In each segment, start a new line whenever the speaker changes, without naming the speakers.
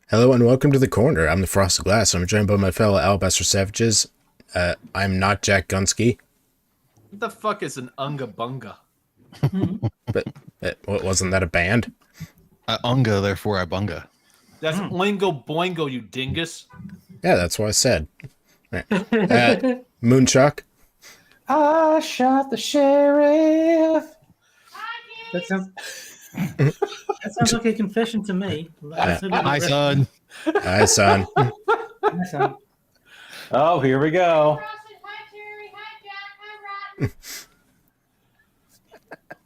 Hello and welcome to the corner. I'm the Frosted Glass. I'm joined by my fellow Alabaster Savages. I'm not Jack Gunsky.
What the fuck is an Unga Bunga?
But wasn't that a band?
Unga, therefore I bunga.
That's Oingo Boingo, you dingus.
Yeah, that's what I said. Right. Moonshock.
I shot the sheriff.
That sounds like a confession to me.
Hi, son.
Hi, son.
Hi, son.
Oh, here we go.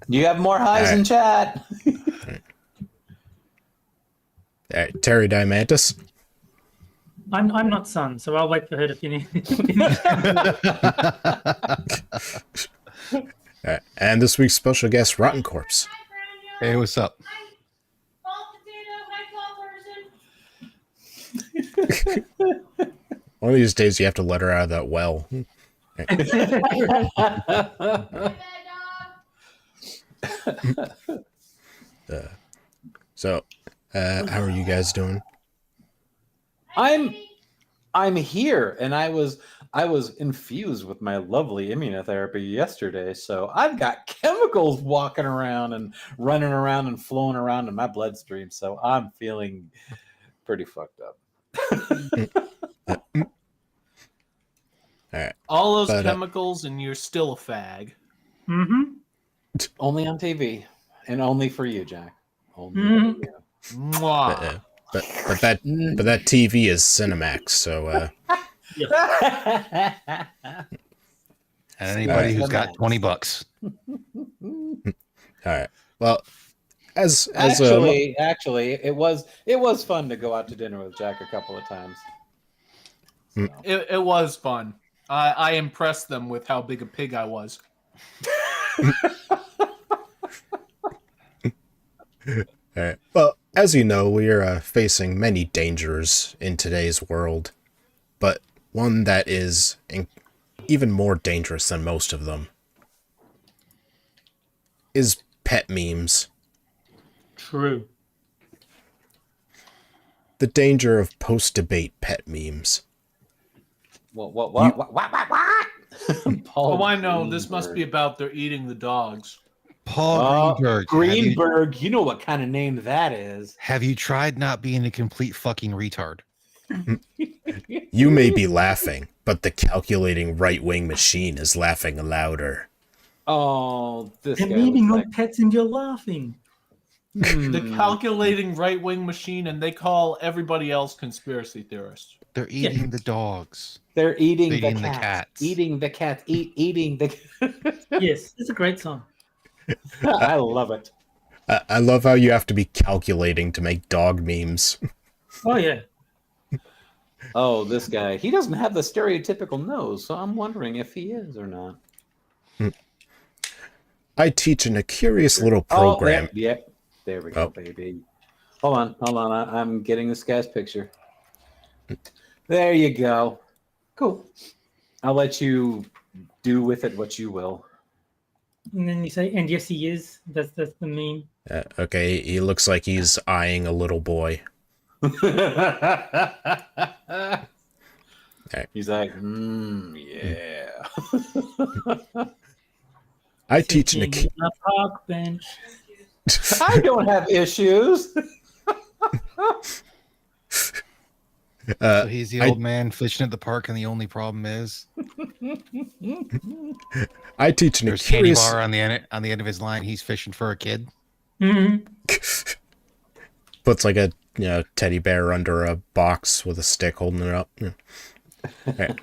You have more highs in chat.
All right, Terry Diamantis.
I'm not son, so I'll wait for her to finish.
All right, and this week's special guest, Rotncorpse.
Hey, what's up?
One of these days you have to let her out of that well. So, how are you guys doing?
I'm here, and I was infused with my lovely immunotherapy yesterday, so I've got chemicals walking around and running around and flowing around in my bloodstream, so I'm feeling pretty fucked up.
All right.
All those chemicals, and you're still a fag.
Mm-hmm.
Only on TV, and only for you, Jack. Only for you.
Mwah.
But that TV is Cinemax, so
And anybody who's got $20.
all right. Well, as
actually, it was fun to go out to dinner with Jack a couple of times. So.
It was fun. I impressed them with how big a pig I was.
all right. Well, as you know, we are facing many dangers in today's world, but one that is even more dangerous than most of them is pet memes.
True.
The danger of post-debate pet memes.
What? Paul
Oh, I know. This
Greenberg.
must be about they're eating the dogs.
Paul Greenberg.
Greenberg, you know what kind of name that is.
Have you tried not being a complete fucking retard?
You may be laughing, but the calculating right-wing machine is laughing louder.
Oh, this
They're
guy
eating
was
on pets and you're laughing.
The calculating right-wing machine, and they call everybody else conspiracy theorists.
They're eating the dogs.
They're eating
Eating
the
the
cats.
cats.
Eating the cats. Eating the.
Yes, it's a great song.
I love it.
I love how you have to be calculating to make dog memes.
Oh yeah.
Oh, this guy. He doesn't have the stereotypical nose, so I'm wondering if he is or not.
I teach in a curious little program.
Oh, yep. There we go, baby. Hold on. I'm getting this guy's picture. There you go. Cool. I'll let you do with it what you will.
And then you say, and yes, he is. That's the meme.
Okay, he looks like he's eyeing a little boy.
He's like, yeah.
I teach in a
Sitting on a park bench.
I don't have issues.
So he's the old man fishing at the park, and the only problem is
I teach in a
there's candy
curious
bar on the end of his line. He's fishing for a kid.
Mm-hmm.
puts like a teddy bear under a box with a stick holding it up. Right.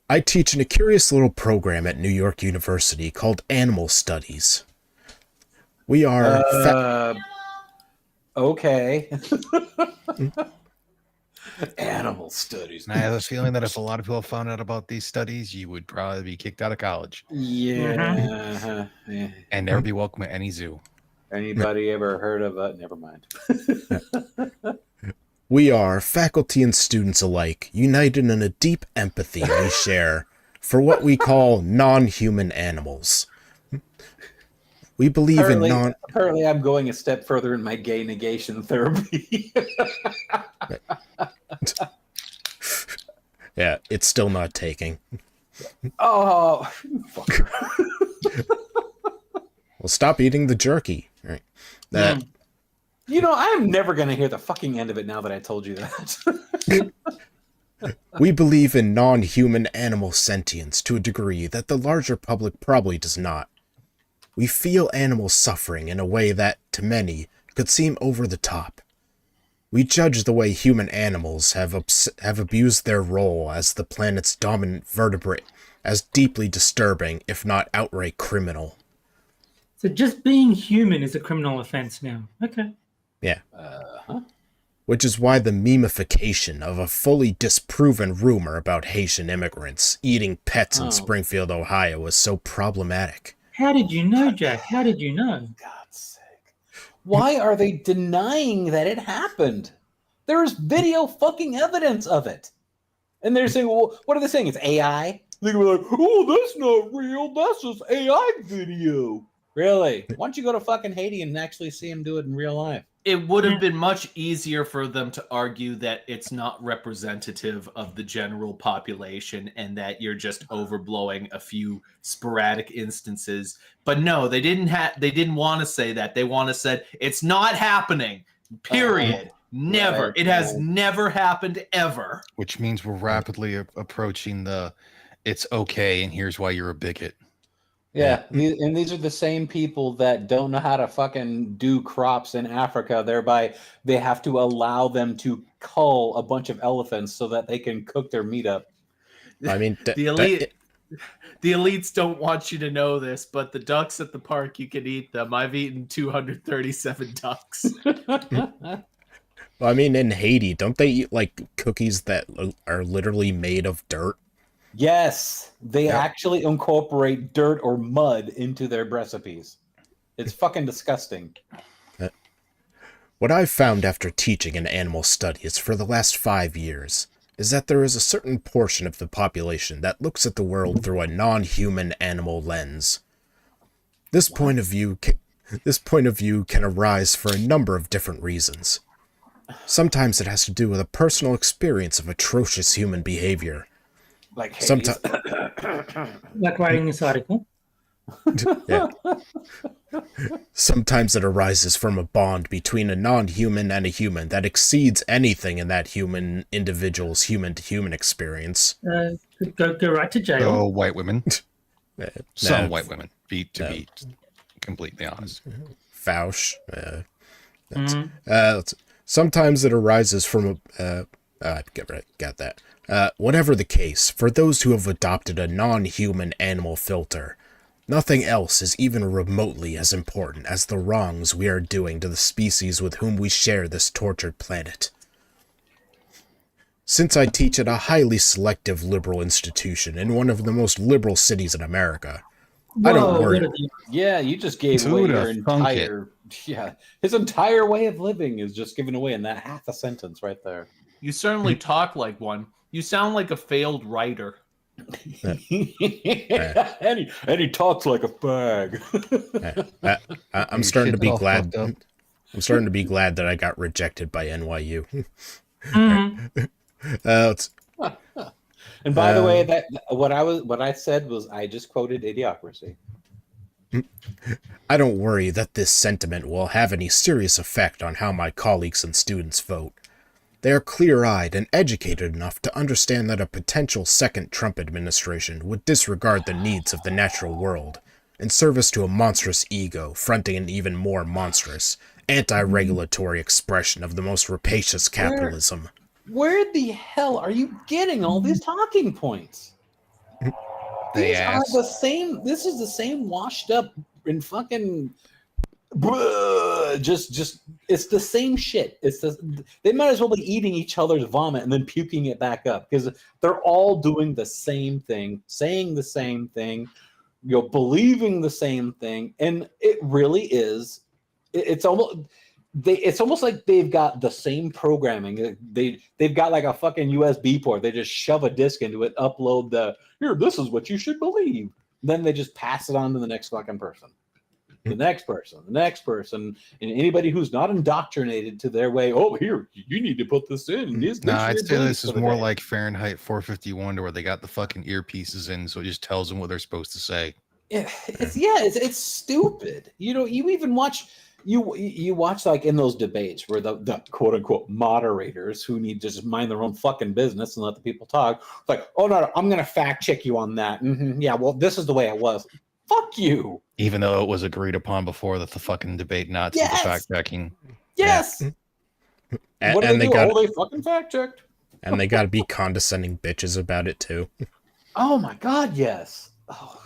I teach in a curious little program at New York University called Animal Studies. We are
okay. Animal studies.
And I have a feeling that if a lot of people found out about these studies, you would probably be kicked out of college
Yeah.
and never be welcome at any zoo.
Anybody ever heard of never mind.
We are, faculty and students alike, united in a deep empathy we share for what we call non-human animals. We believe in non.
Apparently, I'm going a step further in my gay negation therapy.
Yeah, it's still not taking.
Oh, fucker.
Well, stop eating the jerky. All right.
You know, I'm never going to hear the fucking end of it now that I told you that.
We believe in non-human animal sentience to a degree that the larger public probably does not. We feel animal suffering in a way that, to many, could seem over the top. We judge the way human animals have abused their role as the planet's dominant vertebrate as deeply disturbing, if not outright criminal.
So just being human is a criminal offense now. Okay.
Yeah. Which is why the memification of a fully disproven rumor about Haitian immigrants eating pets in Springfield, Ohio was so problematic.
How did you know, Jack? How did you know?
God's sake. Why are they denying that it happened? There's video fucking evidence of it. And they're saying, well, what are they saying? It's AI? They're like, oh, that's not real. That's just AI video. Really? Why don't you go to fucking Haiti and actually see him do it in real life?
It would have been much easier for them to argue that it's not representative of the general population and that you're just overblowing a few sporadic instances. But no, they didn't want to say that. They want to say it's not happening. Period. Never.
Right.
It has never happened ever.
Which means we're rapidly approaching the it's okay and here's why you're a bigot.
Yeah, and these are the same people that don't know how to fucking do crops in Africa. Thereby, they have to allow them to cull a bunch of elephants so that they can cook their meat up.
I mean,
The elites don't want you to know this, but the ducks at the park, you can eat them. I've eaten 237 ducks.
well, I mean, in Haiti, don't they eat like cookies that are literally made of dirt?
Yes, they actually incorporate dirt or mud into their recipes. It's fucking disgusting.
What I've found after teaching in animal studies for the last 5 years is that there is a certain portion of the population that looks at the world through a non-human animal lens. This point of view can arise for a number of different reasons. Sometimes it has to do with a personal experience of atrocious human behavior.
Like
Sometimes,
Like writing this article.
yeah. Sometimes it arises from a bond between a non-human and a human that exceeds anything in that human individual's human-to-human experience.
Go right to jail.
Oh, white women. Some
Nah,
white women. Be completely honest.
Fausch. Sometimes it arises from a... got that. Whatever the case, for those who have adopted a non-human animal filter, nothing else is even remotely as important as the wrongs we are doing to the species with whom we share this tortured planet. Since I teach at a highly selective liberal institution in one of the most liberal cities in America, I don't worry.
Yeah, you just gave away your entire... Yeah, his entire way of living is just given away in that half a sentence right there.
You certainly talk like one. You sound like a failed writer.
And he talks like a fag.
I'm starting to be glad. I'm starting to be glad that I got rejected by NYU.
And by the way, that what I said was I just quoted Idiocracy.
I don't worry that this sentiment will have any serious effect on how my colleagues and students vote. They are clear-eyed and educated enough to understand that a potential second Trump administration would disregard the needs of the natural world in service to a monstrous ego fronting an even more monstrous, anti-regulatory expression of the most rapacious capitalism.
Where the hell are you getting all these talking points? These are the same. This is the same washed up and fucking... Just it's the same shit. They might as well be eating each other's vomit and then puking it back up because they're all doing the same thing, saying the same thing, believing the same thing, and it really is. It's almost like they've got the same programming. They've got like a fucking USB port. They just shove a disc into it, upload this is what you should believe. Then they just pass it on to the next fucking person. the next person, and anybody who's not indoctrinated to their way. Oh, here, you need to put this in.
I'd say this is more like Fahrenheit 451, where they got the fucking earpieces in, so it just tells them what they're supposed to say.
It's stupid. You even watch. You watch like in those debates where the quote unquote moderators who need to just mind their own fucking business and let the people talk. It's like, oh no, I'm gonna fact check you on that. Yeah, well, this is the way it was. Fuck you.
Even though it was agreed upon before that the fucking debate not to the fact checking.
Yes.
Yeah.
What
and
they fucking fact checked.
And they got to be condescending bitches about it too.
Oh my god, yes. Oh.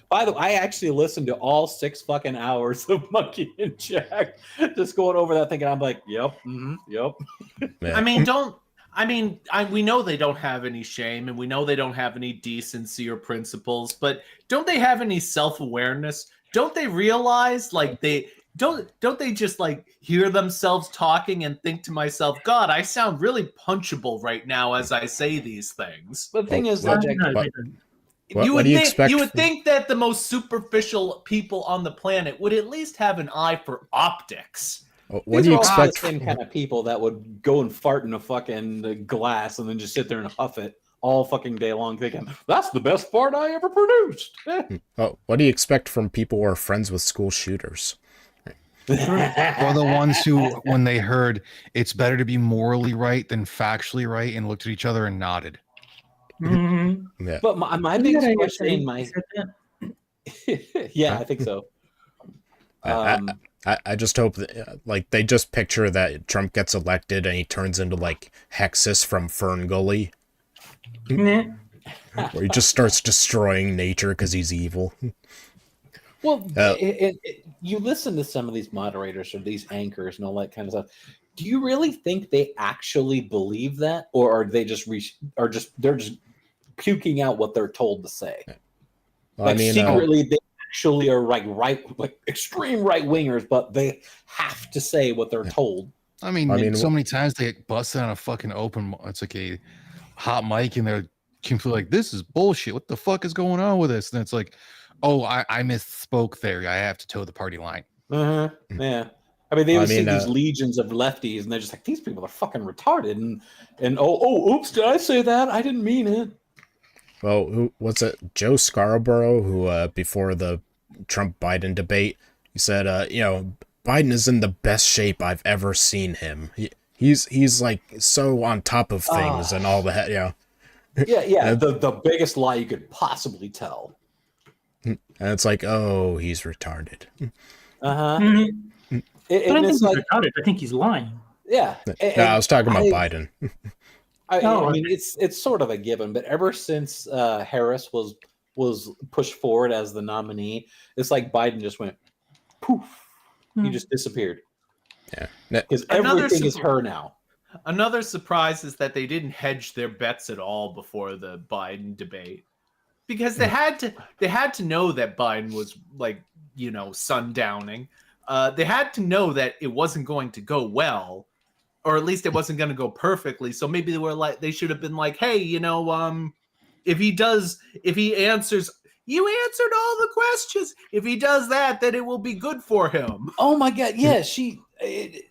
By the way, I actually listened to all 6 fucking hours of Monkey and Jack, just going over that thinking, I'm like, yep, yep.
Yeah.
We know they don't have any shame, and we know they don't have any decency or principles, but don't they have any self-awareness? Don't they realize, like, don't they just, like, hear themselves talking and think to myself, God, I sound really punchable right now as I say these things?
The thing is,
No,
Jack,
they don't.
You would think that the most superficial people on the planet would at least have an eye for optics.
What do you expect?
The same kind of people that would go and fart in a fucking glass and then just sit there and huff it all fucking day long, thinking that's the best fart I ever produced.
What do you expect from people who are friends with school shooters?
Or the ones who, when they heard it's better to be morally right than factually right, and looked at each other and nodded.
Mm-hmm.
Yeah.
But my biggest question, yeah, I think so.
I just hope that, like, they just picture that Trump gets elected and he turns into like Hexus from Fern Gully, where he just starts destroying nature because he's evil.
Well, you listen to some of these moderators or these anchors and all that kind of stuff. Do you really think they actually believe that, or are they just they're just puking out what they're told to say?
Well,
secretly, they actually are like extreme right wingers, but they have to say what they're told.
I mean, so many times they get busted on a fucking open. It's like a hot mic, and they're completely like, "This is bullshit. What the fuck is going on with this?" And it's like, "Oh, I misspoke there. I have to toe the party line."
Yeah. I mean, they see these legions of lefties, and they're just like, these people are fucking retarded. And oops, did I say that? I didn't mean it.
Well, who was it? Joe Scarborough, who before the Trump-Biden debate, he said, Biden is in the best shape I've ever seen him. He's like so on top of things and all that. Yeah,
the biggest lie you could possibly tell.
And it's like, oh, he's retarded.
Mm-hmm. But I think he's retarded. I think he's lying.
Yeah.
No, I was talking about Biden.
I mean, it's sort of a given, but ever since Harris was pushed forward as the nominee, it's like Biden just went poof. He just disappeared.
Yeah.
Because everything is her now.
Another surprise is that they didn't hedge their bets at all before the Biden debate. Because they had to know that Biden was like, sundowning. They had to know that it wasn't going to go well, or at least it wasn't going to go perfectly. So maybe they should have been like, hey, if he answers, you answered all the questions. If he does that, then it will be good for him.
Oh my God. Yeah.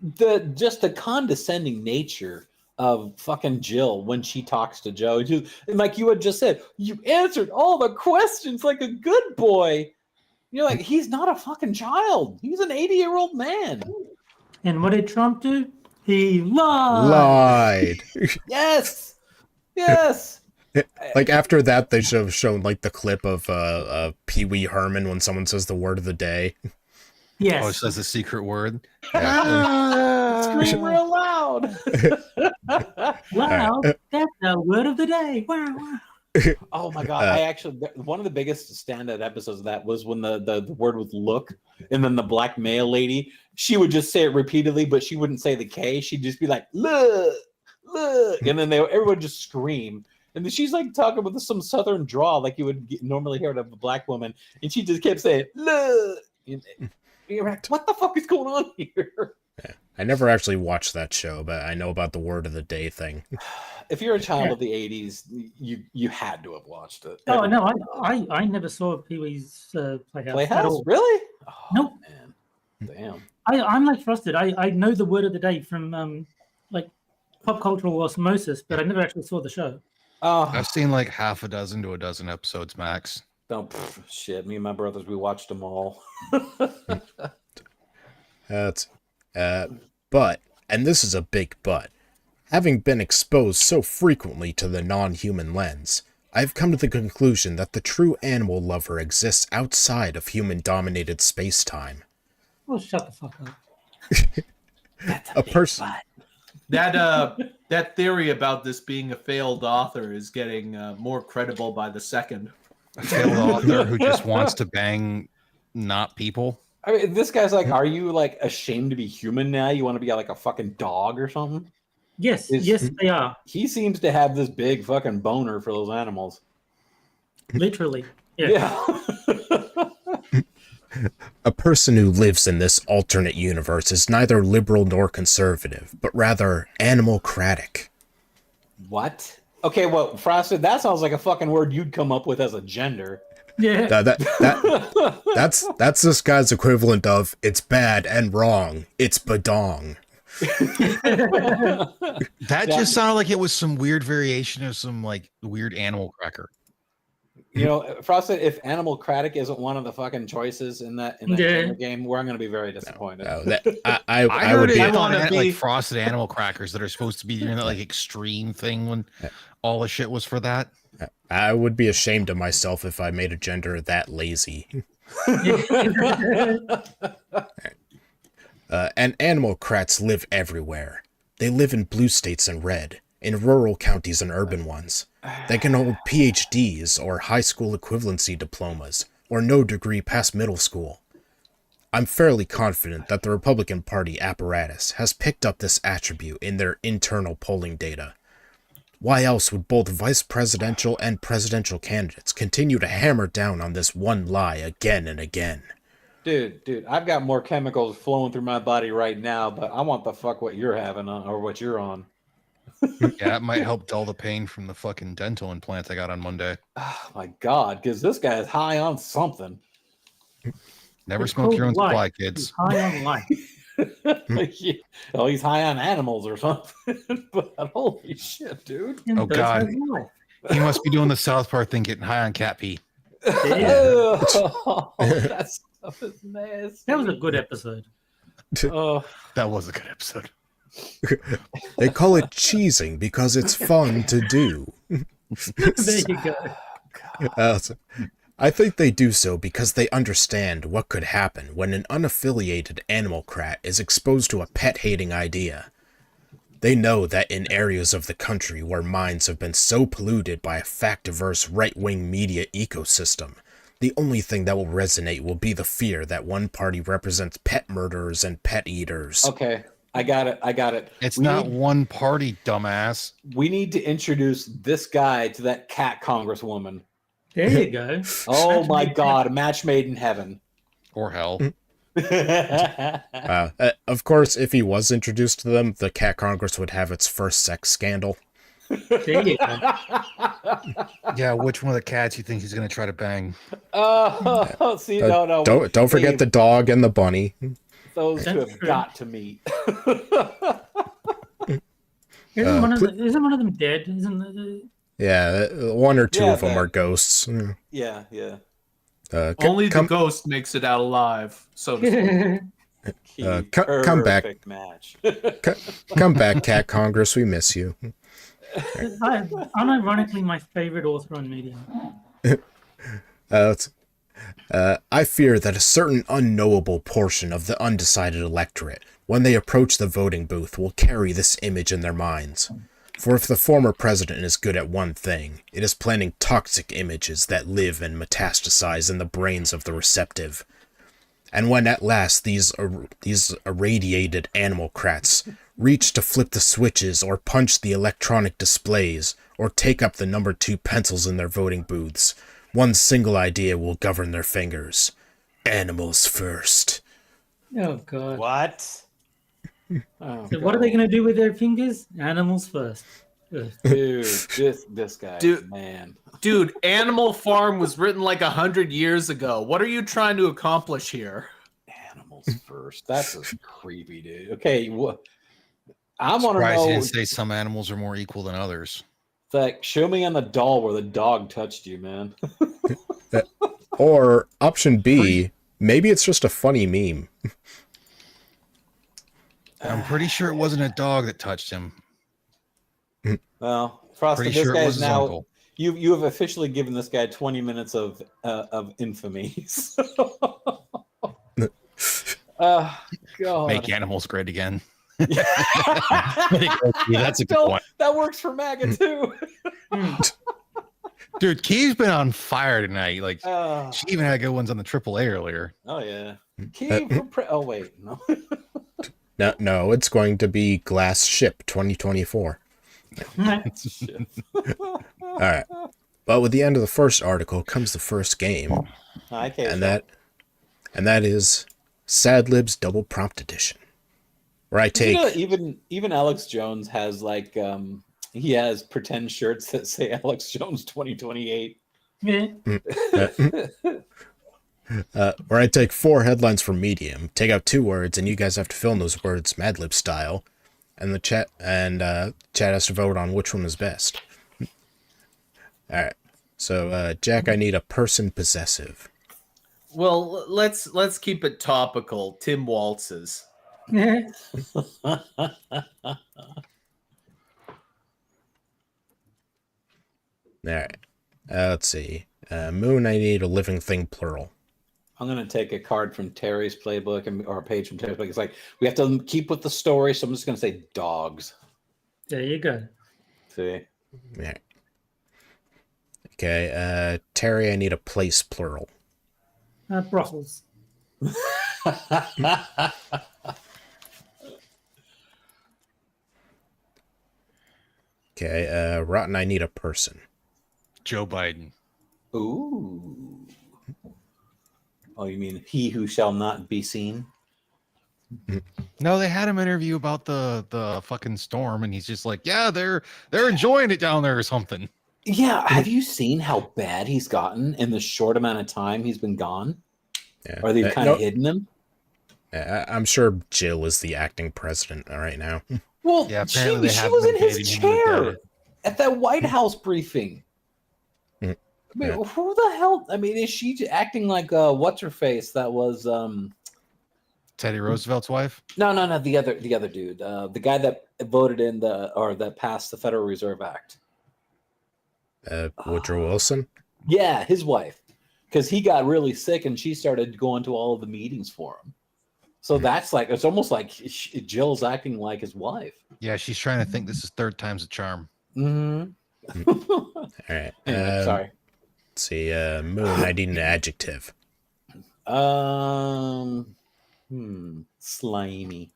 The condescending nature of fucking Jill when she talks to Joe. And like you had just said, you answered all the questions like a good boy. You're like, he's not a fucking child. He's an 80-year-old man.
And what did Trump do? He lied.
Yes.
Like after that, they should have shown like the clip of Pee Wee Herman when someone says the word of the day.
Yes.
Oh, it says a secret word.
Scream real loud.
Wow, that's the word of the day. Wow.
Oh my God! I actually one of the biggest standout episodes of that was when the word was "look," and then the black male lady, she would just say it repeatedly, but she wouldn't say the K. She'd just be like "look," and then everyone would just scream. And then she's like talking with some southern drawl, like you would normally hear it of a black woman, and she just kept saying "look." You're like, what the fuck is going on here?
Yeah. I never actually watched that show, but I know about the word of the day thing.
If you're a child of the 80s, you had to have watched it.
Oh no, I never saw Pee Wee's Playhouse.
Playhouse? Really? Oh,
Nope.
Man. Damn.
I'm like Frosted. I know the word of the day from like pop cultural osmosis, but I never actually saw the show.
Oh,
I've seen like half a dozen to a dozen episodes max.
don't shit. Me and my brothers, we watched them all.
That's, but, and this is a big but, having been exposed so frequently to the non-human lens, I've come to the conclusion that the true animal lover exists outside of human-dominated space-time.
Oh, shut the fuck up.
That's
A person.
That theory about this being a failed author is getting more credible by the second.
A failed author who just wants to bang not people.
I mean, this guy's like, are you like ashamed to be human now? You want to be like a fucking dog or something?
Yes, yes, they are.
He seems to have this big fucking boner for those animals.
Literally. Yeah.
A person who lives in this alternate universe is neither liberal nor conservative, but rather animalcratic.
What? Okay, well, Frosted, that sounds like a fucking word you'd come up with as a gender.
Yeah.
That's this guy's equivalent of it's bad and wrong. It's badong.
That just sounded like it was some weird variation of some like weird animal cracker.
You know, Frosted, if animalcratic isn't one of the fucking choices in that game, we're going to be very disappointed.
I
heard
would
it
be.
on
wanna be-
like frosted animal crackers that are supposed to be doing that like extreme thing when all the shit was for that.
I would be ashamed of myself if I made a gender that lazy. And animalcrats live everywhere. They live in blue states and red, in rural counties and urban ones. They can hold PhDs or high school equivalency diplomas, or no degree past middle school. I'm fairly confident that the Republican Party apparatus has picked up this attribute in their internal polling data. Why else would both vice presidential and presidential candidates continue to hammer down on this one lie again and again?
Dude, I've got more chemicals flowing through my body right now, but I want the fuck what you're having on, or what you're on.
Yeah, it might help dull the pain from the fucking dental implant I got on Monday.
Oh my god, because this guy is high on something.
Never
It's
smoke your own
called
supply,
life.
kids.
He's high on life.
Oh, he's high on animals or something. But holy shit, dude.
Oh,
That's
God.
his life.
He must be doing the South Park thing, getting high on cat pee.
Oh, that stuff is nasty.
That was a good episode.
Oh,
That was a good episode.
They call it cheesing because it's fun to do.
There you go.
I think they do so because they understand what could happen when an unaffiliated animalcrat is exposed to a pet-hating idea. They know that in areas of the country where minds have been so polluted by a fact-diverse right-wing media ecosystem, the only thing that will resonate will be the fear that one party represents pet murderers and pet eaters.
okay. I got it.
It's
We
not
need-
one party, dumbass.
We need to introduce this guy to that cat congresswoman.
There you go.
Oh
Match
my
made
god, a match made in heaven.
Or hell.
Of course, if he was introduced to them, the cat congress would have its first sex scandal.
There you go.
Yeah, which one of the cats you think he's going to try to bang?
Oh, see, no.
Don't forget the dog and the bunny.
Those two
That's
have
true.
got to meet.
Isn't one of them dead? Isn't the,
Yeah, one or two
Yeah,
of them
but-
are ghosts.
Yeah.
Only the
come-
ghost makes it out alive, so to speak.
Key,
come back.
perfect match.
Come back, Cat Congress. We miss you.
unironically my favorite author on Medium?
I fear that a certain unknowable portion of the undecided electorate, when they approach the voting booth, will carry this image in their minds. For if the former president is good at one thing, it is planting toxic images that live and metastasize in the brains of the receptive. And when at last these irradiated animalcrats reach to flip the switches or punch the electronic displays or take up the number 2 pencils in their voting booths, one single idea will govern their fingers. Animals first.
Oh god.
What? Oh,
So what are they going to do with their fingers? Animals first. Ugh.
dude? This guy,
Dude.
man.
Dude, Animal Farm was written like 100 years ago. What are you trying to accomplish here?
Animal animals first. That's a creepy, dude. Okay, what? I want to
Surprised you
know.
didn't say some animals are more equal than others.
Like, show me on the doll where the dog touched you, man.
Or option B, maybe it's just a funny meme.
I'm pretty sure it wasn't a dog that touched him.
Well, Frosty,
Pretty
this
sure it
guy
was
is
his
now.
uncle.
You have officially given this guy 20 minutes of infamy. God.
Make animals great again. That's a good one.
That works for MAGA too.
Dude, Key's been on fire tonight. Like,
Oh
she even had good ones on the AAA earlier.
yeah. Key for oh wait, no.
No, it's going to be Glass Ship 2024.
Shit.
All right. But with the end of the first article comes the first game,
Okay,
and that is Sad Libs Double Prompt Edition, where I take
even Alex Jones has like he has pretend shirts that say Alex Jones 2028.
Yeah.
where I take 4 headlines from Medium, take out 2 words, and you guys have to fill in those words Mad Lib style, and the chat has to vote on which one is best. All right. So, Jack, I need a person possessive.
Well, let's keep it topical. Tim Waltzes.
Yeah.
All right. Let's see. Moon, I need a living thing plural.
I'm gonna take a card from Terry's playbook or a page from Terry's playbook. It's like we have to keep with the story, so I'm just gonna say dogs.
There you go.
See.
Yeah. Okay. Terry, I need a place plural.
Brussels.
Okay. Rotten, I need a person.
Joe Biden.
Ooh. Oh, you mean he who shall not be seen?
No, they had him interview about the fucking storm, and he's just like, yeah, they're enjoying it down there or something.
Yeah. Have you seen how bad he's gotten in the short amount of time he's been gone?
Yeah.
Or they've kind of hidden him?
I'm sure Jill is the acting president right now.
Well,
Yeah,
she
apparently they have
was
been
in his
dating him to
chair
death.
at that White House briefing. I mean,
Yeah.
who the hell? I mean, is she acting like what's her face? That was
Teddy Roosevelt's wife.
no, the other dude, the guy that voted in that passed the Federal Reserve Act.
Woodrow Wilson?
Yeah, his wife, because he got really sick and she started going to all of the meetings for him. So that's like it's almost like Jill's acting like his wife.
Yeah, she's trying to think this is third time's a charm.
Mm-hmm.
All right.
Anyway, sorry.
Let's see. Moon, I need an adjective.
Slimy.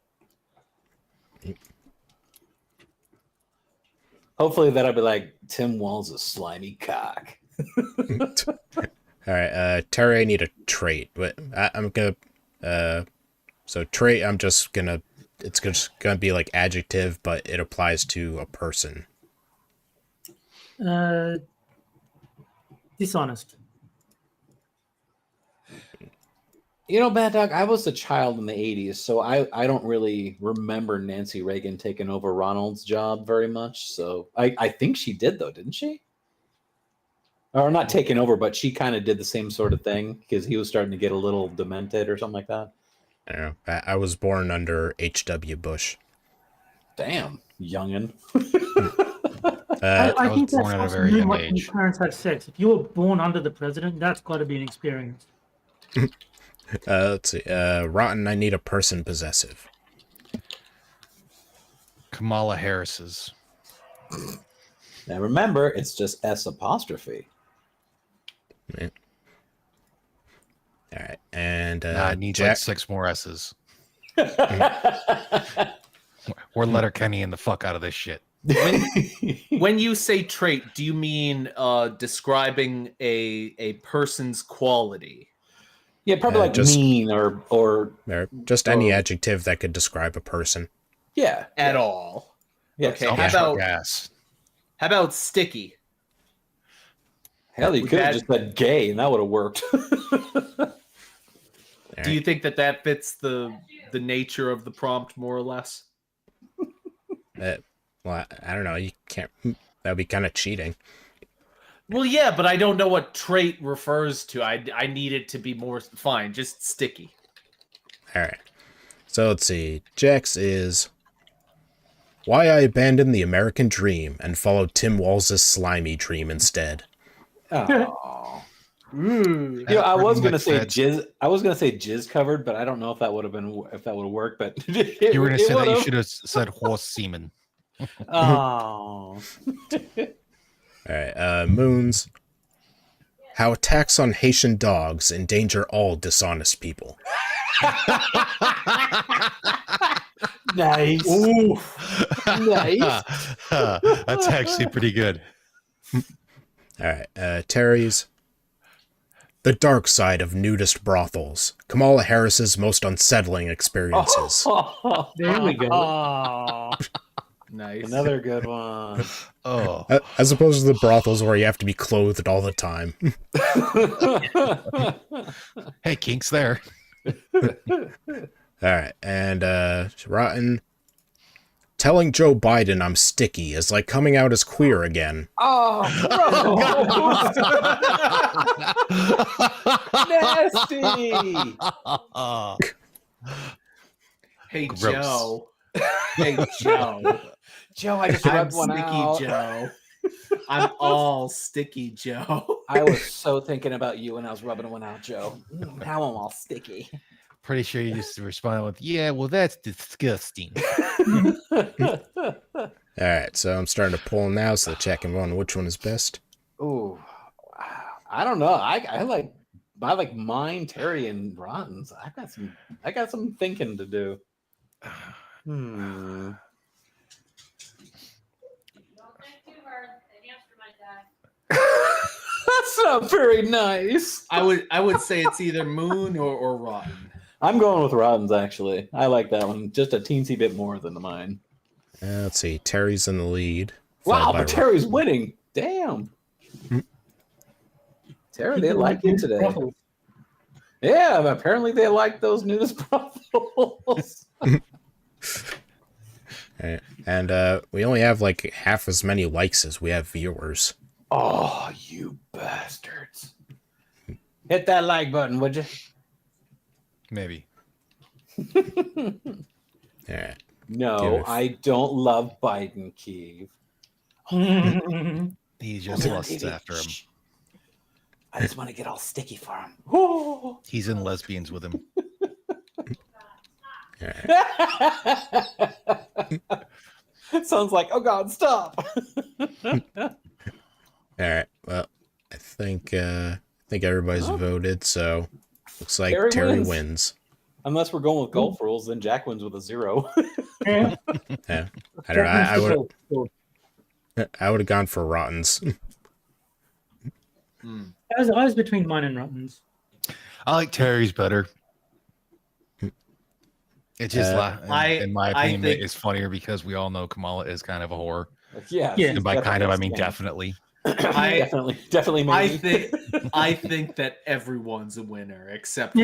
Hopefully that'll be like Tim Walls' a slimy cock.
All right. Terry, I need a trait. But I'm gonna. So trait, it's just gonna be like adjective, but it applies to a person.
Dishonest.
You know, Bad Dog, I was a child in the 80s, so I don't really remember Nancy Reagan taking over Ronald's job very much. So I think she did, though, didn't she? Or not taking over, but she kind of did the same sort of thing because he was starting to get a little demented or something like that.
I don't know. I was born under H.W. Bush.
Damn, youngin'.
I
was
think that's
born at a
also
very
new
young
when
age.
your parents had sex. If you were born under the president, that's got to be an experience.
Let's see. Rotten, I need a person possessive.
Kamala Harris's.
Now remember, it's just S apostrophe.
Yeah. All right. And
Nah, it needs
Jack,
like 6 more S's. We're Letterkenny the fuck out of this shit.
When you say trait, do you mean describing a person's quality?
Yeah, probably like
just-
mean or
just any adjective that could describe a person.
yeah.
At all?
Yeah.
Okay.
Don't
How
show
about
gas.
sticky?
Hell, you
Would
could have
that-
just said gay and that would have worked.
All
Do you think that fits the nature of the prompt more or less?
Well, I don't know. You can't. That would be kind of cheating.
Well, yeah, but I don't know what trait refers to. I need it to be more fine, just sticky.
All right. So let's see. Jax is why I abandoned the American dream and followed Tim Walz's slimy dream instead.
Oh.
Ooh.
You know, I was gonna
Like
say
that.
jizz. I was gonna say jizz covered, but I don't know if that would have worked. But
You were gonna say that you
would've.
should have said horse semen.
Oh.
All right. Moons. How attacks on Haitian dogs endanger all dishonest people.
Nice. Ooh. Nice.
That's actually pretty good.
All right. Terry's. The dark side of nudist brothels. Kamala Harris's most unsettling experiences.
There we go.
Oh,
Nice.
another good one.
Oh,
As opposed to the brothels where you have to be clothed all the time.
hey, Kink's there.
All right. And Rotten. Telling Joe Biden I'm sticky is like coming out as queer again.
Oh, nasty.
Hey,
Gross.
Joe. Hey, Joe.
Joe, I just
I'm
rubbed one
sticky
out.
Joe. I'm all sticky Joe.
I was so thinking about you when I was rubbing one out, Joe. Now I'm all sticky.
Pretty sure you just responded with, "Yeah, well, that's disgusting."
All right. So I'm starting to pull now, so the chat can vote on which one is best.
Ooh, I don't know. I like mine, Terry, and Ron's. I got some thinking to do. That's not very nice.
I would say it's either Moon or Rotten.
I'm going with Rodden's, actually. I like that one just a teensy bit more than mine.
Let's see. Terry's in the lead.
Wow,
followed by
but Terry's winning. Damn. Terry, they like you today. Yeah, but apparently they like those nudist brothels.
All right. And we only have like half as many likes as we have viewers.
Oh, you bastards. Hit that like button, would you?
Maybe.
All right.
No,
Give.
I don't love Biden, Keeve.
He just lusts after him.
I just want to get all sticky for him. Oh.
He's in lesbians with him.
All right.
It sounds like, oh God, stop.
All right. Well, I think everybody's voted, so looks like
Terry
Terry
wins.
wins.
Unless we're going with golf rules, then Jack wins with a 0.
Yeah.
Yeah. I don't know. I would have gone for Rotten's.
I was between mine and Rotten's.
I like Terry's better. It's just, in my opinion,
think-
it's funnier because we all know Kamala is kind of a whore.
Yeah.
Yeah.
And by kind of, I mean
Yeah.
definitely.
definitely maybe.
I think that everyone's a winner except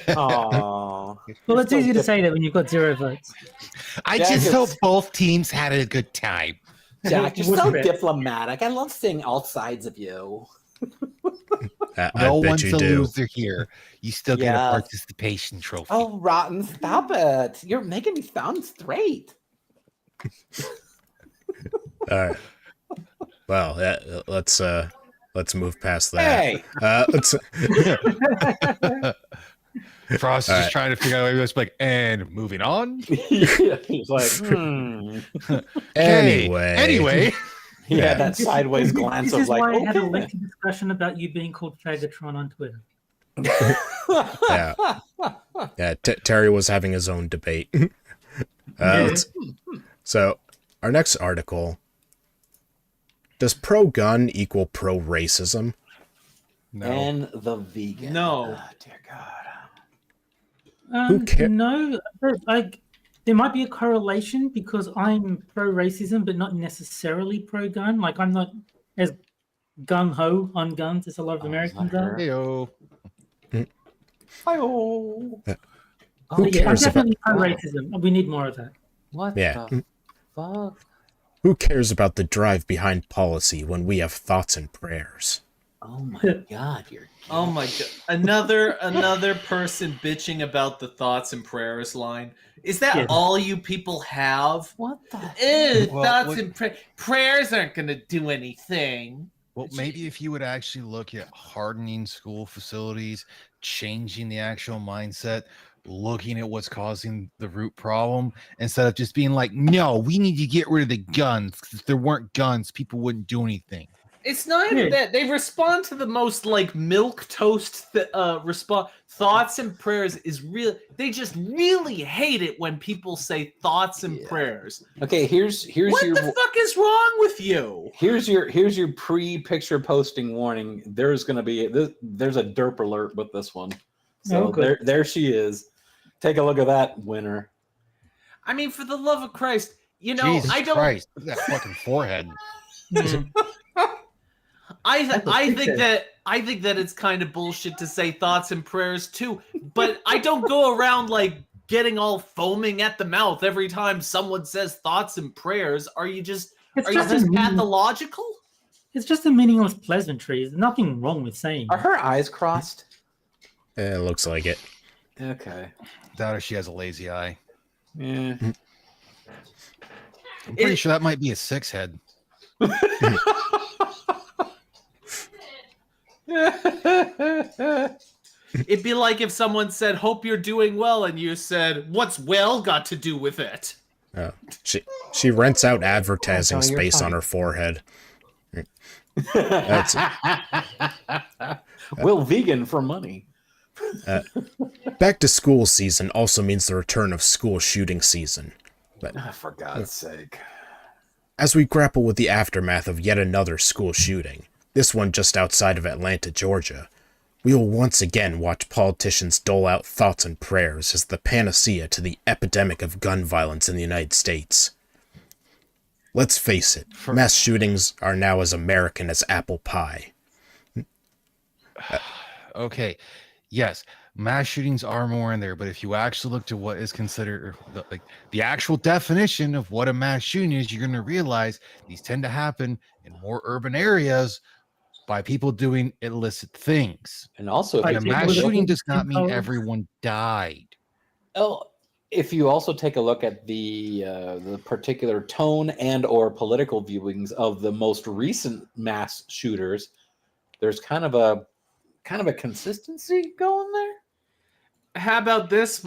Aww.
Well, it's easy to say that when you've got 0 votes.
I
Jack
just
is-
hope both teams had a good time.
Jack, you're
What's
so
that?
diplomatic. I love seeing all sides of you.
I
No
bet
one's
you
a
do.
loser here. You still get
Yeah.
a participation trophy.
Oh, Rotten, stop it. You're making me sound straight.
All right. Well, let's move past that.
Hey.
Let's.
Frost is
All
just
right.
trying to figure out what it's like, and moving on.
Yeah, he's like,
Anyway.
He had that sideways glance
This
of
is
like,
why I had a
okay.
lengthy discussion about you being called Faggotron on Twitter.
Yeah. Yeah. Terry was having his own debate. So, our next article. Does pro-gun equal pro-racism?
No.
And the vegan.
No.
Oh, dear God.
Who cares?
No, there might be a correlation because I'm pro-racism, but not necessarily pro-gun. Like, I'm not as gung-ho on guns as a lot of
Oh,
Americans
is that
are.
her?
Heyo.
Hi-oh.
Who
But yeah, I'm
cares about
definitely pro racism. We need more of that.
What
Yeah.
the fuck?
who cares about the drive behind policy when we have thoughts and prayers?
Oh my god, you're
Oh my god. Another person bitching about the thoughts and prayers line. Is that
Yeah.
all you people have?
what the
Ew,
Well,
thoughts
what-
and prayers aren't gonna do anything.
Well, maybe if you would actually look at hardening school facilities, changing the actual mindset, looking at what's causing the root problem, instead of just being like, no, we need to get rid of the guns. 'Cause if there weren't guns, people wouldn't do anything.
It's not even
Yeah.
that. They respond to the most like milk toast response. Thoughts and prayers is real. They just really hate it when people say thoughts and
Yeah.
prayers.
Okay, here's
What
your
the fuck is wrong with you?
here's your pre-picture posting warning. There's gonna be there's a derp alert with this one. So
Oh, good.
there she is. Take a look at that winner.
I mean, for the love of Christ, you know,
Jesus
I don't.
Christ, look at that fucking forehead.
Mm. That's a
I
big
think
thing.
that it's kind of bullshit to say thoughts and prayers too. But I don't go around like getting all foaming at the mouth every time someone says thoughts and prayers. Are you just
It's
are you
just,
just
a
pathological?
it's just a meaningless pleasantry. There's nothing wrong with saying
Are
it.
her eyes crossed?
It looks like it.
Okay.
Doubt if she has a lazy eye.
Yeah.
I'm pretty sure that might be a six head.
It'd be like if someone said, "Hope you're doing well," and you said, "What's well got to do with it?"
She rents out advertising
Oh, you're
space on
fine.
her forehead. That's
Will vegan for money.
back to school season also means the return of school shooting season.
For God's sake.
As we grapple with the aftermath of yet another school shooting, this one just outside of Atlanta, Georgia, we will once again watch politicians dole out thoughts and prayers as the panacea to the epidemic of gun violence in the United States. Let's face it, mass shootings are now as American as apple pie.
Okay, yes, mass shootings are more in there, but if you actually look to what is considered the actual definition of what a mass shooting is, you're going to realize these tend to happen in more urban areas by people doing illicit things.
And also,
Like
And a
people
mass
with
shooting
open
does not mean
colors.
everyone died.
if you also take a look at the particular tone and or political viewings of the most recent mass shooters, there's kind of a consistency going there.
How about this?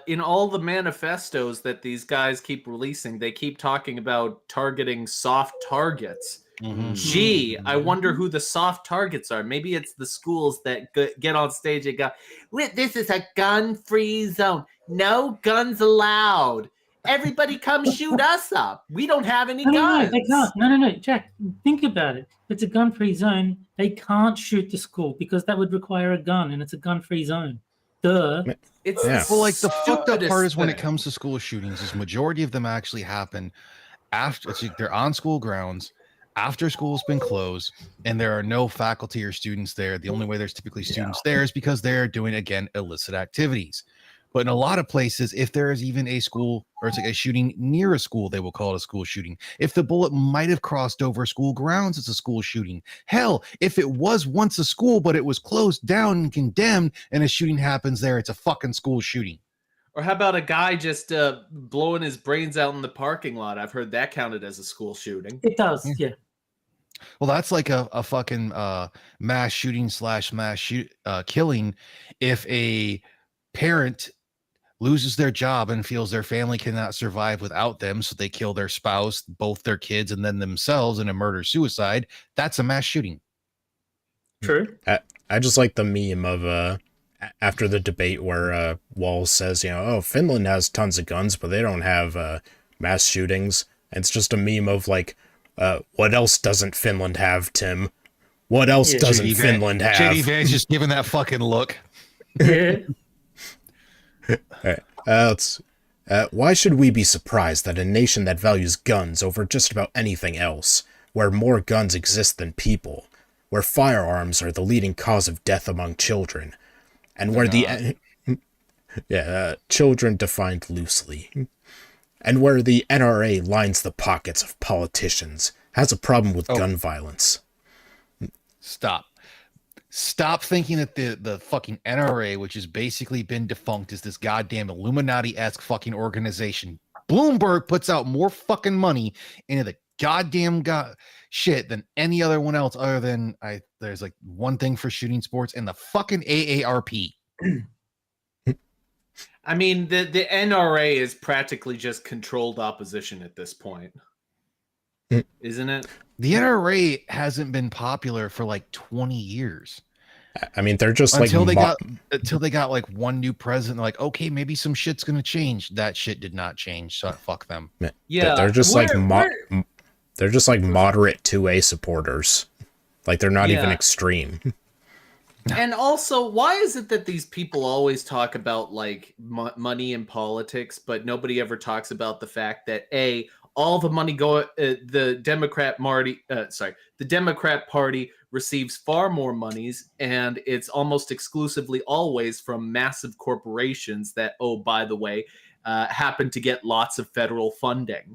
In all the manifestos that these guys keep releasing, they keep talking about targeting soft targets.
Mhm.
Gee, I wonder who the soft targets are. Maybe it's the schools that get on stage and go, "This is a gun-free zone. No guns allowed. Everybody come shoot us up. We don't have any
No,
guns."
they can't. No, Jack. Think about it. If it's a gun-free zone, they can't shoot the school because that would require a gun, and it's a gun-free zone. Duh.
It's
Yeah.
Well, like the fucked up part is when it
stupidest
comes to school shootings, is majority of them actually happen after they're on school grounds, after school's been closed, and there are no faculty or students there. The only way there's typically students there is because they're doing, again, illicit activities. But in a lot of places, if there is even a school or it's like a shooting near a school, they will call it a school shooting. If the bullet might have crossed over school grounds, it's a school shooting. Hell, if it was once a school, but it was closed down and condemned and a shooting happens there, it's a fucking school shooting.
Or how about a guy just blowing his brains out in the parking lot? I've heard that counted as a school shooting.
It does. Yeah.
Well, that's like a fucking mass shooting / mass killing. If a parent loses their job and feels their family cannot survive without them, so they kill their spouse, both their kids, and then themselves in a murder-suicide, that's a mass shooting.
True.
I just like the meme of after the debate where Walls says, oh, Finland has tons of guns, but they don't have mass shootings. And it's just a meme of like, what else doesn't Finland have, Tim? What else
Yeah.
doesn't
JD
Finland have?
JD Vance just giving that fucking look.
Yeah.
Why should we be surprised that a nation that values guns over just about anything else, where more guns exist than people, where firearms are the leading cause of death among children, and where children defined loosely, and where the NRA lines the pockets of politicians, has a problem with gun violence.
Stop thinking that the fucking NRA, which has basically been defunct, is this goddamn Illuminati-esque fucking organization. Bloomberg puts out more fucking money into the goddamn shit than any other one else, other than there's like one thing for shooting sports and the fucking AARP.
I mean, the NRA is practically just controlled opposition at this point, isn't it?
The NRA hasn't been popular for like 20 years.
I mean, they're just
until they got like one new president. Like, okay, maybe some shit's gonna change. That shit did not change. So fuck them.
Yeah,
they're just they're just like moderate 2A supporters. Like they're not even extreme.
And also, why is it that these people always talk about like money in politics, but nobody ever talks about the fact that all the money the Democrat Party receives far more monies, and it's almost exclusively always from massive corporations that, oh, by the way, happen to get lots of federal funding.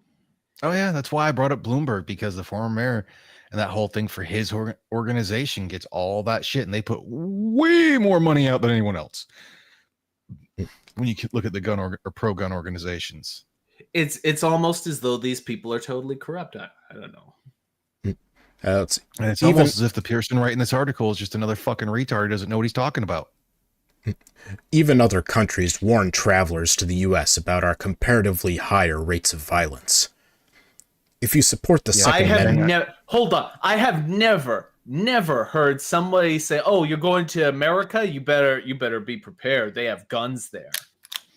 Oh yeah, that's why I brought up Bloomberg, because the former mayor and that whole thing for his organization gets all that shit, and they put way more money out than anyone else. When you look at the gun or pro-gun organizations,
it's almost as though these people are totally corrupt. I don't know.
It's almost as if the person writing this article is just another fucking retard who doesn't know what he's talking about.
Even other countries warn travelers to the U.S. about our comparatively higher rates of violence. If you support the Second Amendment...
I have never heard somebody say, "Oh, you're going to America? You better be prepared. They have guns there."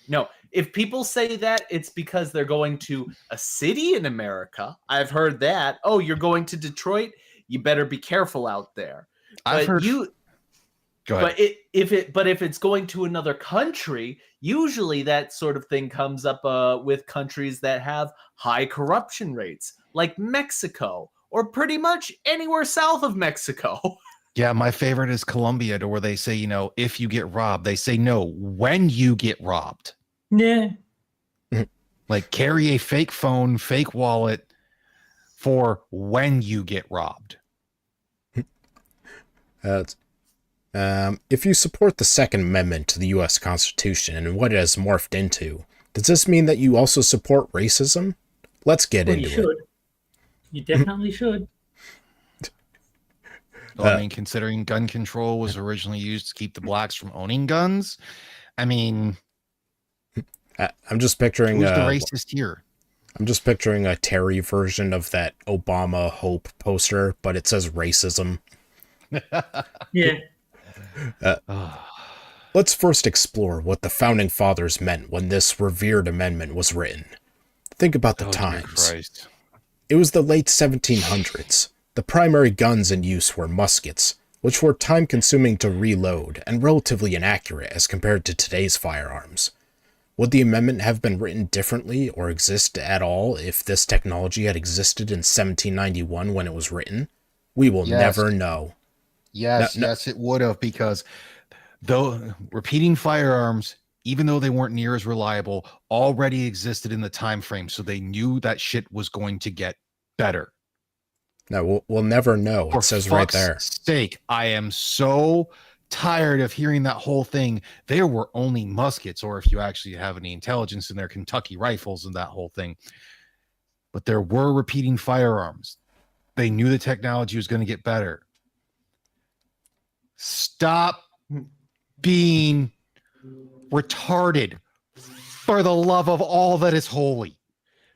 No, if people say that, it's because they're going to a city in America. I've heard that. "Oh, you're going to Detroit? You better be careful out there."
I've heard. Go ahead.
But if it's going to another country, usually that sort of thing comes up with countries that have high corruption rates, like Mexico, or pretty much anywhere south of Mexico.
Yeah, my favorite is Colombia, to where they say, if you get robbed, they say no, when you get robbed.
Yeah.
Like, carry a fake phone, fake wallet for when you get robbed.
If you support the Second Amendment to the U.S. Constitution and what it has morphed into, does this mean that you also support racism? Let's get into it.
You definitely should.
Well, I mean, considering gun control was originally used to keep the blacks from owning guns, I mean,
I'm just picturing
who's the racist here?
I'm just picturing a Terry version of that Obama Hope poster, but it says racism.
Yeah.
Let's first explore what the Founding Fathers meant when this revered amendment was written. Think about the times. It was the late 1700s. The primary guns in use were muskets, which were time-consuming to reload and relatively inaccurate as compared to today's firearms. Would the amendment have been written differently or exist at all if this technology had existed in 1791 when it was written? We will never know.
Yes, it would have, because though repeating firearms, even though they weren't near as reliable, already existed in the time frame, so they knew that shit was going to get better.
No, we'll never know. It says right there.
For fuck's sake, I am so tired of hearing that whole thing. There were only muskets, or if you actually have any intelligence in their Kentucky rifles and that whole thing. But there were repeating firearms. They knew the technology was going to get better. Stop being retarded, for the love of all that is holy.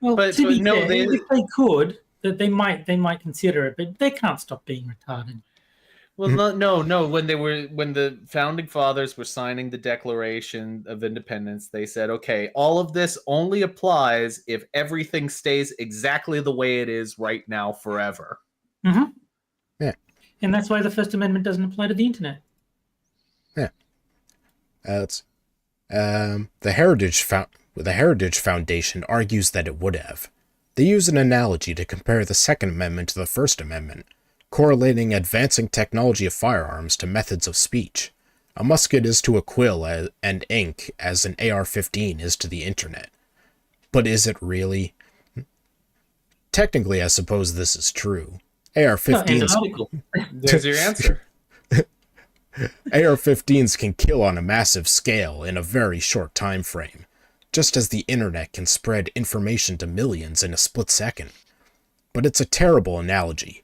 Well, if they could, that they might consider it, but they can't stop being retarded.
Well, no. When the Founding Fathers were signing the Declaration of Independence, they said, "Okay, all of this only applies if everything stays exactly the way it is right now forever."
Mm-hmm.
Yeah.
And that's why the First Amendment doesn't apply to the internet.
Yeah. The Heritage Foundation argues that it would have. They use an analogy to compare the Second Amendment to the First Amendment, correlating advancing technology of firearms to methods of speech. A musket is to a quill and ink as an AR-15 is to the internet. But is it really? Technically, I suppose this is true. AR-15s,
There's your answer.
AR-15s can kill on a massive scale in a very short time frame, just as the internet can spread information to millions in a split second. But it's a terrible analogy.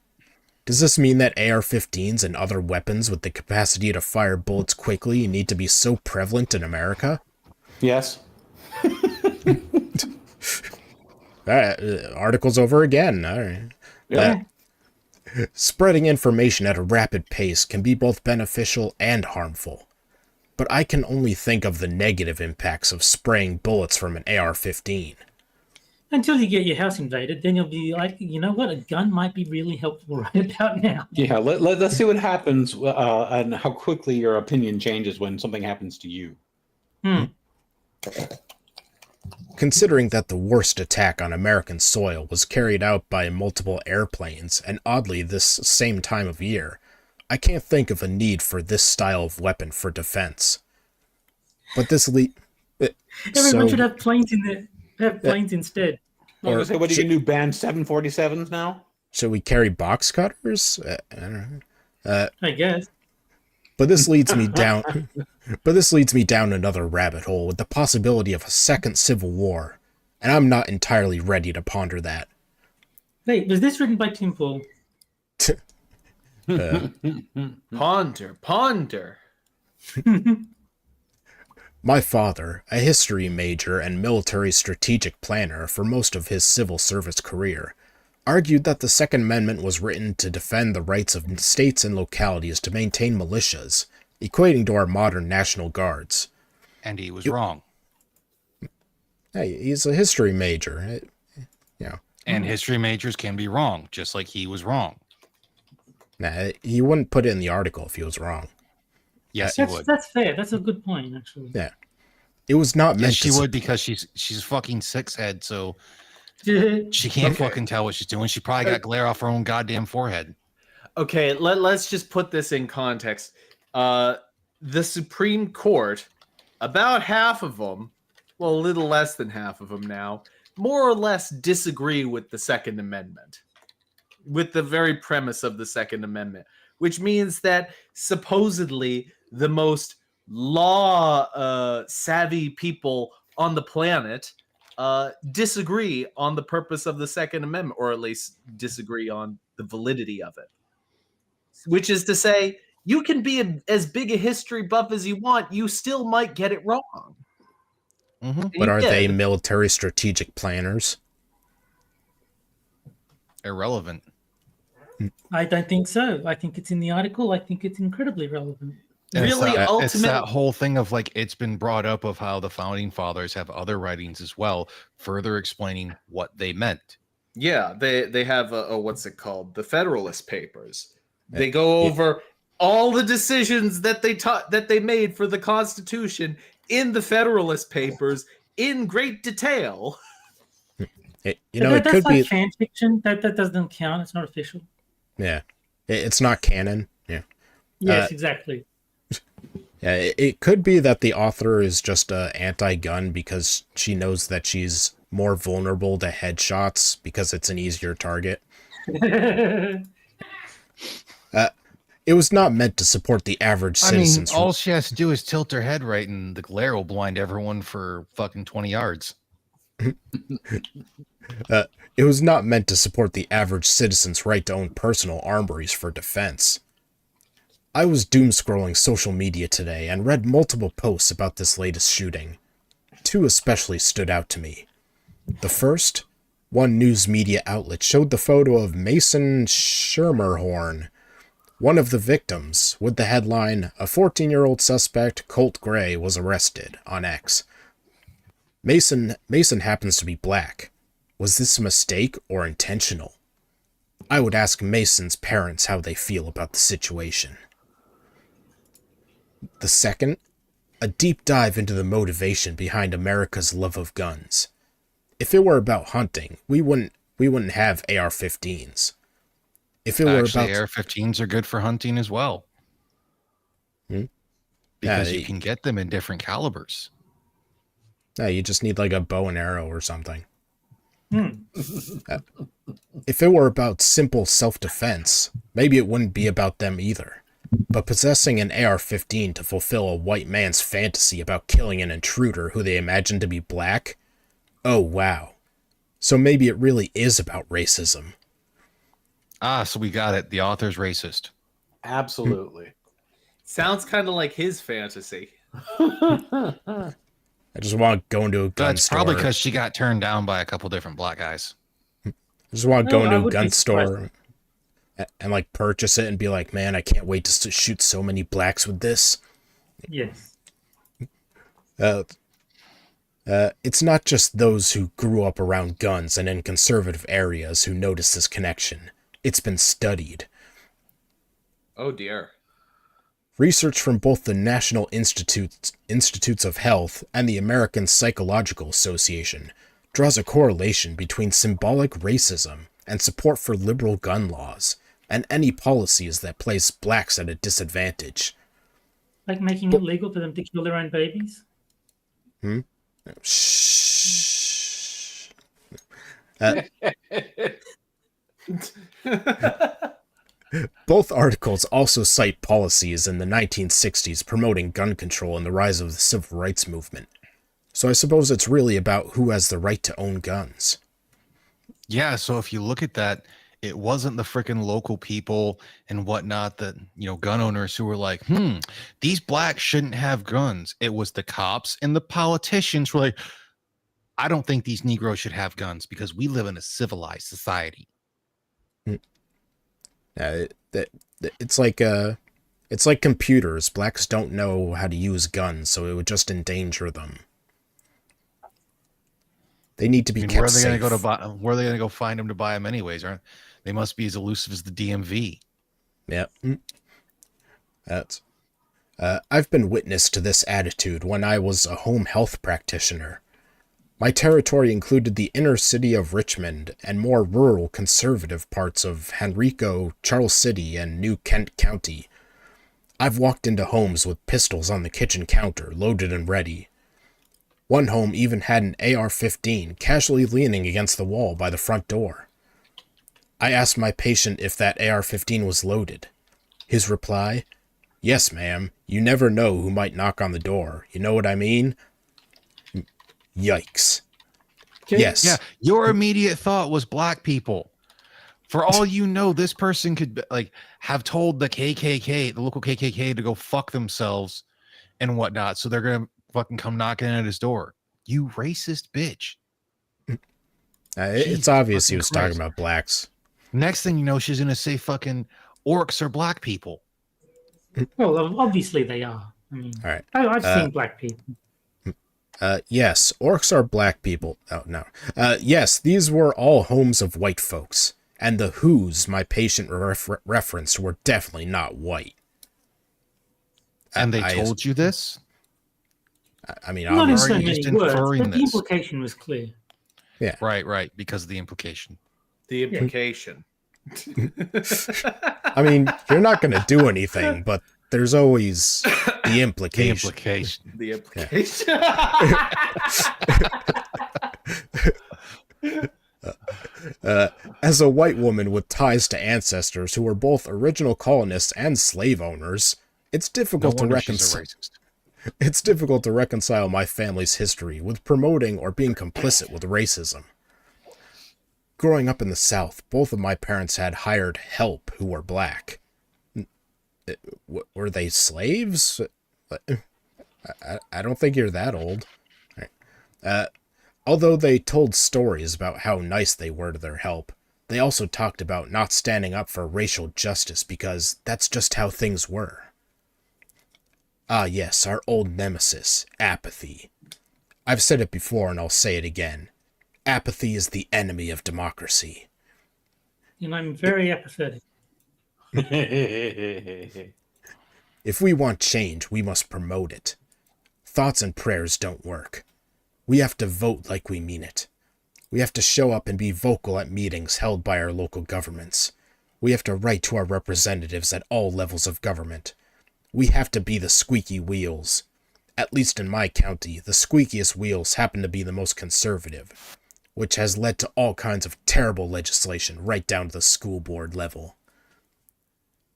Does this mean that AR-15s and other weapons with the capacity to fire bullets quickly need to be so prevalent in America?
Yes.
Article's over again. All right.
Yeah.
Spreading information at a rapid pace can be both beneficial and harmful. But I can only think of the negative impacts of spraying bullets from an AR-15.
Until you get your house invaded, then you'll be like, you know what, a gun might be really helpful right about now.
Yeah, let's see what happens and how quickly your opinion changes when something happens to you.
Considering that the worst attack on American soil was carried out by multiple airplanes, and oddly this same time of year, I can't think of a need for this style of weapon for defense. But this
Everyone should have planes in there. Have planes instead.
Or say, what do you do? Ban 747s now?
Should we carry box cutters? I don't know.
I guess.
But this leads me down. But this leads me down another rabbit hole with the possibility of a second civil war, and I'm not entirely ready to ponder that.
Wait, was this written by Tim Paul?
Ponder.
My father, a history major and military strategic planner for most of his civil service career, argued that the Second Amendment was written to defend the rights of states and localities to maintain militias, equating to our modern National Guards.
And he was wrong.
Hey, he's a history major.
And history majors can be wrong, just like he was wrong.
Nah, he wouldn't put it in the article if he was wrong.
Yes, he would.
That's fair. That's a good point, actually.
Yeah. It was not meant
Yes, she
to...
would, because she's fucking six head, so she can't fucking tell what she's doing. She probably got glare off her own goddamn forehead.
Okay, let's just put this in context. The Supreme Court, about half of them, well, a little less than half of them now, more or less disagree with the Second Amendment, with the very premise of the Second Amendment, which means that supposedly the most law savvy people on the planet disagree on the purpose of the Second Amendment, or at least disagree on the validity of it. Which is to say, you can be as big a history buff as you want, you still might get it wrong.
Mm-hmm.
But are they military strategic planners?
Irrelevant.
I don't think so. I think it's in the article. I think it's incredibly relevant.
Really,
It's that whole thing of like, it's been brought up of how the founding fathers have other writings as well, further explaining what they meant.
Yeah, they have what's it called? The Federalist Papers. They go over all the decisions that they made for the Constitution in the Federalist Papers in great detail.
It
That's
could
like
be
fan fiction. That doesn't count. It's not official.
Yeah, it's not canon. Yeah.
Yes, exactly.
Yeah, it could be that the author is just anti-gun because she knows that she's more vulnerable to headshots because it's an easier target. It was not meant to support the average citizen.
All she has to do is tilt her head right, and the glare will blind everyone for fucking 20 yards.
It was not meant to support the average citizen's right to own personal armories for defense. I was doom-scrolling social media today and read multiple posts about this latest shooting. Two especially stood out to me. The first, one news media outlet showed the photo of Mason Schermerhorn, one of the victims, with the headline, "A 14-year-old suspect, Colt Gray, was arrested," on X. Mason happens to be black. Was this a mistake or intentional? I would ask Mason's parents how they feel about the situation. The second, a deep dive into the motivation behind America's love of guns. If it were about hunting, we wouldn't have AR-15s. If it were
Actually,
about
AR-15s are good for hunting as well.
Hmm?
Because
Yeah,
you can get them in different calibers.
no, you just need like a bow and arrow or something.
Hmm.
If it were about simple self-defense, maybe it wouldn't be about them either. But possessing an AR-15 to fulfill a white man's fantasy about killing an intruder who they imagine to be black? Oh, wow. So maybe it really is about racism.
Ah, so we got it. The author's racist.
Absolutely.
Sounds kind of like his fantasy.
I just want to go into a gun
That's
store.
probably because she got turned down by a couple different black guys.
I just want to go
No, I
into a
would
gun
be surprised.
store and like purchase it and be like, man, I can't wait to shoot so many blacks with this.
Yes.
It's not just those who grew up around guns and in conservative areas who notice this connection. It's been studied.
Oh dear.
Research from both the National Institutes of Health and the American Psychological Association draws a correlation between symbolic racism and support for liberal gun laws, and any policies that place blacks at a disadvantage.
Like making it legal for them to kill their own babies.
Shh. Both articles also cite policies in the 1960s promoting gun control and the rise of the civil rights movement. So I suppose it's really about who has the right to own guns.
Yeah, so if you look at that, it wasn't the freaking local people and whatnot that, gun owners who were like, these blacks shouldn't have guns. It was the cops and the politicians who were like, I don't think these Negroes should have guns because we live in a civilized society.
It's like computers. Blacks don't know how to use guns, so it would just endanger them. They need to be kept
where are they
safe.
going to go where are they going to go find them to buy them anyways? Aren't they? Must be as elusive as the DMV.
Yep. I've been witness to this attitude when I was a home health practitioner. My territory included the inner city of Richmond and more rural conservative parts of Henrico, Charles City, and New Kent County. I've walked into homes with pistols on the kitchen counter, loaded and ready. One home even had an AR-15 casually leaning against the wall by the front door. I asked my patient if that AR-15 was loaded. His reply, "Yes, ma'am. You never know who might knock on the door. You know what I mean?" Yikes. Yes.
Yeah, your immediate thought was black people. For all you know, this person could have told the KKK, the local KKK, to go fuck themselves and whatnot. So they're gonna fucking come knocking at his door. You racist bitch.
It's
Jesus
obvious he
fucking
was
Christ.
talking about blacks.
Next thing you know, she's gonna say fucking orcs are black people.
Well, obviously they are. I mean,
All right.
I've seen black people.
Yes, orcs are black people. Oh, no. Yes, these were all homes of white folks. And the whos my patient referenced were definitely not white.
And they told you this?
I mean,
Not in so
already
many
just
words,
inferring
but the
this.
implication was clear.
yeah.
Right, because of the implication.
The implication.
I mean, you're not going to do anything, but there's always the implication.
The implication.
As a white woman with ties to ancestors who were both original colonists and slave owners, it's difficult to reconcile. It's difficult to reconcile my family's history with promoting or being complicit with racism. Growing up in the South, both of my parents had hired help who were black. Were they slaves? I don't think you're that old. Although they told stories about how nice they were to their help, they also talked about not standing up for racial justice because that's just how things were. Ah, yes, our old nemesis, apathy. I've said it before and I'll say it again. Apathy is the enemy of democracy.
And I'm very apathetic.
If we want change, we must promote it. Thoughts and prayers don't work. We have to vote like we mean it. We have to show up and be vocal at meetings held by our local governments. We have to write to our representatives at all levels of government. We have to be the squeaky wheels. At least in my county, the squeakiest wheels happen to be the most conservative, which has led to all kinds of terrible legislation right down to the school board level.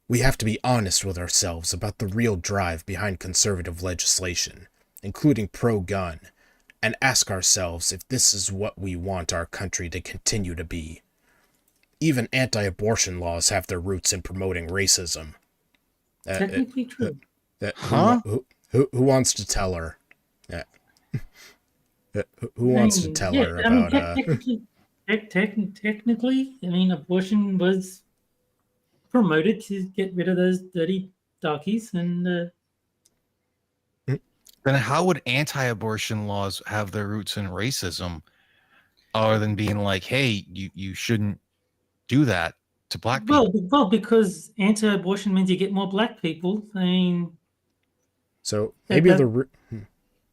We have to be honest with ourselves about the real drive behind conservative legislation, including pro-gun, and ask ourselves if this is what we want our country to continue to be. Even anti-abortion laws have their roots in promoting racism.
Technically true.
Huh?
Who wants to tell her? Who wants to tell her about...
Technically, I mean, abortion was promoted to get rid of those dirty darkies, and
Then how would anti-abortion laws have their roots in racism, other than being like, "Hey, you shouldn't do that to black people"?
well, because anti-abortion means you get more black people. I mean,
So
that-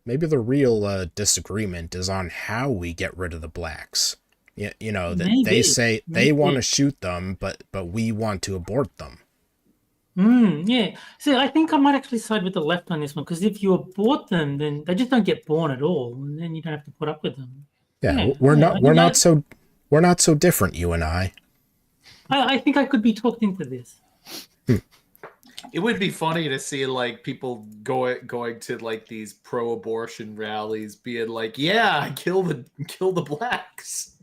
maybe the real disagreement is on how we get rid of the blacks. You know, that they
Maybe,
say they want to shoot them, but we want to abort them.
yeah. See, I think I might actually side with the left on this one, because if you abort them, then they just don't get born at all, and then you don't have to put up with them.
Yeah, we're not so different, you and I.
I think I could be talked into this.
It would be funny to see like people going to like these pro-abortion rallies, being like, "Yeah, kill the blacks."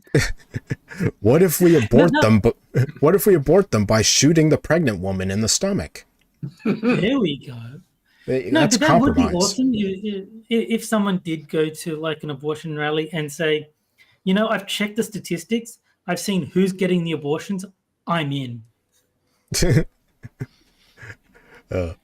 What if we abort them? But what if we abort them by shooting the pregnant woman in the stomach?
There we go.
That's
but that would be
compromise.
awesome if someone did go to like an abortion rally and say, I've checked the statistics. I've seen who's getting the abortions. I'm in.
The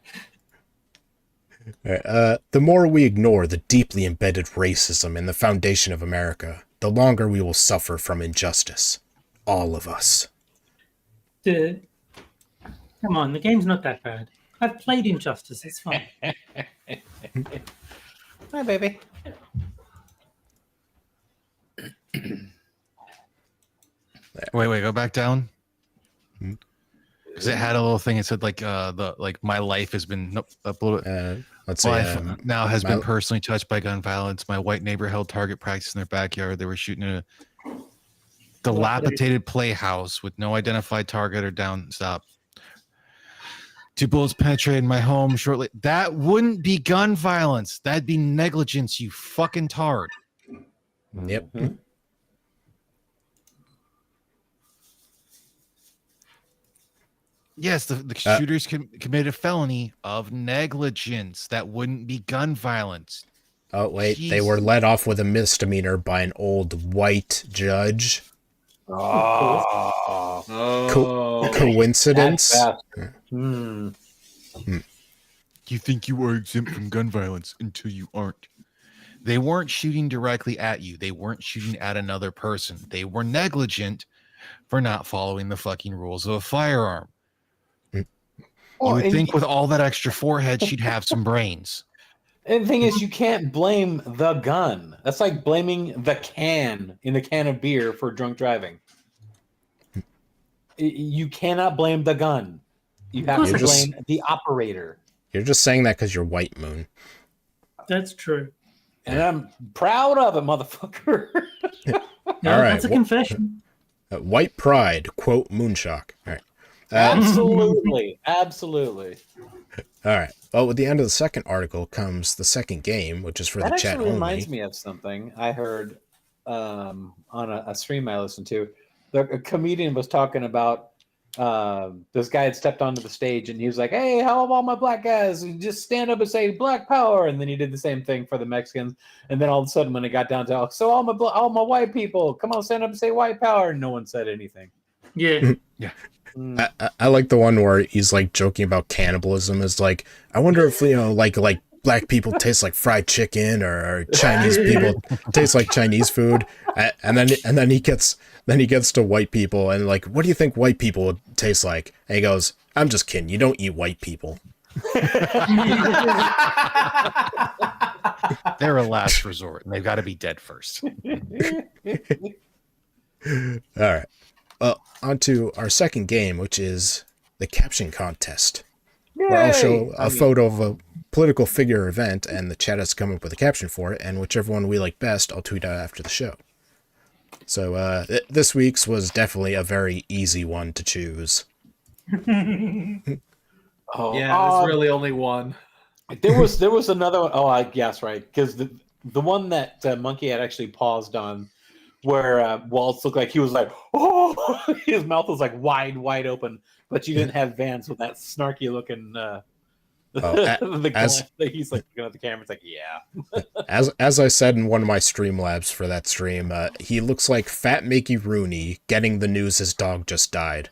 more we ignore the deeply embedded racism in the foundation of America, the longer we will suffer from injustice. All of us.
Come on, the game's not that bad. I've played Injustice. It's fun.
Hi, baby.
Wait, go back down. Because it had a little thing. It said like my life has been uploaded.
Let's say
Life now has been personally touched by gun violence. My white neighbor held target practice in their backyard. They were shooting a dilapidated playhouse with no identified target or downstop. 2 bullets penetrated my home shortly. That wouldn't be gun violence. That'd be negligence, you fucking tard.
Yep.
Yes, the shooters committed a felony of negligence. That wouldn't be gun violence.
Oh, wait.
Jeez.
They were let off with a misdemeanor by an old white judge.
Oh,
Coincidence?
You think you are exempt from gun violence until you aren't. They weren't shooting directly at you. They weren't shooting at another person. They were negligent for not following the fucking rules of a firearm. You would think with all that extra forehead, she'd have some brains.
And the thing is, you can't blame the gun. That's like blaming the can in the can of beer for drunk driving. You cannot blame the gun. You have to blame the operator.
You're just saying that because you're white, Moon.
That's true.
And I'm proud of it, motherfucker.
No,
All right.
that's a confession.
White pride, quote Moonshock. All right.
Absolutely.
All right. Well, with the end of the second article comes the second game, which is for the chat only.
That reminds me of something I heard on a stream I listened to. A comedian was talking about this guy had stepped onto the stage and he was like, "Hey, how about my black guys? Just stand up and say Black Power." And then he did the same thing for the Mexicans. And then all of a sudden, when it got down to all my white people, come on, stand up and say White Power. And no one said anything.
Yeah.
Yeah.
I like the one where he's like joking about cannibalism. Is like, I wonder if like black people taste like fried chicken or Chinese people taste like Chinese food. And then he gets to white people and like, what do you think white people would taste like? And he goes, I'm just kidding. You don't eat white people.
They're a last resort, and they've got to be dead first.
All right. On to our second game, which is the Caption Contest, where I'll show a photo of a political figure event, and the chat has to come up with a caption for it, and whichever one we like best, I'll tweet out after the show. So this week's was definitely a very easy one to choose.
Oh,
Yeah, there's really only one.
there was another one. Oh, I guess right, because the one that Monkey had actually paused on, where Waltz looked like he was like, oh, his mouth was like wide open, but you didn't have Vance with that snarky looking. The glance that he's like looking at the camera. It's like, yeah.
As I said in one of my Streamlabs for that stream, he looks like Fat Mickey Rooney getting the news his dog just died.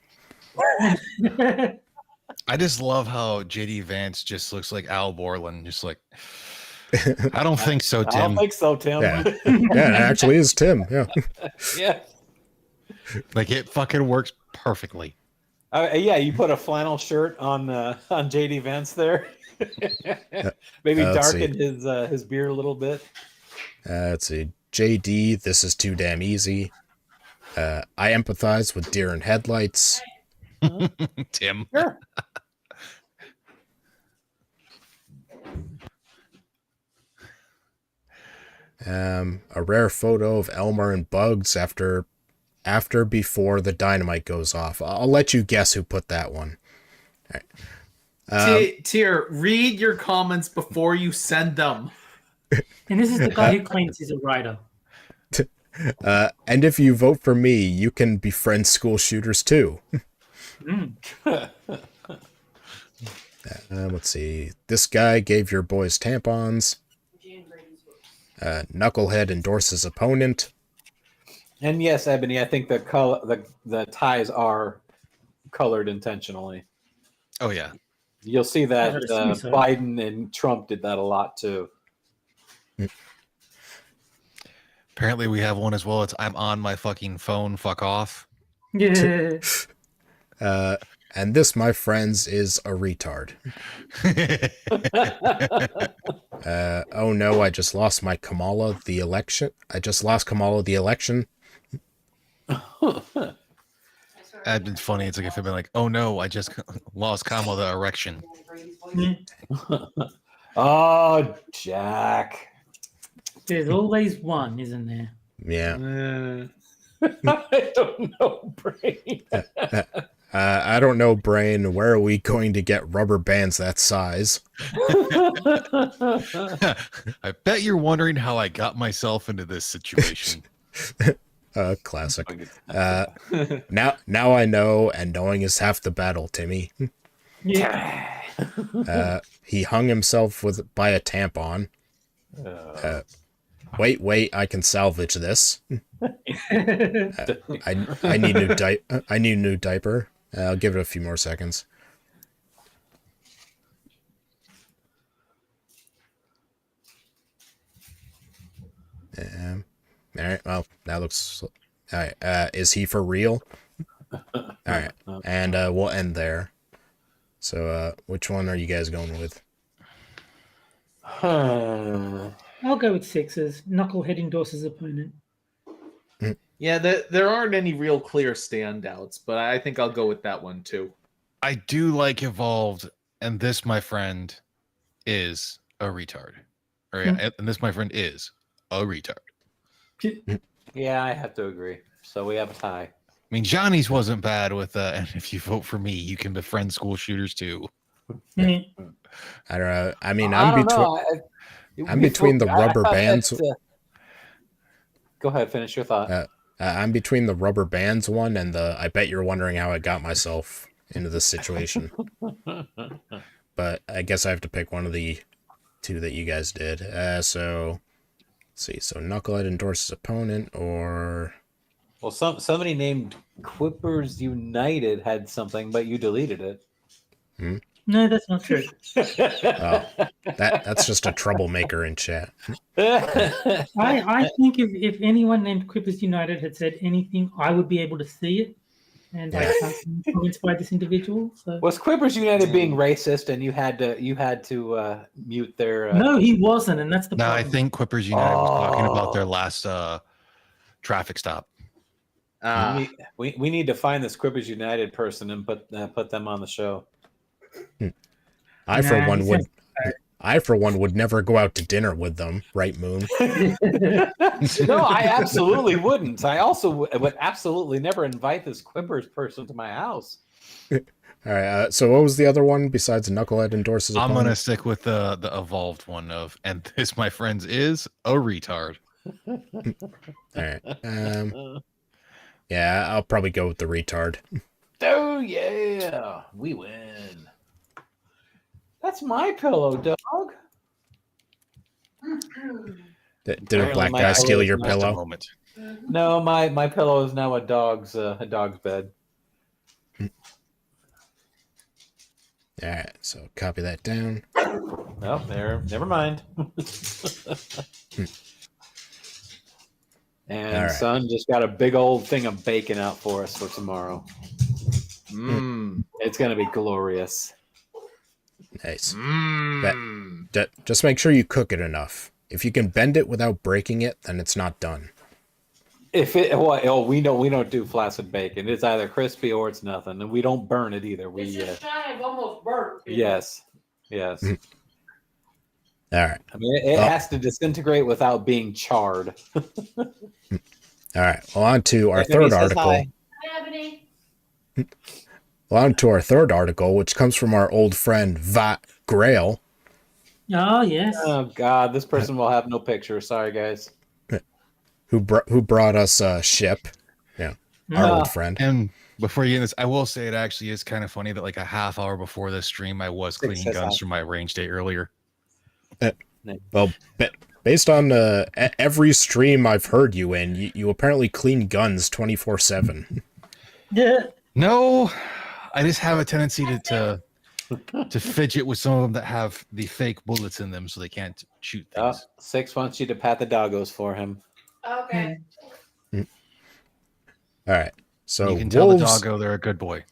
I just love how JD Vance just looks like Al Borland, just like, I don't think so, Tim.
I don't think so, Tim.
Yeah, yeah, it actually is Tim. Yeah,
Yeah.
Like it fucking works perfectly.
Yeah, you put a flannel shirt on JD Vance there. Maybe darken his beard a little bit.
Let's see. JD, this is too damn easy. I empathize with deer in headlights.
Tim.
Sure.
A rare photo of Elmer and Bugs after before the dynamite goes off. I'll let you guess who put that one. All right.
Tier, read your comments before you send them.
And this is the guy who claims he's a writer.
And if you vote for me, you can befriend school shooters too. Let's see. This guy gave your boys tampons. Knucklehead endorses opponent.
And yes, Ebony, I think the ties are colored intentionally.
Oh yeah.
You'll see that
I would assume so.
Biden and Trump did that a lot too.
Apparently we have one as well. It's I'm on my fucking phone, fuck off.
Yeah.
And this, my friends, is a retard. Oh no, I just lost my Kamala the election. I just lost Kamala the election.
That'd been funny. It's like if I'd been like, oh no, I just lost Kamala the erection.
Oh, Jack.
There's always one, isn't there?
Yeah.
I don't know, Brain.
I don't know, Brain. Where are we going to get rubber bands that size?
I bet you're wondering how I got myself into this situation.
Classic. Now I know, and knowing is half the battle, Timmy.
Yeah.
He hung himself by a tampon. Wait, I can salvage this. I need a new diaper. I'll give it a few more seconds. All right. Well, that looks. All right. Is he for real? All right. And we'll end there. So, which one are you guys going with?
I'll go with sixes. Knucklehead endorses opponent.
Yeah, there aren't any real clear standouts, but I think I'll go with that one too.
I do like Evolved, and this, my friend, is a retard. Or yeah, and this, my friend, is a retard.
Yeah, I have to agree. So we have a tie.
I mean, Johnny's wasn't bad with and if you vote for me, you can befriend school shooters too.
I don't know. I mean, I'm between the rubber bands.
Go ahead, finish your thought.
I'm between the rubber bands one and the I bet you're wondering how I got myself into this situation. But I guess I have to pick one of the two that you guys did. So let's see. So Knucklehead endorses opponent, or
Well, somebody named Quippers United had something, but you deleted it.
No, that's not true.
That's just a troublemaker in chat.
I think if anyone named Quippers United had said anything, I would be able to see it. And I can't be convinced by this individual. So.
Was Quippers United being racist, and you had to mute their?
No, he wasn't, and that's the
No,
problem.
I think Quippers United was talking about their last traffic stop.
We need to find this Quippers United person and put them on the show.
I for
Nah,
one
he
would. I for one would never go out to dinner with them, right, Moon?
No, I absolutely wouldn't. I also would absolutely never invite this Quippers person to my house.
All right. So what was the other one besides Knucklehead endorses?
I'm gonna
opponent?
stick with the evolved one of, and this, my friends, is a retard.
All right. Yeah, I'll probably go with the retard.
Oh yeah, we win. That's my pillow, dog.
Did a
Apparently
black
my
guy steal
pillow
your
is not
Just a
pillow?
moment.
No, my pillow is now a dog's bed.
All right. So copy that down.
Oh, there. Never mind. And
All right.
son just got a big old thing of bacon out for us for tomorrow. It's gonna be glorious.
Nice. Just make sure you cook it enough. If you can bend it without breaking it, then it's not done.
If it we don't do flaccid bacon. It's either crispy or it's nothing, and we don't burn it either.
It's just shy of almost burnt.
Yes.
All right.
I mean, it has to disintegrate without being charred.
All right. Well, on to our
Ebony
third
says
article.
hi.
Hi, Ebony.
Well, on to our third article, which comes from our old friend Vat Grail,
Oh yes.
Oh God, this person will have no picture. Sorry, guys.
who brought us Ship. Yeah, our old friend.
And before you get this, I will say it actually is kind of funny that like a half hour before this stream, I was cleaning
says
guns
hi.
from my range day earlier.
Well, based on every stream I've heard you in, you apparently clean guns 24/7.
Yeah.
No, I just have a tendency to fidget with some of them that have the fake bullets in them, so they can't shoot things.
6 wants you to pat the doggos for him.
Okay.
All right. So
You can tell the
wolves,
doggo they're a good boy.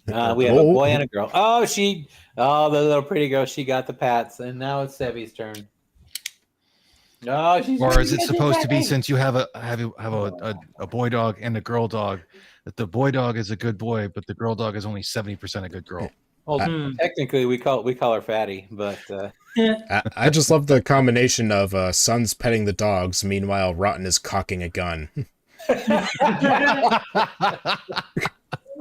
We have a
Whoa.
boy and a girl. The little pretty girl, she got the pats, and now it's Sebby's turn. No, she's.
Or is it supposed to be, since you have a boy dog and a girl dog, that the boy dog is a good boy, but the girl dog is only 70% a good girl?
Well, technically, we call her Fatty, but
Yeah.
I just love the combination of sons petting the dogs, meanwhile Rotten is cocking a gun.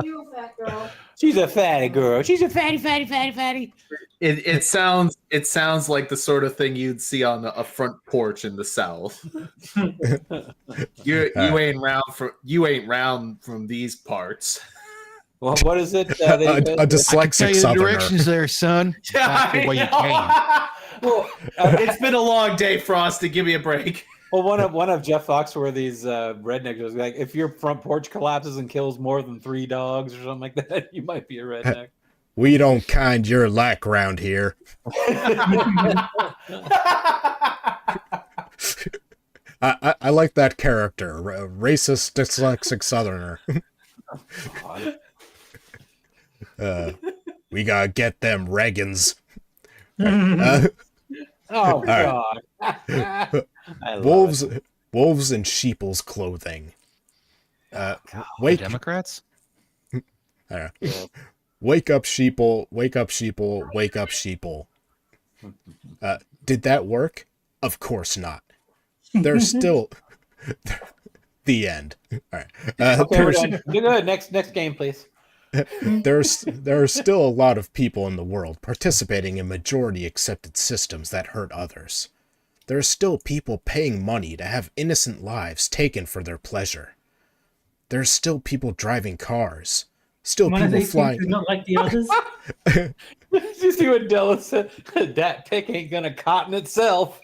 You fat girl.
she's a fatty girl. She's a fatty.
It sounds like the sort of thing you'd see on a front porch in the South. You ain't round from these parts.
Well, what is it?
A
Tell
dyslexic
you the
southerner.
directions there, son. Back the way you came.
Well,
It's been a long day, Frosty. Give me a break.
well, one of Jeff Foxworthy's rednecks was like, if your front porch collapses and kills more than 3 dogs or something like that, you might be a redneck.
We don't kind your lack round here. I like that character, racist dyslexic southerner. We gotta get them Regans.
Oh
right.
God! I love
Wolves
it.
in sheeple's clothing. Wake
Democrats?
Wake up, sheeple! Wake up, sheeple! Wake up, sheeple! Did that work? Of course not. There's still the end. All right.
Okay, we're done. You're good. Next game, please.
There are still a lot of people in the world participating in majority accepted systems that hurt others. There are still people paying money to have innocent lives taken for their pleasure. There are still people driving cars. Still
One of
people
these
flying.
things is not like the others.
Did you see what Della said? That pick ain't gonna cotton itself.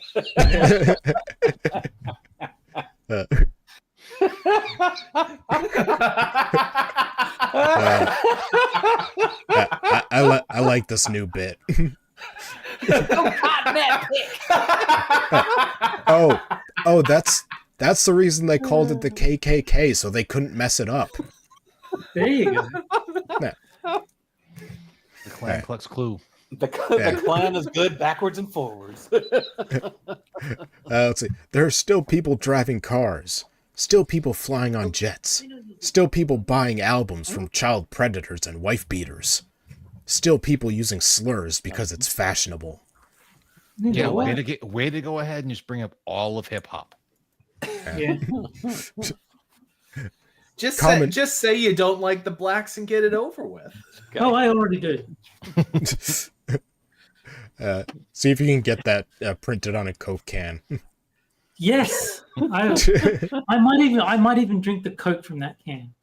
I like this new bit. Oh, that's the reason they called it the KKK, so they couldn't mess it up.
There you go.
The Clan Klux Clue.
The clan is good backwards and forwards.
Let's see. There are still people driving cars. Still people flying on jets. Still people buying albums from child predators and wife beaters. Still people using slurs because it's fashionable.
Yeah,
What?
way to go ahead and just bring up all of hip hop.
Yeah.
Just say you don't like the blacks and get it over with.
Oh, I already do.
See if you can get that printed on a Coke can.
Yes, I might even drink the Coke from that can.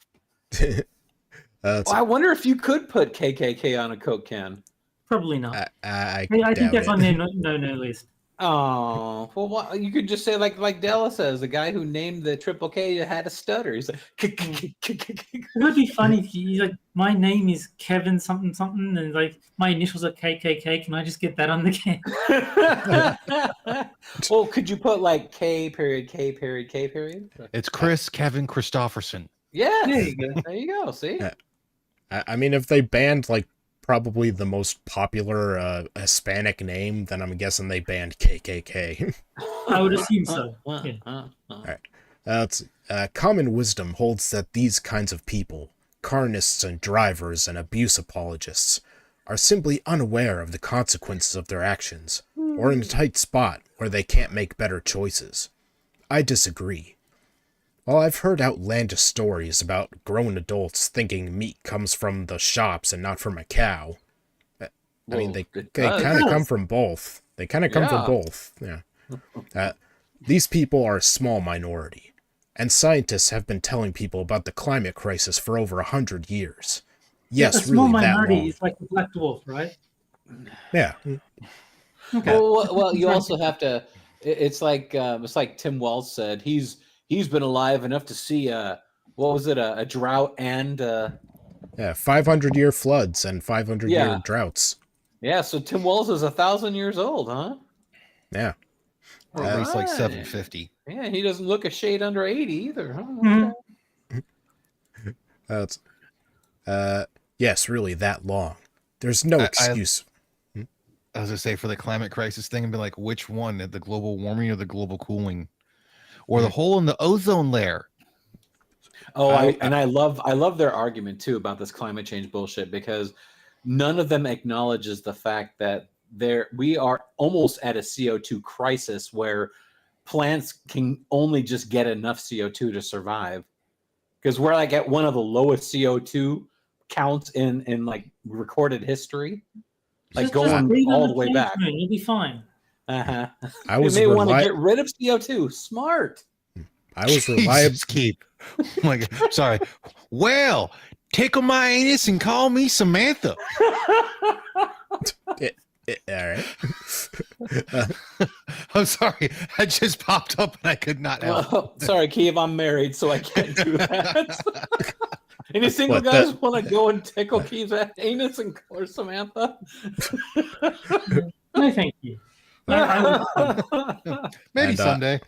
I wonder if you could put KKK on a Coke can.
Probably not.
I
I think that's
doubt
on
it.
their no list.
Oh, well, what, you could just say like Della says, the guy who named the Triple K had a stutter. He's like,
It would be funny if he's like, my name is Kevin something something, and like my initials are KKK. Can I just get that on the can?
well, could you put like K period, K period, K period?
It's Chris Kevin Christopherson.
Yeah,
There you go.
there you go. See,
Yeah. I mean, if they banned like probably the most popular Hispanic name, then I'm guessing they banned KKK.
I would assume so. Yeah.
Common wisdom holds that these kinds of people, carnists and drivers and abuse apologists, are simply unaware of the consequences of their actions, or in a tight spot where they can't make better choices. I disagree. While I've heard outlandish stories about grown adults thinking meat comes from the shops and not from a cow, I mean, they kind of come from both. They kind of come from both. Yeah. These people are a small minority, and scientists have been telling people about the climate crisis for over 100 years. Yes,
a small
really that
minority
long.
is like the Black Dwarf, right?
Yeah.
Okay.
well, you also have to. It's like Tim Wells said. He's been alive enough to see what was it, a drought and
500-year floods and 500-year droughts.
yeah. So Tim Wells is 1,000 years old, huh?
Yeah.
Or at least like
Right.
750.
Yeah, he doesn't look a shade under 80 either. Huh?
Mhm.
Yes, really that long. There's no excuse.
I was gonna say for the climate crisis thing and be like, which one? The global warming or the global cooling? Or the hole in the ozone layer?
Oh, I love their argument too about this climate change bullshit, because none of them acknowledges the fact that we are almost at a CO2 crisis where plants can only just get enough CO2 to survive, because we're like at one of the lowest CO2 counts in like recorded history, like
Just
going
breathe on
all the way
plane
back.
train, you'll be fine.
Uh-huh.
I
We
was
may want to get rid of CO2. Smart.
reliable.
Jesus, keep. Oh my God. Sorry. Well, tickle my anus and call me Samantha.
All right.
I'm sorry. I just popped up and I could not help.
Well, sorry, Kiev, I'm married, so I can't do that. Any single
What,
guys want to go and tickle Kiev's anus and or Samantha?
No, thank you. I
Maybe
And,
someday.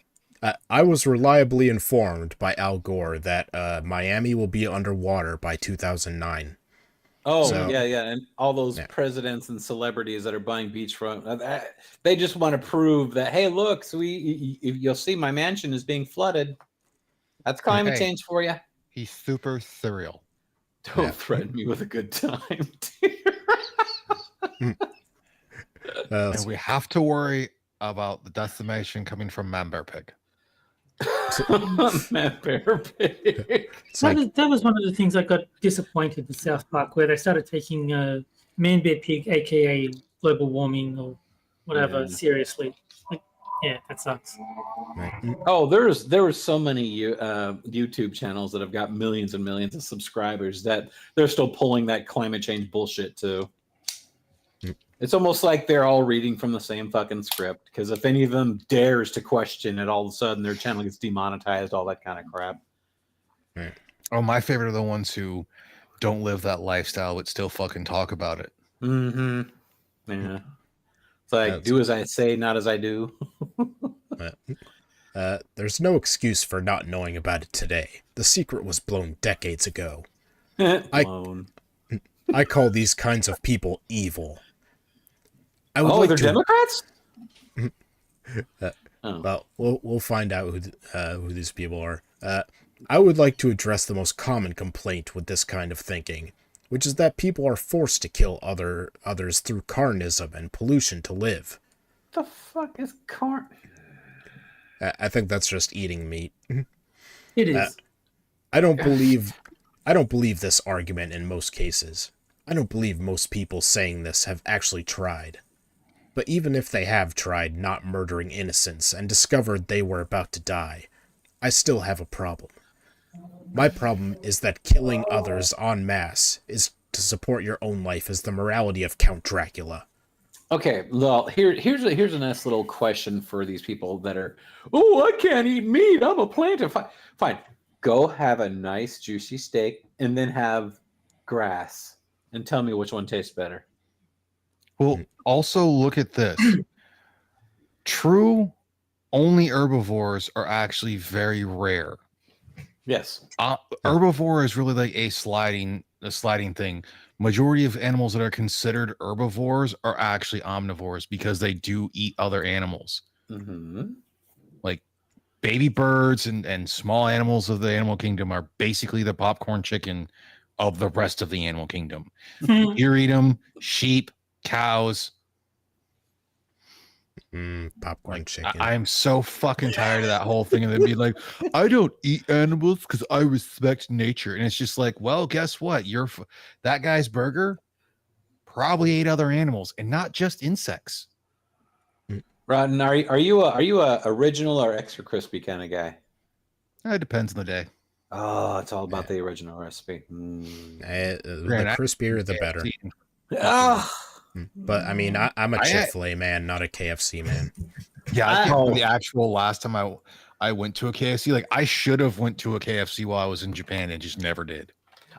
I was reliably informed by Al Gore that Miami will be underwater by 2009.
Oh,
So-
yeah, and all those presidents and celebrities that are buying beachfront, they just want to prove that, hey, look, so you'll see my mansion is being flooded. That's climate
Hey.
change for you.
He's super surreal.
Don't threaten me with a good time.
And we have to worry about the decimation coming from Man Bear Pig.
Man, bear pig.
It's like,
that was one of the things I got disappointed with South Park, where they started taking Man Bear Pig, aka global warming or whatever, seriously. Like, yeah, that sucks.
Oh, there were so many YouTube channels that have got millions and millions of subscribers that they're still pulling that climate change bullshit too. It's almost like they're all reading from the same fucking script, because if any of them dares to question it, all of a sudden their channel gets demonetized, all that kind of crap.
Oh, my favorite are the ones who don't live that lifestyle but still fucking talk about it.
Mm-hmm. Yeah. It's like, do as I say, not as I do.
there's no excuse for not knowing about it today. The secret was blown decades ago.
Blown.
I call these kinds of people evil. I would
Oh,
like
they're
to,
Democrats?
Well, we'll find out who these people are. I would like to address the most common complaint with this kind of thinking, which is that people are forced to kill others through carnism and pollution to live.
The fuck is corn?
I think that's just eating meat.
It is.
I don't believe this argument in most cases. I don't believe most people saying this have actually tried. But even if they have tried not murdering innocents and discovered they were about to die, I still have a problem. My problem is that killing others en masse is to support your own life as the morality of Count Dracula.
Okay, well, here's a nice little question for these people that are, oh, I can't eat meat. I'm a plantain. Fine. Go have a nice juicy steak and then have grass and tell me which one tastes better.
Well, also look at this. True, only herbivores are actually very rare.
Yes.
Herbivore is really like a sliding thing. Majority of animals that are considered herbivores are actually omnivores because they do eat other animals.
Mm-hmm.
Like baby birds and small animals of the animal kingdom are basically the popcorn chicken of the rest of the animal kingdom. Deer eat them, sheep, cows.
Popcorn chicken.
I'm so fucking tired of that whole thing. And then be like, I don't eat animals because I respect nature. And it's just like, well, guess what? That guy's burger probably ate other animals and not just insects.
Rodden, are you a original or extra crispy kind of guy?
It depends on the day.
Oh, it's all about the original recipe.
The crispier, the better. But I mean, I'm a Chick-fil-A man, not a KFC man.
Yeah, the actual last time I went to a KFC, like I should have went to a KFC while I was in Japan and just never did.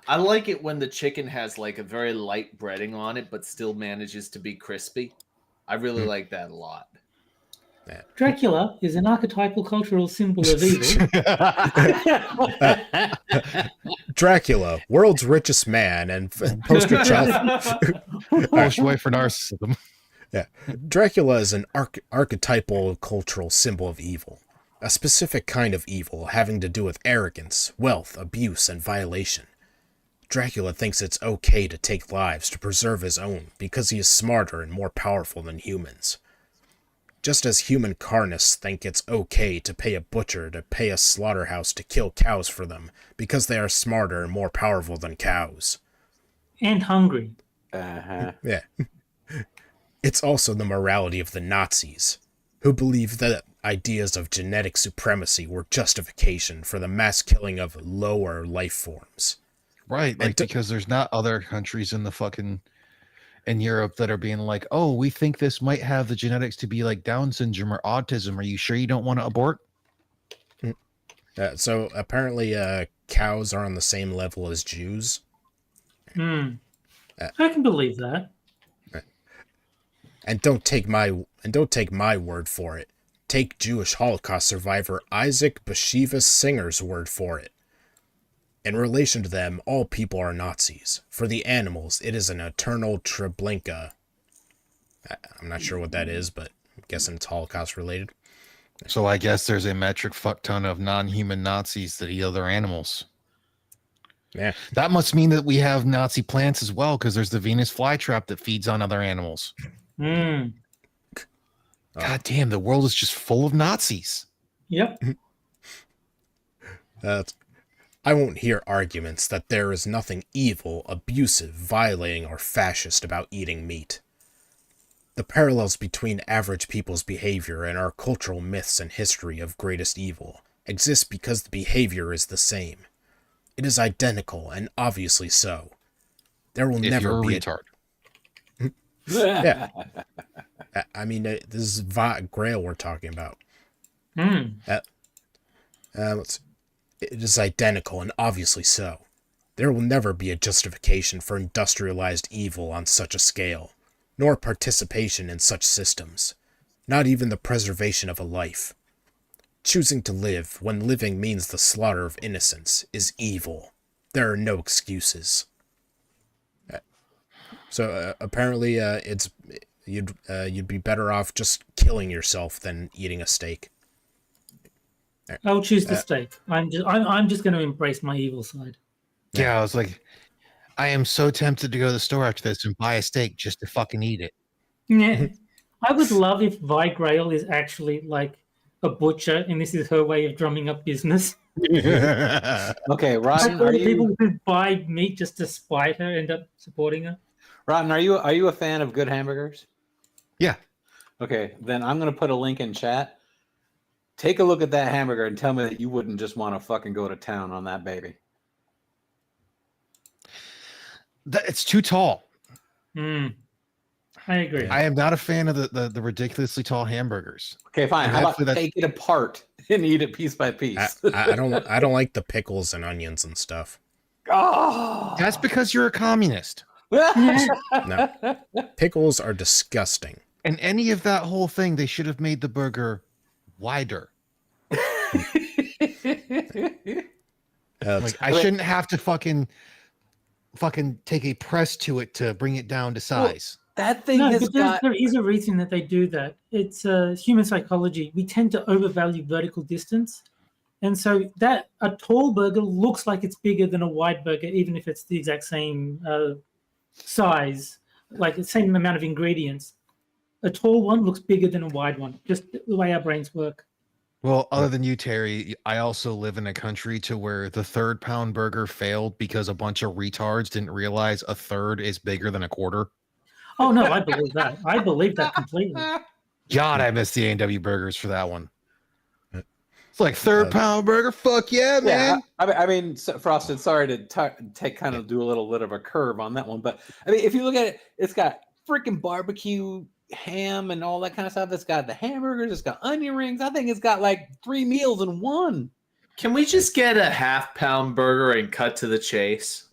I like it when the chicken has like a very light breading on it, but still manages to be crispy. I really like that a lot.
Dracula is an archetypal cultural symbol of evil.
Dracula, world's richest man, and poster child.
Poster way for narcissism.
Yeah, Dracula is an archetypal cultural symbol of evil, a specific kind of evil having to do with arrogance, wealth, abuse, and violation. Dracula thinks it's okay to take lives to preserve his own because he is smarter and more powerful than humans. Just as human carnists think it's okay to pay a butcher to pay a slaughterhouse to kill cows for them because they are smarter and more powerful than cows.
And hungry.
Uh-huh.
Yeah. It's also the morality of the Nazis, who believed that ideas of genetic supremacy were justification for the mass killing of lower life forms.
Right, like because there's not other countries in the fucking in Europe that are being like, oh, we think this might have the genetics to be like Down syndrome or autism. Are you sure you don't want to abort?
So apparently cows are on the same level as Jews.
I can believe that.
And don't take my word for it. Take Jewish Holocaust survivor Isaac Bashevis Singer's word for it. In relation to them, all people are Nazis. For the animals, it is an eternal Treblinka. I'm not sure what that is, but I'm guessing it's Holocaust related.
So I guess there's a metric fuck ton of non-human Nazis that eat other animals.
Yeah.
That must mean that we have Nazi plants as well, because there's the Venus flytrap that feeds on other animals. God damn, the world is just full of Nazis.
Yep.
I won't hear arguments that there is nothing evil, abusive, violating, or fascist about eating meat. The parallels between average people's behavior and our cultural myths and history of greatest evil exist because the behavior is the same. It is identical and obviously so. There will never be
a retard.
Yeah. I mean, this is Grail we're talking about. It is identical and obviously so. There will never be a justification for industrialized evil on such a scale, nor participation in such systems, not even the preservation of a life. Choosing to live when living means the slaughter of innocents is evil. There are no excuses. So apparently, you'd be better off just killing yourself than eating a steak.
I'll choose the steak. I'm just going to embrace my evil side.
Yeah, I was like, I am so tempted to go to the store after this and buy a steak just to fucking eat it.
Yeah, I would love if Vi Grail is actually like a butcher, and this is her way of drumming up business.
Okay,
Like
Rotten,
all
are
the people
you
who buy meat just to spite her end up supporting her.
Rotten? Are you a fan of good hamburgers?
Yeah.
Okay, then I'm gonna put a link in chat. Take a look at that hamburger and tell me that you wouldn't just want to fucking go to town on that baby.
It's too tall.
I agree.
I am not a fan of the ridiculously tall hamburgers.
Okay, fine.
And
How about
hopefully that's-
take it apart and eat it piece by piece?
I don't like the pickles and onions and stuff.
Oh,
That's because you're a communist.
No, pickles are disgusting.
And any of that whole thing, they should have made the burger wider. Like I shouldn't have to fucking take a press to it to bring it down to size.
that thing
No,
has
but
got.
there is a reason that they do that. It's human psychology. We tend to overvalue vertical distance. And so that a tall burger looks like it's bigger than a wide burger, even if it's the exact same size, like the same amount of ingredients. A tall one looks bigger than a wide one, just the way our brains work.
Well, other than you, Terry, I also live in a country to where the 3rd-pound burger failed because a bunch of retards didn't realize a third is bigger than a quarter.
Oh, no, I believe that. I believe that completely.
God, I miss the A&W burgers for that one. It's like 3rd-pound burger. Fuck yeah, man.
I mean, Frosted. Sorry to do a little bit of a curve on that one, but I mean, if you look at it, it's got freaking barbecue ham and all that kind of stuff. It's got the hamburgers. It's got onion rings. I think it's got like 3 meals in one.
Can we just get a half-pound burger and cut to the chase?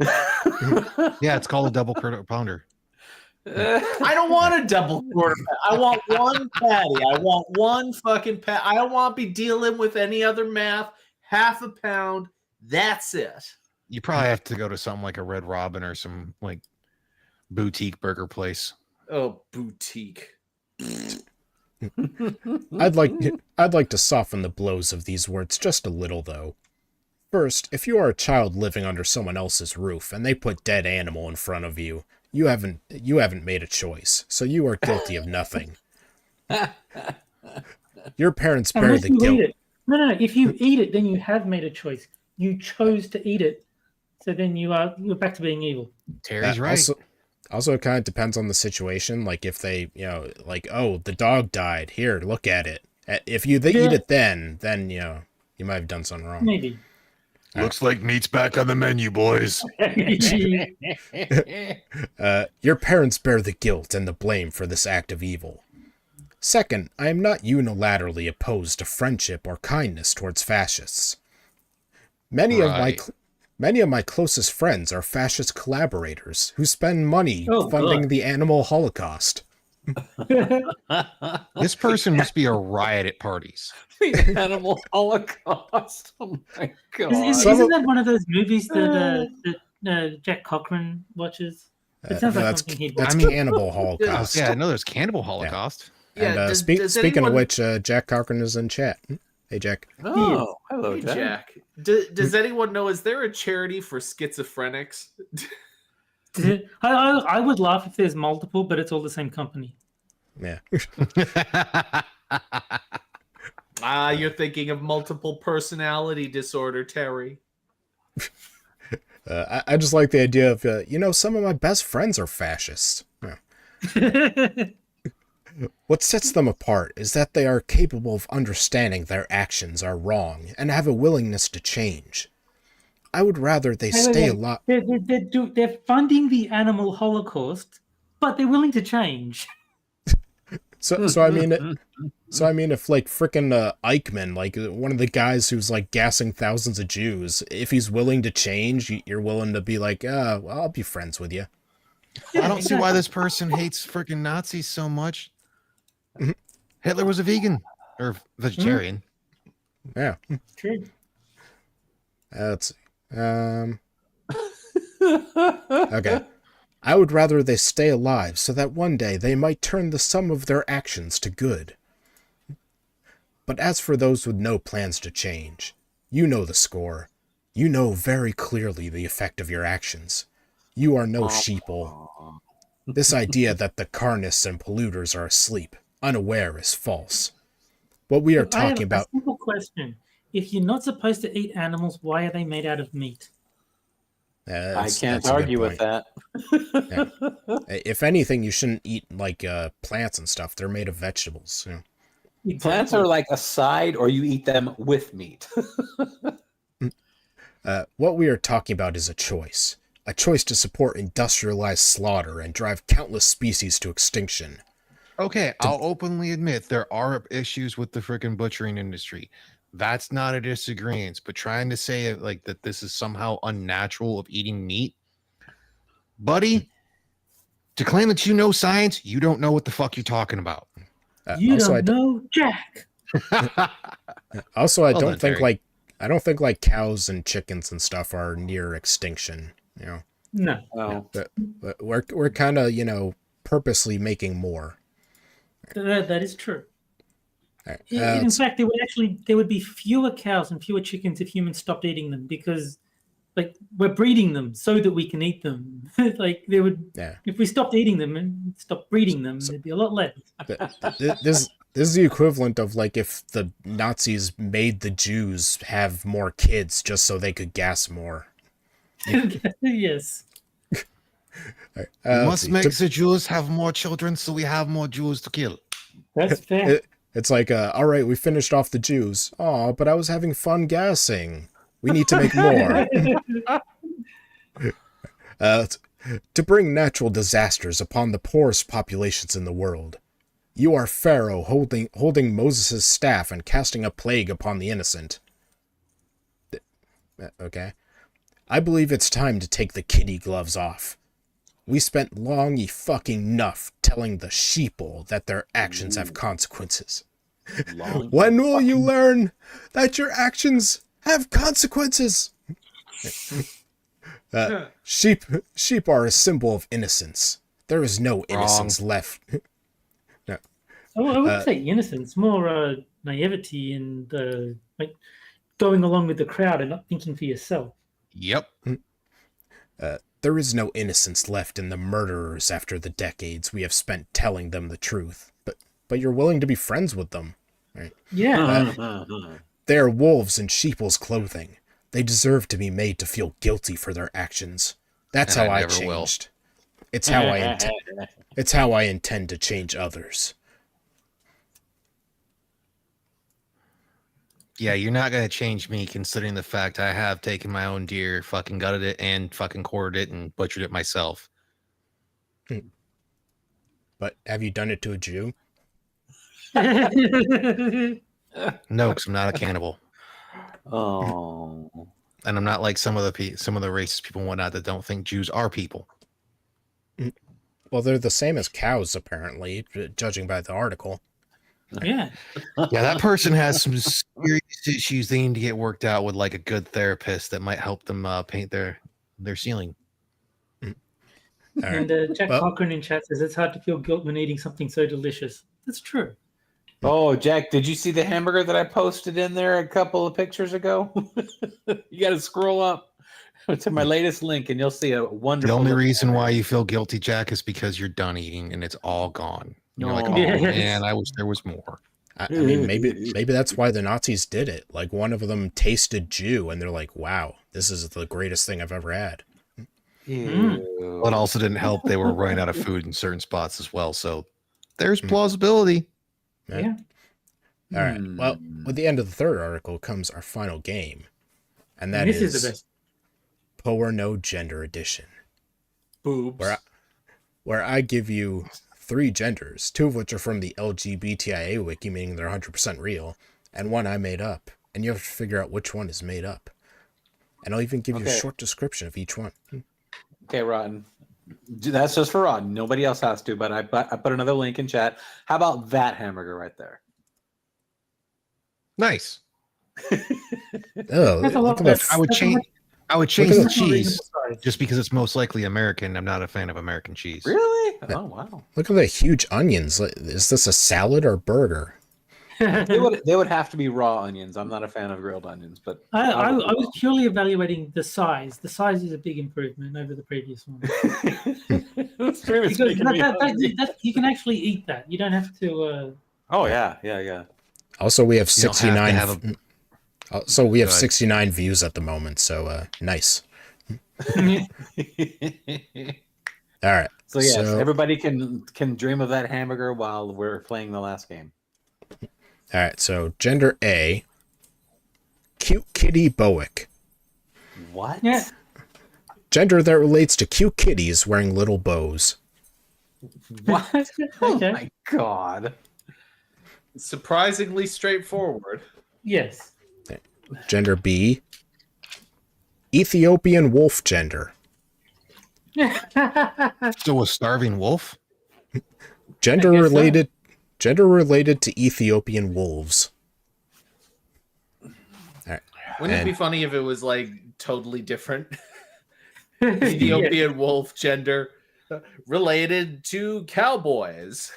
Yeah, it's called a double quarter pounder.
I don't want a double quarter. I want one patty. I want one fucking patty. I don't want to be dealing with any other math. Half a pound. That's it.
You probably have to go to something like a Red Robin or some like boutique burger place.
Oh, boutique.
I'd like to soften the blows of these words just a little, though. First, if you are a child living under someone else's roof and they put dead animal in front of you, you haven't made a choice, so you are guilty of nothing. Your parents bear
Unless
the
you
guilt.
eat it. No. If you eat it, then you have made a choice. You chose to eat it, so then you're back to being evil.
Terry's right.
Also, it kind of depends on the situation. Like if they, like, oh, the dog died. Here, look at it. If they eat it, then you might have done something wrong.
Maybe.
Looks like meat's back on the menu, boys.
Your parents bear the guilt and the blame for this act of evil. Second, I am not unilaterally opposed to friendship or kindness towards fascists. Many of my closest friends are fascist collaborators who spend money funding the animal holocaust.
This person must be a riot at parties.
The animal holocaust. Oh my god!
Isn't that one of those movies that Jack Cochran watches? It sounds like something he'd watch.
That's Cannibal Holocaust.
Yeah, I know there's Cannibal Holocaust.
And
Yeah,
speaking of which, Jack Cochran is in chat. Hey, Jack.
Oh, hello,
Hey,
Jack.
Jack. Does anyone know, is there a charity for schizophrenics?
I would laugh if there's multiple, but it's all the same company.
Yeah.
You're thinking of multiple personality disorder, Terry.
I just like the idea of, some of my best friends are fascists. Yeah. What sets them apart is that they are capable of understanding their actions are wrong and have a willingness to change. I would rather they stay alive.
They're funding the animal holocaust, but they're willing to change.
So I mean, if like frickin' Eichmann, like one of the guys who's like gassing thousands of Jews, if he's willing to change, you're willing to be like, well, I'll be friends with you.
I don't see why this person hates freaking Nazis so much. Hitler was a vegan or vegetarian.
Yeah.
True.
Let's see. Okay. I would rather they stay alive so that one day they might turn the sum of their actions to good. But as for those with no plans to change, you know the score. You know very clearly the effect of your actions. You are no sheeple. This idea that the carnists and polluters are asleep, unaware, is false. What we are
Look, I have
talking about...
a simple question. If you're not supposed to eat animals, why are they made out of meat?
I can't argue with that.
If anything, you shouldn't eat like plants and stuff. They're made of vegetables. You know?
Exactly.
Plants are like a side, or you eat them with meat.
What we are talking about is a choice to support industrialized slaughter and drive countless species to extinction.
Okay, I'll openly admit there are issues with the freaking butchering industry. That's not a disagreement, but trying to say it like that this is somehow unnatural of eating meat, buddy, to claim that you know science, you don't know what the fuck you're talking about.
You don't know Jack.
Also, I
Well
don't
done,
think
Terry.
I don't think like cows and chickens and stuff are near extinction. You know,
No.
Oh.
but we're kind of, you know, purposely making more.
That is true.
All right,
In fact, there would be fewer cows and fewer chickens if humans stopped eating them, because like we're breeding them so that we can eat them. Like they would, if we stopped eating them and stopped breeding them, there'd be a lot less.
This is the equivalent of like if the Nazis made the Jews have more kids just so they could gas more.
Yes.
Right,
We must make the Jews have more children so we have more Jews to kill.
That's fair.
It's like, all right, we finished off the Jews. Oh, but I was having fun gassing. We need to make more. To bring natural disasters upon the poorest populations in the world. You are Pharaoh holding Moses' staff and casting a plague upon the innocent. Okay. I believe it's time to take the kitty gloves off. We spent long fucking enough telling the sheeple that their actions have consequences. When will you learn that your actions have consequences? Sheep are a symbol of innocence. There is no innocence left. No.
I wouldn't say innocence, more naivety and like going along with the crowd and not thinking for yourself.
Yep.
There is no innocence left in the murderers after the decades we have spent telling them the truth. But you're willing to be friends with them, right?
Yeah.
They are wolves in sheeple's clothing. They deserve to be made to feel guilty for their actions. That's
And
how
I
I
never will.
changed. It's how I intend. It's how I intend to change others.
Yeah, you're not going to change me considering the fact I have taken my own deer, fucking gutted it, and fucking quartered it and butchered it myself.
But have you done it to a Jew?
No, because I'm not a cannibal.
Oh.
And I'm not like some of the racist people and whatnot that don't think Jews are people.
Well, they're the same as cows, apparently, judging by the article.
Yeah.
Yeah, that person has some serious issues they need to get worked out with, like a good therapist that might help them paint their ceiling.
All right.
And Jack Cochran in chat says it's hard to feel guilt when eating something so delicious. That's true.
Oh, Jack, did you see the hamburger that I posted in there a couple of pictures ago? You got to scroll up to my latest link and you'll see a wonderful.
The only
looking
reason why
hamburger.
you feel guilty, Jack, is because you're done eating and it's all gone. You're like,
No.
oh
Yes.
man, I wish there was more.
I mean, maybe that's why the Nazis did it. Like, one of them tasted Jew, and they're like, wow, this is the greatest thing I've ever had.
Ew.
But also didn't help. They were running out of food in certain spots as well. So there's plausibility.
Yeah.
All right. Well, with the end of the third article comes our final game. And that
This
is
is the best.
Po or No Gender Edition.
Boobs.
Where I give you 3 genders, 2 of which are from the LGBTIA wiki, meaning they're 100% real, and 1 I made up. And you have to figure out which one is made up. And I'll even give you a short description of each one.
Okay, Rotten. That's just for Rotten. Nobody else has to, but I put another link in chat. How about that hamburger right there?
Nice.
Oh,
That's a lot
look at
less.
the
I would
That's a
change.
much-
I would change
at
the
the-
cheese
Sorry.
just because it's most likely American. I'm not a fan of American cheese.
Really? Oh, wow.
look at the huge onions. Is this a salad or burger?
They would have to be raw onions. I'm not a fan of grilled onions, but
I was purely evaluating the size. The size is a big improvement over the previous one.
This stream is
Because
making me hungry.
you can actually eat that. You don't have to.
Oh yeah.
Also, we have
You don't have to
69.
have
So we have
Good.
69 views at the moment. So nice. All right.
So yes,
So-
everybody can dream of that hamburger while we're playing the last game.
All right. So gender A, cute kitty Boic.
What?
Yeah.
Gender that relates to cute kitties wearing little bows.
What? Oh
Okay.
my god.
Surprisingly straightforward.
Yes.
Gender B, Ethiopian wolf gender.
So a starving wolf?
Gender
I guess so.
related to Ethiopian wolves.
Wouldn't it be
And-
funny if it was like totally different? Ethiopian wolf gender related to cowboys.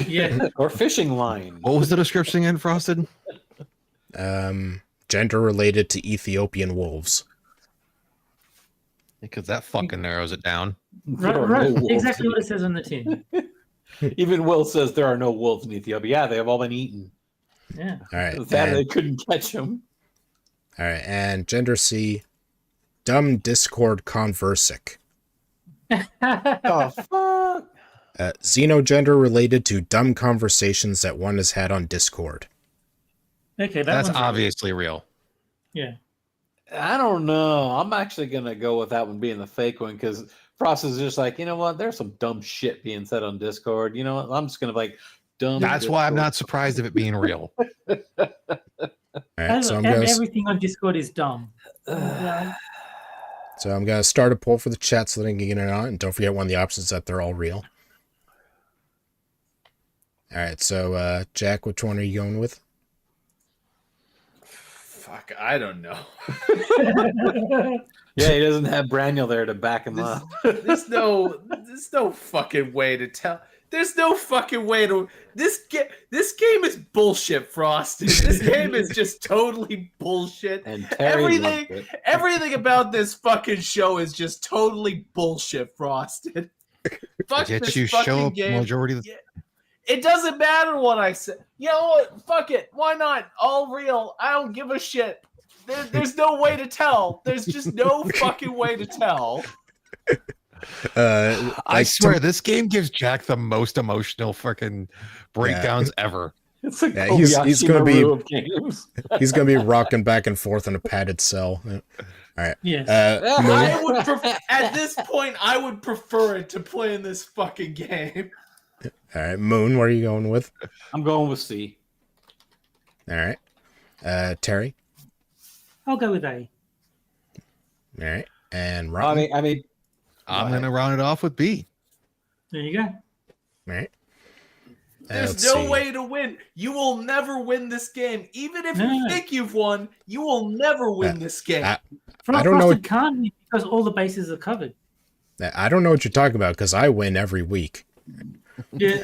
Yeah.
Or fishing line.
What was the description in Frosted?
Gender related to Ethiopian wolves.
Because that fucking narrows it down.
There
Right,
are
right.
no wolves.
Exactly what it says on the tin.
Even Will says there are no wolves in Ethiopia. Yeah, they have all been eaten.
Yeah.
All right.
That
And,
they couldn't catch them.
all right. And gender C, dumb Discord conversic.
Oh fuck!
Xenogender related to dumb conversations that one has had on Discord.
Okay,
That's
one's-
obviously real.
Yeah.
I don't know. I'm actually gonna go with that one being the fake one because Frost is just like, you know what? There's some dumb shit being said on Discord. You know what? I'm just gonna like dumb.
That's why I'm
Discord.
not surprised of it being real.
All right. So I'm gonna
Everything on Discord is dumb.
start a poll for the chat so that I can get it on. And don't forget one of the options that they're all real. All right. So Jack, which one are you going with?
Fuck, I don't know.
Yeah, he doesn't have Braniel there to back him
This-
up.
There's no fucking way to tell. There's no fucking way to this game is bullshit, Frosty. This game is just totally bullshit.
And Terry loved it.
Everything about this fucking show is just totally bullshit, Frosted. Fuck
Get
this
you
fucking
show up
game.
majority of the
It doesn't matter what I say. You know what? Fuck it. Why not? All real. I don't give a shit. There's no way to tell. There's just no fucking way to tell.
I
Like,
swear, this game gives Jack the most emotional freaking breakdowns ever.
It's like
Yeah, he's
Kobayashi
gonna be-
Maru of games.
he's gonna be rocking back and forth in a padded cell.
Yes.
Moon?
I would at this point, I would prefer it to playing this fucking game.
All right, Moon, what are you going with?
I'm going with C.
All right, Terry.
I'll go with A.
All right, and
I
Ron.
mean,
I'm gonna round it off with B.
There you go.
All right.
There's
Let's
no
see.
way to win. You will never win this game. Even if
No.
you think you've won, you will never win this game.
I don't know-
Frosted can't win because all the bases are covered.
I don't know what you're talking about because I win every week.
Yeah.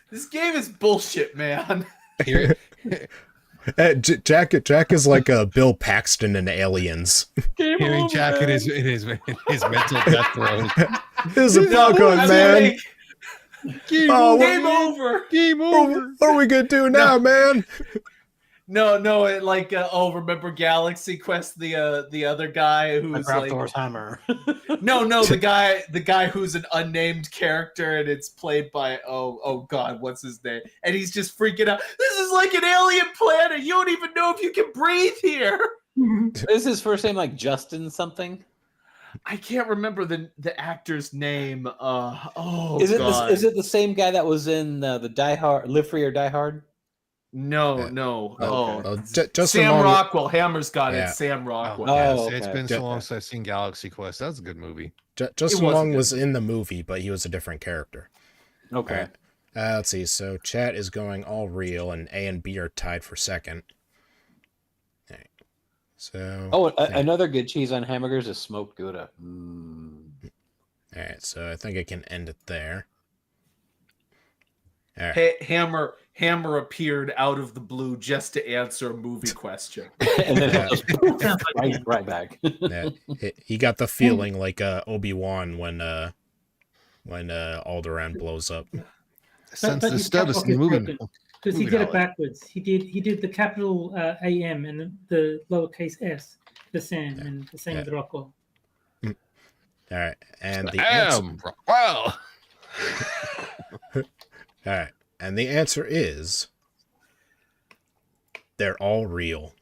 This game is bullshit, man.
Here,
Jack is like a Bill Paxton in Aliens.
hearing Jack in his mental death throes.
This is a
No,
fuck on,
I
man.
mean,
Oh,
game over.
Game over.
What are we gonna do now, man?
No, remember Galaxy Quest, the other guy who's
Grab
like,
Thor's hammer.
no, the guy who's an unnamed character, and it's played by oh god, what's his name? And he's just freaking out. This is like an alien planet. You don't even know if you can breathe here.
Is his first name like Justin something?
I can't remember the actor's name.
Is it
god.
is it the same guy that was in the Die Hard, Live Free or Die Hard?
No.
Justin
Sam
Long.
Rockwell. Hammer's got
Yeah.
it. Sam Rockwell.
Oh,
Yes, it's
okay.
been so long since I've seen Galaxy Quest. That's a good movie.
Justin
was
Long
good.
was in the movie, but he was a different character.
Okay.
All right. Let's see. So chat is going all real, and A and B are tied for second. All right. So.
Another good cheese on hamburgers is smoked Gouda.
All right. So I think I can end it there. All right.
Hammer appeared out of the blue just to answer a movie question.
And then
Yeah.
he'll just
Sounds like
right back.
Yeah, he got the feeling like Obi-Wan when Alderaan blows up.
Since the
his
stub
cap
is
lock is
moving.
broken, because he
moving
did it
outlet.
backwards. He did the capital AM and the lowercase s for Sam, and the same with Rockwell.
All right, and the answer.
Wow.
All right, and the answer is they're all real.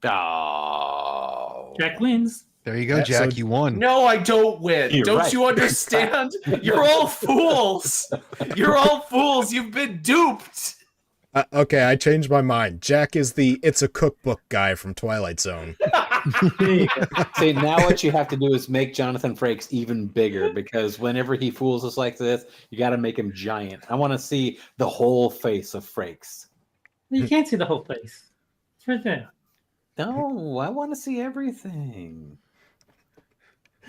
Oh.
Jack wins.
There you go,
Yeah,
Jack.
so-
You won.
No, I don't win.
You're
Don't
right.
you understand? You're all fools. You're all fools. You've been duped.
Okay, I changed my mind. Jack is the It's a Cookbook guy from Twilight Zone.
There you go.
See, now what you have to do is make Jonathan Frakes even bigger, because whenever he fools us like this, you got to make him giant. I want to see the whole face of Frakes.
You can't see the whole face. It's right there.
No, I want to see everything.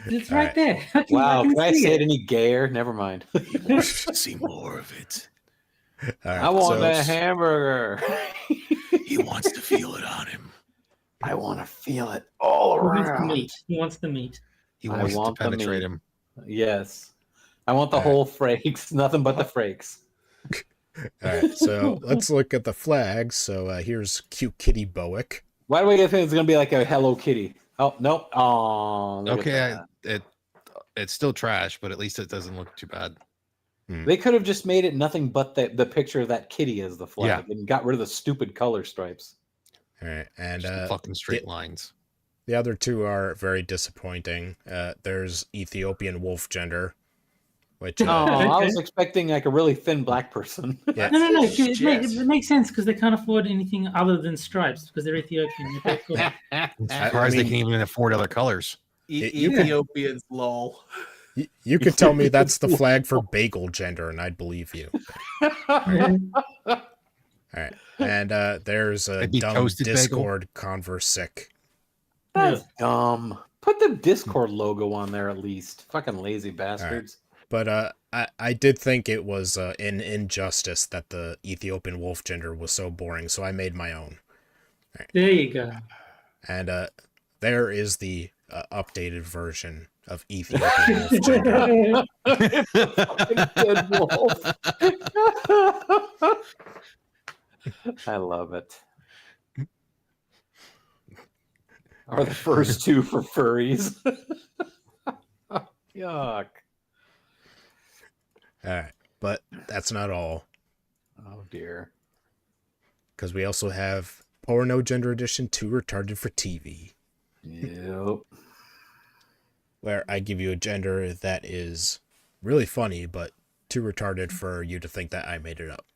It's
All
right
right.
there. How can
Wow,
you
can I
see
say it any gayer? Never mind.
See more of it.
All right,
I want
so-
a hamburger.
He wants to feel it on him.
I want to feel it all
He wants the
around.
meat. He wants the meat.
He
I
wants to
want the
penetrate
meat.
him.
Yes. I want the
All right.
whole Frakes, nothing but the Frakes.
All right, so let's look at the flags. So here's cute Kitty Bowick.
Why do we think it's going to be like a Hello Kitty? Oh, nope. Oh, look at
Okay,
that.
it's still trash, but at least it doesn't look too bad.
They could have just made it nothing but the picture of that kitty as the flag and got rid of the stupid color stripes.
All right, and
Just the fucking straight lines.
the other two are very disappointing. There's Ethiopian wolf gender, which
Oh, I
Okay.
was expecting like a really thin black person.
yeah,
No.
Yes.
It makes sense because they can't afford anything other than stripes because they're Ethiopian. They're cool.
I'm surprised they can even afford other colors.
You-
Ethiopians, lol.
you could tell me that's the flag for bagel gender, and I'd believe you. All right, and there's a
It'd be
dumb
toasted bagel.
Discord conversic.
That's dumb. Put the Discord logo on there at least. Fucking lazy bastards.
But I did think it was an injustice that the Ethiopian wolf gender was so boring, so I made my own.
There you go.
And there is the updated version of Ethiopian wolf gender.
Good wolf. I love it. Are the first two for furries? Yuck.
All right, but that's not all,
Oh dear.
because we also have Porno Gender Edition 2 Retarded for TV,
Yep.
where I give you a gender that is really funny, but too retarded for you to think that I made it up.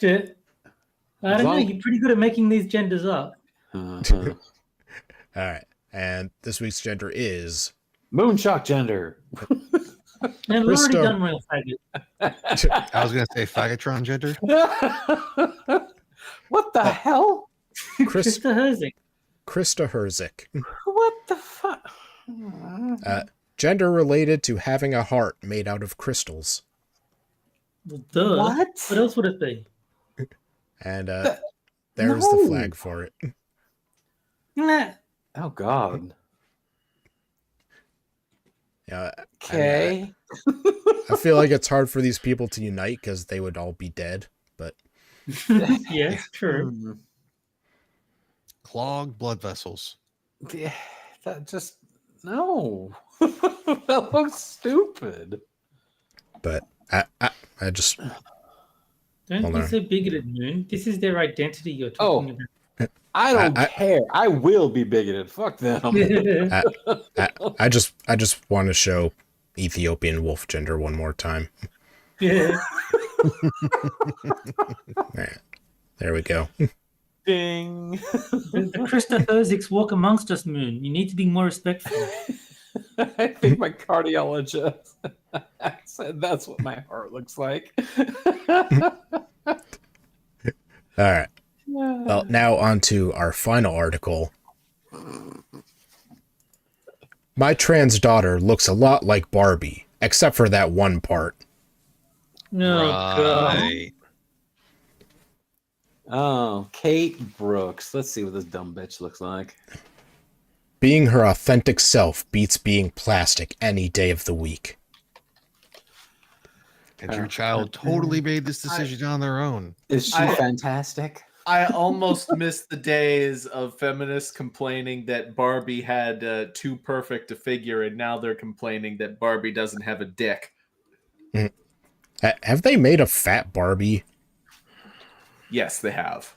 I don't know. You're pretty good at making these genders up.
Uh-huh.
All right, and this week's gender is
Moonshock gender.
And we've already
Christo.
done Royal Faggot.
I was gonna say Faggotron gender.
What the hell?
Chris
Krista Herzig.
Krista Herzik.
What the fuck?
Gender related to having a heart made out of crystals.
Well, duh.
What?
What else would it be?
And there's the
No.
flag for it.
Nah.
Oh God.
Yeah,
Okay.
I feel like it's hard for these people to unite because they would all be dead. But
Yes, true.
Hmm.
Clogged blood vessels.
Yeah, that just no. That looks stupid.
I just
Don't
Hold
be
on.
so bigoted, Moon. This is their identity you're talking
I don't
I-
care. I will be bigoted. Fuck them.
about.
I just want to show Ethiopian wolf gender one more time.
Yeah.
Alright, there we go.
Ding.
The Krista Herzigs walk amongst us, Moon. You need to be more respectful.
I think my cardiologist said that's what my heart looks like.
All right. Well, now on to our final article. My trans daughter looks a lot like Barbie, except for that one part.
No, God.
Right.
Oh, Kate Brooks. Let's see what this dumb bitch looks like.
Being her authentic self beats being plastic any day of the week.
And your child totally made this decision on their own.
Is she fantastic?
I almost missed the days of feminists complaining that Barbie had too perfect a figure, and now they're complaining that Barbie doesn't have a dick.
Have they made a fat Barbie?
Yes, they have.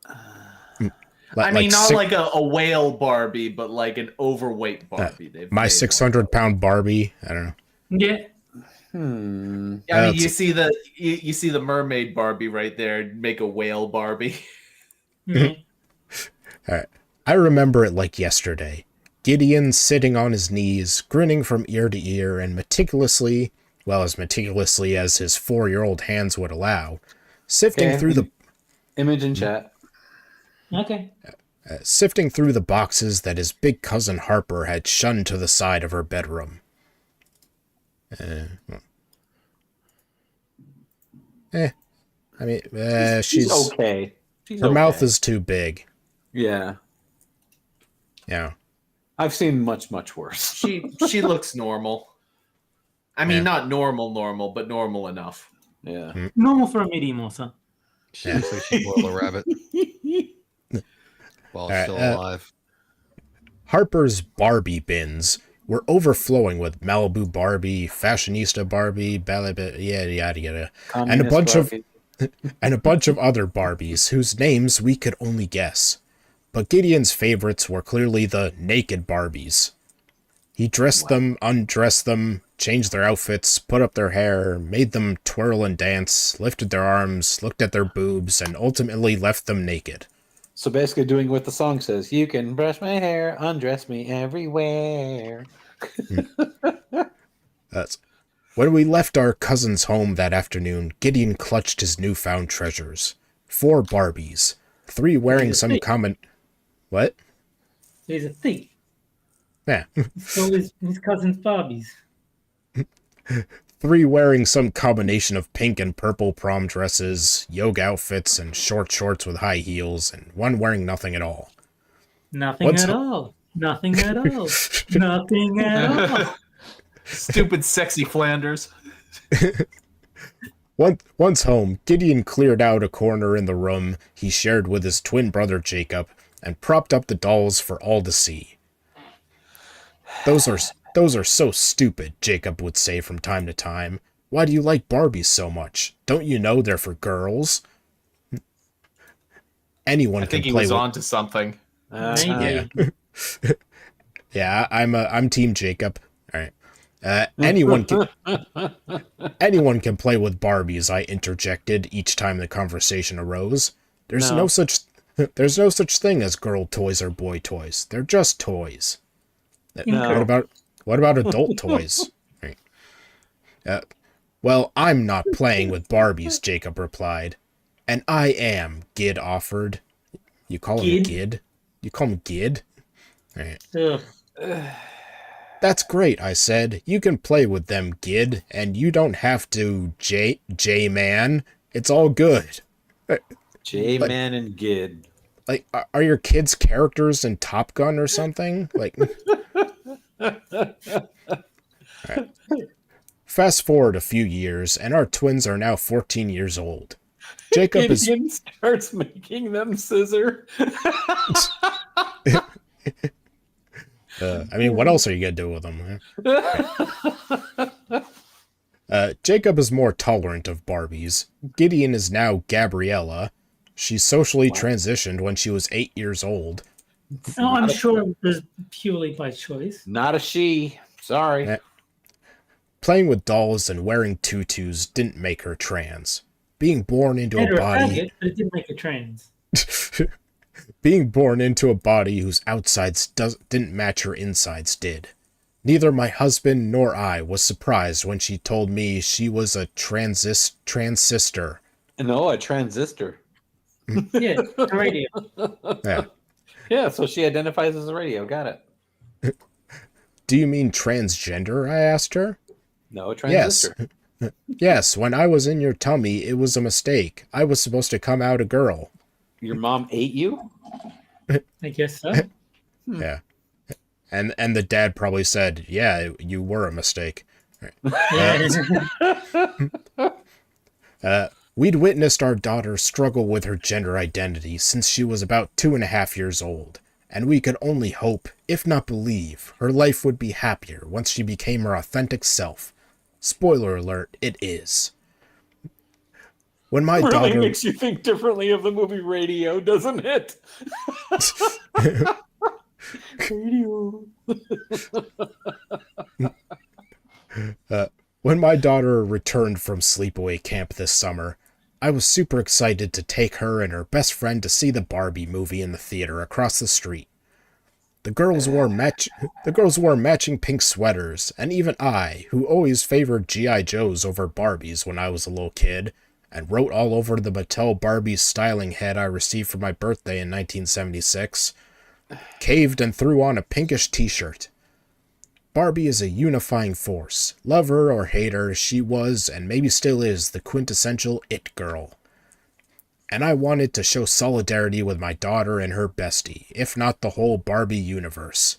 Like,
I mean, not
six-
like a whale Barbie, but like an overweight Barbie. They've
my
made
600-pound Barbie. I don't know.
Yeah.
I mean, you
That's-
see the mermaid Barbie right there. Make a whale Barbie.
Yeah.
All right. I remember it like yesterday. Gideon sitting on his knees, grinning from ear to ear, and meticulously, well, as meticulously as his 4-year-old hands would allow, sifting through the
image in chat.
Okay.
sifting through the boxes that his big cousin Harper had shunned to the side of her bedroom. I mean, she's
okay. She's
her mouth
okay.
is too big.
Yeah.
Yeah.
I've seen much worse.
She looks normal. I mean,
Yeah.
not normal, but normal enough.
Yeah.
Normal for a medium also.
She looks like she boiled a rabbit while
All right,
still alive.
Harper's Barbie bins were overflowing with Malibu Barbie, Fashionista Barbie, yada yada yada, and a bunch of other Barbies whose names we could only guess. But Gideon's favorites were clearly the naked Barbies. He dressed them, undressed them, changed their outfits, put up their hair, made them twirl and dance, lifted their arms, looked at their boobs, and ultimately left them naked.
So basically doing what the song says. You can brush my hair, undress me everywhere.
When we left our cousin's home that afternoon, Gideon clutched his newfound treasures. 4 Barbies, 3 wearing some
thief.
common... What?
He's a thief.
Yeah.
So his cousin's Barbies.
3 wearing some combination of pink and purple prom dresses, yoga outfits, and short shorts with high heels, and 1 wearing nothing at all.
Nothing
What's
at
ho-
all. Nothing at all. Nothing at all.
Stupid, sexy Flanders.
Once home, Gideon cleared out a corner in the room he shared with his twin brother Jacob, and propped up the dolls for all to see. Those are so stupid, Jacob would say from time to time. Why do you like Barbies so much? Don't you know they're for girls? Anyone
I
can
think he
play
was
with...
on to something.
Maybe.
Yeah. Yeah, I'm Team Jacob. All right. Anyone can play with Barbies, I interjected each time the conversation arose. There's no such thing as girl toys or boy toys. They're just toys. What about adult toys? Right. Well, I'm not playing with Barbies, Jacob replied. And I am, Gid offered. You call him Gid? You call him Gid? All right.
Ugh.
That's great, I said. You can play with them, Gid, and you don't have to, J-Man. It's all good.
J-Man and Gid.
Like, are your kids characters in Top Gun or something? Like, Right. Fast forward a few years, and our twins are now 14 years old. Jacob is...
Gideon starts making them scissor.
I mean, what else are you going to do with them? Jacob is more tolerant of Barbies. Gideon is now Gabriella. She socially transitioned when she was 8 years old.
Oh, I'm sure it was purely by choice.
Not a she. Sorry.
Yeah. Playing with dolls and wearing tutus didn't make her trans. Being born into
Made her
a
a
body...
faggot, but it didn't make her trans.
Being born into a body whose outsides didn't match her insides did. Neither my husband nor I was surprised when she told me she was a transistor.
No, a transistor.
Yeah, the radio.
Yeah.
Yeah, so she identifies as a radio. Got it.
Do you mean transgender? I asked her.
No, a transistor.
Yes, when I was in your tummy, it was a mistake. I was supposed to come out a girl.
Your mom ate you?
I guess so.
Yeah. And the dad probably said, yeah, you were a mistake. We'd witnessed our daughter struggle with her gender identity since she was about 2.5 years old, and we could only hope, if not believe, her life would be happier once she became her authentic self. Spoiler alert, it is. When my
Really
daughter...
makes you think differently of the movie Radio, doesn't it? Radio.
When my daughter returned from sleepaway camp this summer, I was super excited to take her and her best friend to see the Barbie movie in the theater across the street. The girls wore matching pink sweaters, and even I, who always favored G.I. Joes over Barbies when I was a little kid, and wrote all over the Mattel Barbie styling head I received for my birthday in 1976, caved and threw on a pinkish t-shirt. Barbie is a unifying force. Love her or hate her, she was, and maybe still is, the quintessential it girl. And I wanted to show solidarity with my daughter and her bestie, if not the whole Barbie universe.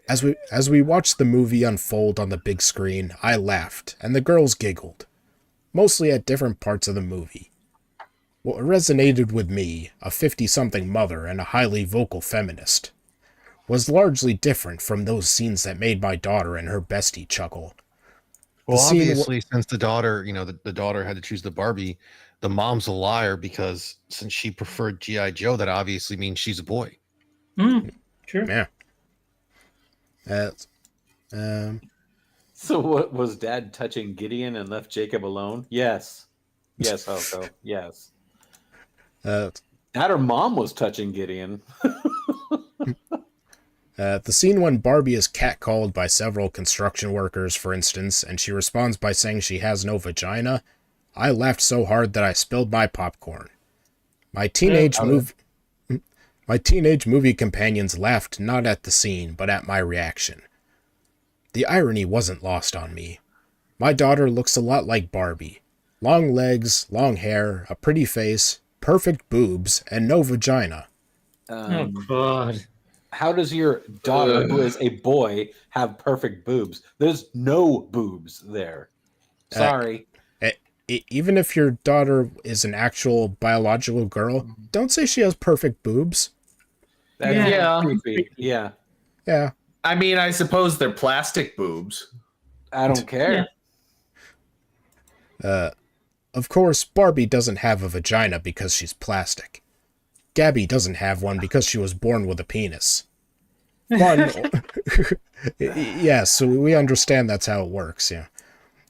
As we watched the movie unfold on the big screen, I laughed, and the girls giggled. Mostly at different parts of the movie. What resonated with me, a 50-something mother and a highly vocal feminist, was largely different from those scenes that made my daughter and her bestie chuckle.
Well,
The scene
obviously, since the daughter, the daughter had to choose the Barbie, the mom's a liar because since she preferred G.I. Joe, that obviously means she's a boy.
True.
Yeah.
So what, was Dad touching Gideon and left Jacob alone? Yes. Yes, Hoko. Yes. Dad or Mom was touching Gideon.
The scene when Barbie is catcalled by several construction workers, for instance, and she responds by saying she has no vagina, I laughed so hard that I spilled my popcorn. My teenage movie companions laughed not at the scene, but at my reaction. The irony wasn't lost on me. My daughter looks a lot like Barbie. Long legs, long hair, a pretty face, perfect boobs, and no vagina.
Oh, God.
How does your daughter, who is a boy, have perfect boobs? There's no boobs there. Sorry.
Even if your daughter is an actual biological girl, don't say she has perfect boobs.
That's
Yeah.
creepy. Yeah.
Yeah.
I mean, I suppose they're plastic boobs.
I don't care.
Of course, Barbie doesn't have a vagina because she's plastic. Gabby doesn't have one because she was born with a penis. Fun. Yeah, so we understand that's how it works, yeah.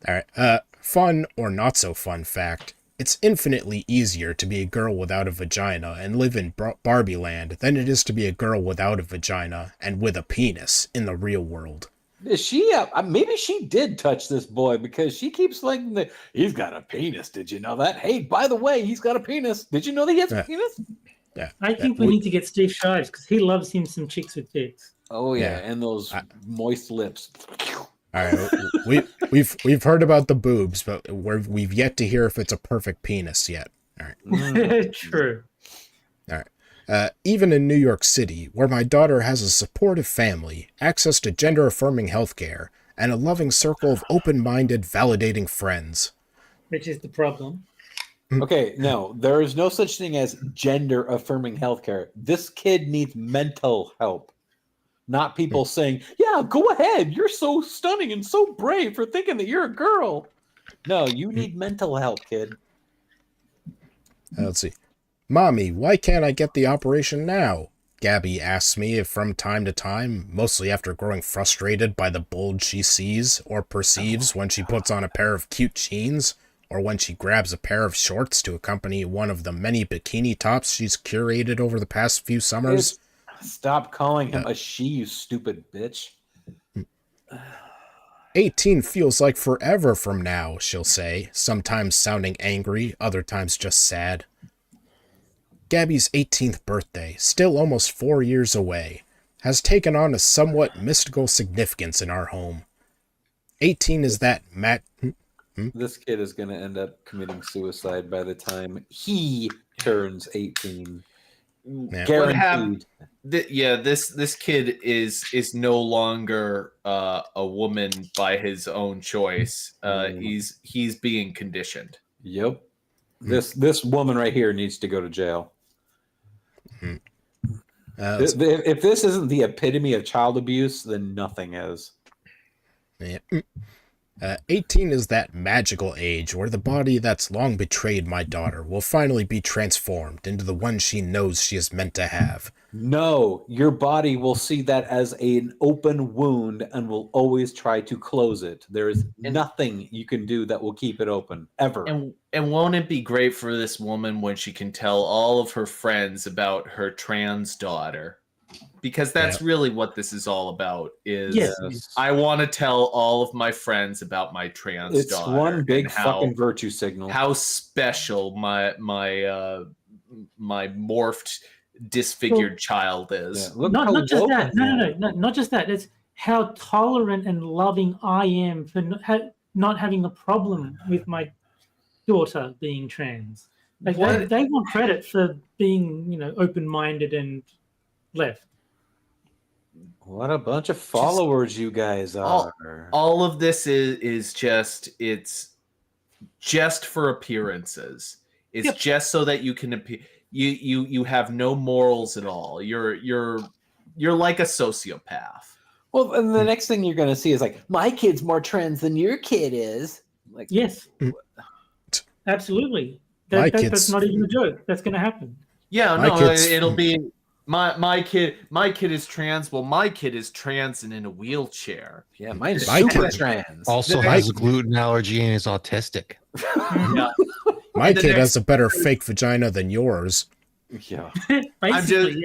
Alright, fun or not so fun fact. It's infinitely easier to be a girl without a vagina and live in Barbie land than it is to be a girl without a vagina and with a penis in the real world.
Is she? Maybe she did touch this boy because she keeps like, he's got a penis. Did you know that? Hey, by the way, he's got a penis. Did you know that he has a penis?
Yeah.
I think we need to get Steve Shives because he loves him some chicks with tits.
Oh yeah, and those moist lips.
All right, we've heard about the boobs, but we've yet to hear if it's a perfect penis yet. All right.
True.
All right. Even in New York City, where my daughter has a supportive family, access to gender-affirming healthcare, and a loving circle of open-minded, validating friends.
Which is the problem.
Okay, no, there is no such thing as gender-affirming healthcare. This kid needs mental help. Not people saying, yeah, go ahead. You're so stunning and so brave for thinking that you're a girl. No, you need mental help, kid.
Let's see. Mommy, why can't I get the operation now? Gabby asks me from time to time, mostly after growing frustrated by the bulge she sees or perceives when she puts on a pair of cute jeans, or when she grabs a pair of shorts to accompany one of the many bikini tops she's curated over the past few summers.
Stop calling him a she, you stupid bitch.
18 feels like forever from now, she'll say, sometimes sounding angry, other times just sad. Gabby's 18th birthday, still almost 4 years away, has taken on a somewhat mystical significance in our home. 18 is that
This kid is going to end up committing suicide by the time he turns 18.
Yeah.
What happened?
Guaranteed.
This kid is no longer a woman by his own choice. He's being conditioned.
Yep. This woman right here needs to go to jail. If this isn't the epitome of child abuse, then nothing is.
Yeah. 18 is that magical age where the body that's long betrayed my daughter will finally be transformed into the one she knows she is meant to have.
No, your body will see that as an open wound and will always try to close it. There is nothing you can do that will keep it open, ever.
And won't it be great for this woman when she can tell all of her friends about her trans daughter? Because that's really what this is all about. Is I want to tell all of my friends about my trans daughter.
It's one big fucking virtue signal.
How special my morphed, disfigured child is.
Yeah,
not just that. No, not just that. It's how tolerant and loving I am for not having a problem with my daughter being trans. Like they want credit for being, open-minded and left.
What a bunch of followers you guys are.
All of this is just, it's just for appearances. It's just so that you can appear. You have no morals at all. You're like a sociopath.
Well, and the next thing you're going to see is like, my kid's more trans than your kid is. Like,
yes, absolutely. That's not even a joke. That's going to happen.
Yeah, no, it'll be my kid is trans. Well, my kid is trans and in a wheelchair.
Yeah, mine's super trans.
Also has a gluten allergy and is autistic.
Yeah.
My kid has a better fake vagina than yours.
Yeah.
Basically,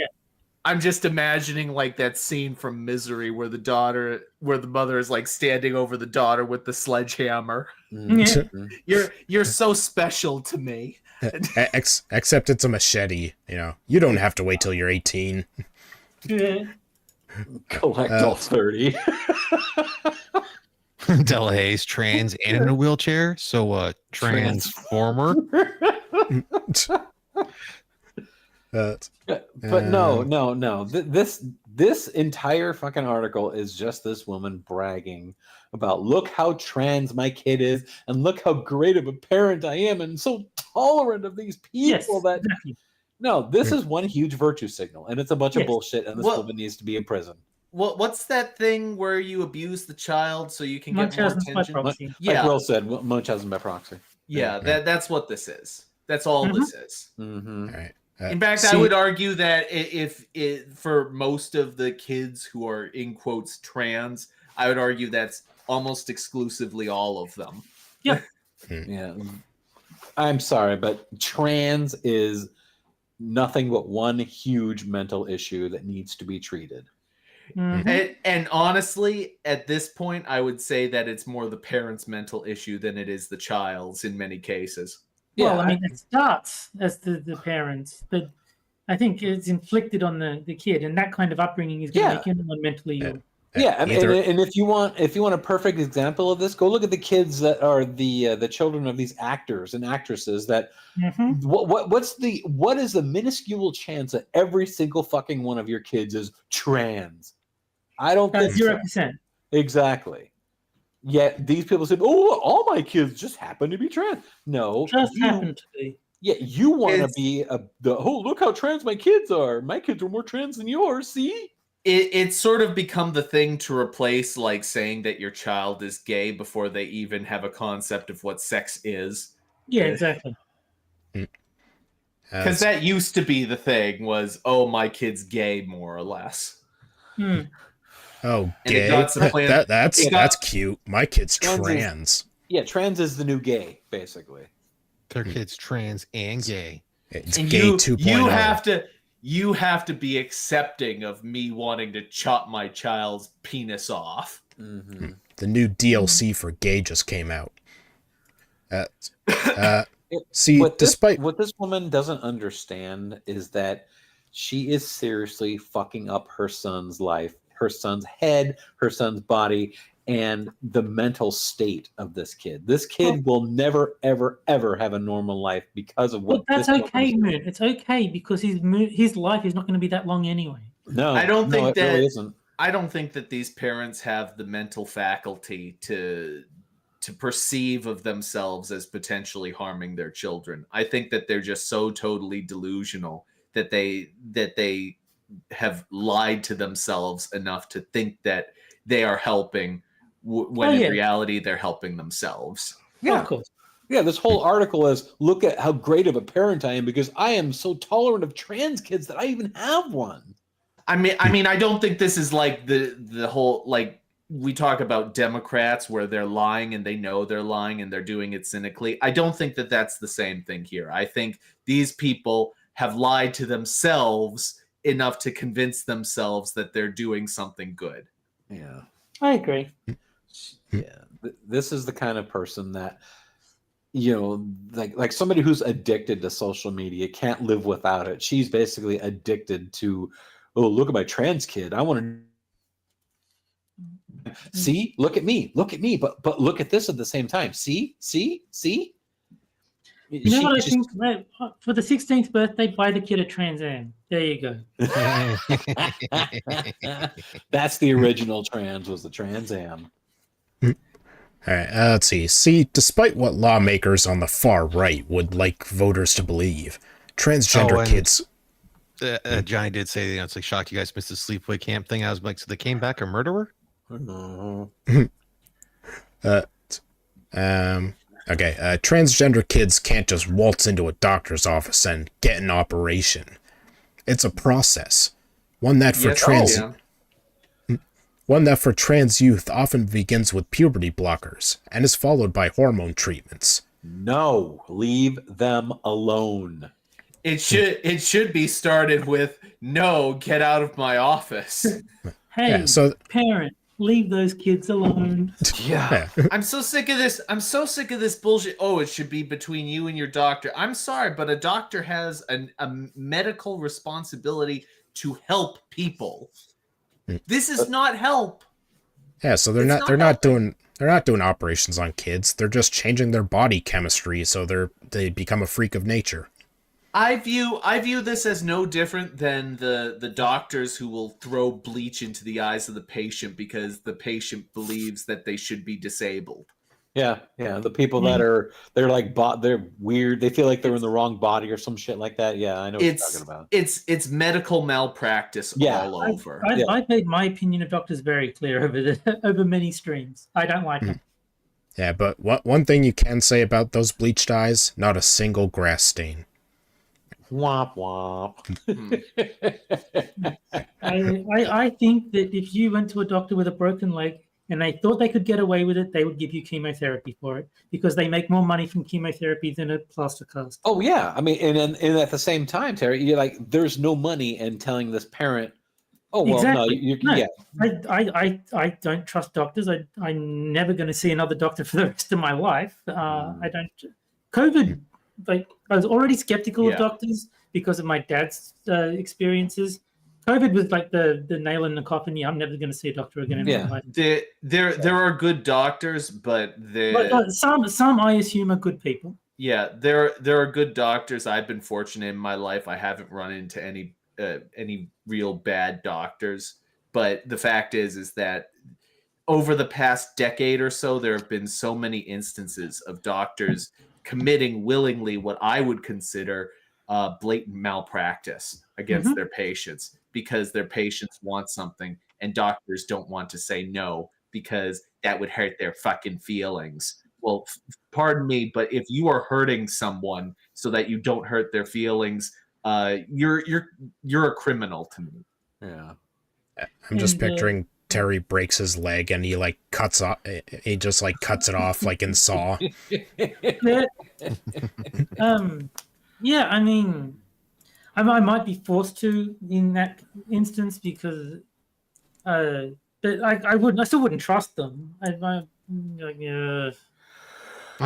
I'm just imagining like that scene from Misery where the mother is like standing over the daughter with the sledgehammer. You're so special to me.
Except it's a machete. You don't have to wait till you're 18.
Collect all 30.
Delahay's trans and in a wheelchair, so transformer.
But no. This entire fucking article is just this woman bragging about, look how trans my kid is, and look how great of a parent I am, and so tolerant of these people that.
Exactly.
No, this is one huge virtue signal, and it's a bunch of bullshit, and this woman needs to be in prison.
What's that thing where you abuse the child so you can get more attention?
Like Will said, Munchausen by proxy.
Yeah, that's what this is. That's all this is.
Mm-hmm. All right.
In fact, I would argue that if for most of the kids who are in quotes trans, I would argue that's almost exclusively all of them.
Yeah.
Yeah. I'm sorry, but trans is nothing but one huge mental issue that needs to be treated.
Mm-hmm.
And honestly, at this point, I would say that it's more the parent's mental issue than it is the child's in many cases.
Well, I mean, it starts as the parents, but I think it's inflicted on the kid, and that kind of upbringing is going to make anyone mentally ill.
Yeah, and if you want a perfect example of this, go look at the kids that are the children of these actors and actresses. That what is the minuscule chance that every single fucking one of your kids is trans? I don't think
0%.
Exactly. Yet these people say, "Oh, all my kids just happen to be trans." No,
just happen to be.
Yeah, you want to be look how trans my kids are. My kids are more trans than yours. See,
it's sort of become the thing to replace like saying that your child is gay before they even have a concept of what sex is.
Yeah, exactly.
Because that used to be the thing was, oh, my kid's gay, more or less.
Oh, gay? That's cute. My kid's trans.
Trans is the new gay, basically.
Their kid's trans and gay.
It's gay 2.0.
You have to be accepting of me wanting to chop my child's penis off.
Mm-hmm.
The new DLC for gay just came out.
What this woman doesn't understand is that she is seriously fucking up her son's life, her son's head, her son's body, and the mental state of this kid. This kid will never, ever, ever have a normal life because of what.
But that's
this
okay,
woman's doing.
Moon. It's okay because his life is not going to be that long anyway.
No,
I don't think
it really
that-
isn't.
I don't think that these parents have the mental faculty to perceive of themselves as potentially harming their children. I think that they're just so totally delusional that they have lied to themselves enough to think that they are helping when in reality they're helping themselves.
Yeah,
Of course.
yeah. This whole article is look at how great of a parent I am because I am so tolerant of trans kids that I even have one.
I mean, I don't think this is like the whole, like, we talk about Democrats where they're lying and they know they're lying and they're doing it cynically. I don't think that that's the same thing here. I think these people have lied to themselves enough to convince themselves that they're doing something good.
Yeah,
I agree.
yeah. This is the kind of person that, you know, like somebody who's addicted to social media can't live without it. She's basically addicted to, oh, look at my trans kid. I want to see, look at me, but look at this at the same time. See.
You know what I think? For the 16th birthday, buy the kid a Trans Am. There you go.
That's the original trans, was the Trans Am.
All right, let's see. See, despite what lawmakers on the far right would like voters to believe, transgender
and-
kids.
Johnny did say, it's like, shocked you guys missed the sleepaway camp thing. I was like, so they came back a murderer? Transgender kids can't just waltz into a doctor's office and get an operation. It's a process, one that for trans youth often begins with puberty blockers and is followed by hormone treatments.
No, leave them alone.
It should be started with, no, get out of my office.
Hey, parent, leave those kids alone.
Yeah.
I'm so sick of this. I'm so sick of this bullshit. Oh, it should be between you and your doctor. I'm sorry, but a doctor has a medical responsibility to help people. This is not help.
Yeah, so they're not doing operations on kids. They're just changing their body chemistry so they become a freak of nature.
I view this as no different than the doctors who will throw bleach into the eyes of the patient because the patient believes that they should be disabled.
Yeah. The people that they're like they're weird. They feel like they're in the wrong body or some shit like that. Yeah, I know what you're talking about.
It's medical malpractice all over.
I've made my opinion of doctors very clear over many streams. I don't like them.
Yeah, but one thing you can say about those bleached eyes, not a single grass stain.
Womp womp.
I think that if you went to a doctor with a broken leg and they thought they could get away with it, they would give you chemotherapy for it because they make more money from chemotherapy than a plaster cast.
Oh yeah, I mean, and at the same time, Terry, you're like, there's no money in telling this parent, oh well,
exactly.
no, yeah.
I don't trust doctors. I'm never going to see another doctor for the rest of my life. I don't. COVID, like I was already skeptical of doctors because of my dad's experiences. COVID was like the nail in the coffin. Yeah, I'm never going to see a doctor again in my life.
There are good doctors, but
some I assume are good people.
Yeah, there are good doctors. I've been fortunate in my life. I haven't run into any real bad doctors. But the fact is that over the past decade or so, there have been so many instances of doctors committing willingly what I would consider blatant malpractice against their patients because their patients want something and doctors don't want to say no because that would hurt their fucking feelings. Well, pardon me, but if you are hurting someone so that you don't hurt their feelings, you're a criminal to me.
Yeah.
I'm just picturing Terry breaks his leg and he cuts it off like in Saw.
Yeah, I mean, I might be forced to in that instance because, but I still wouldn't trust them.
I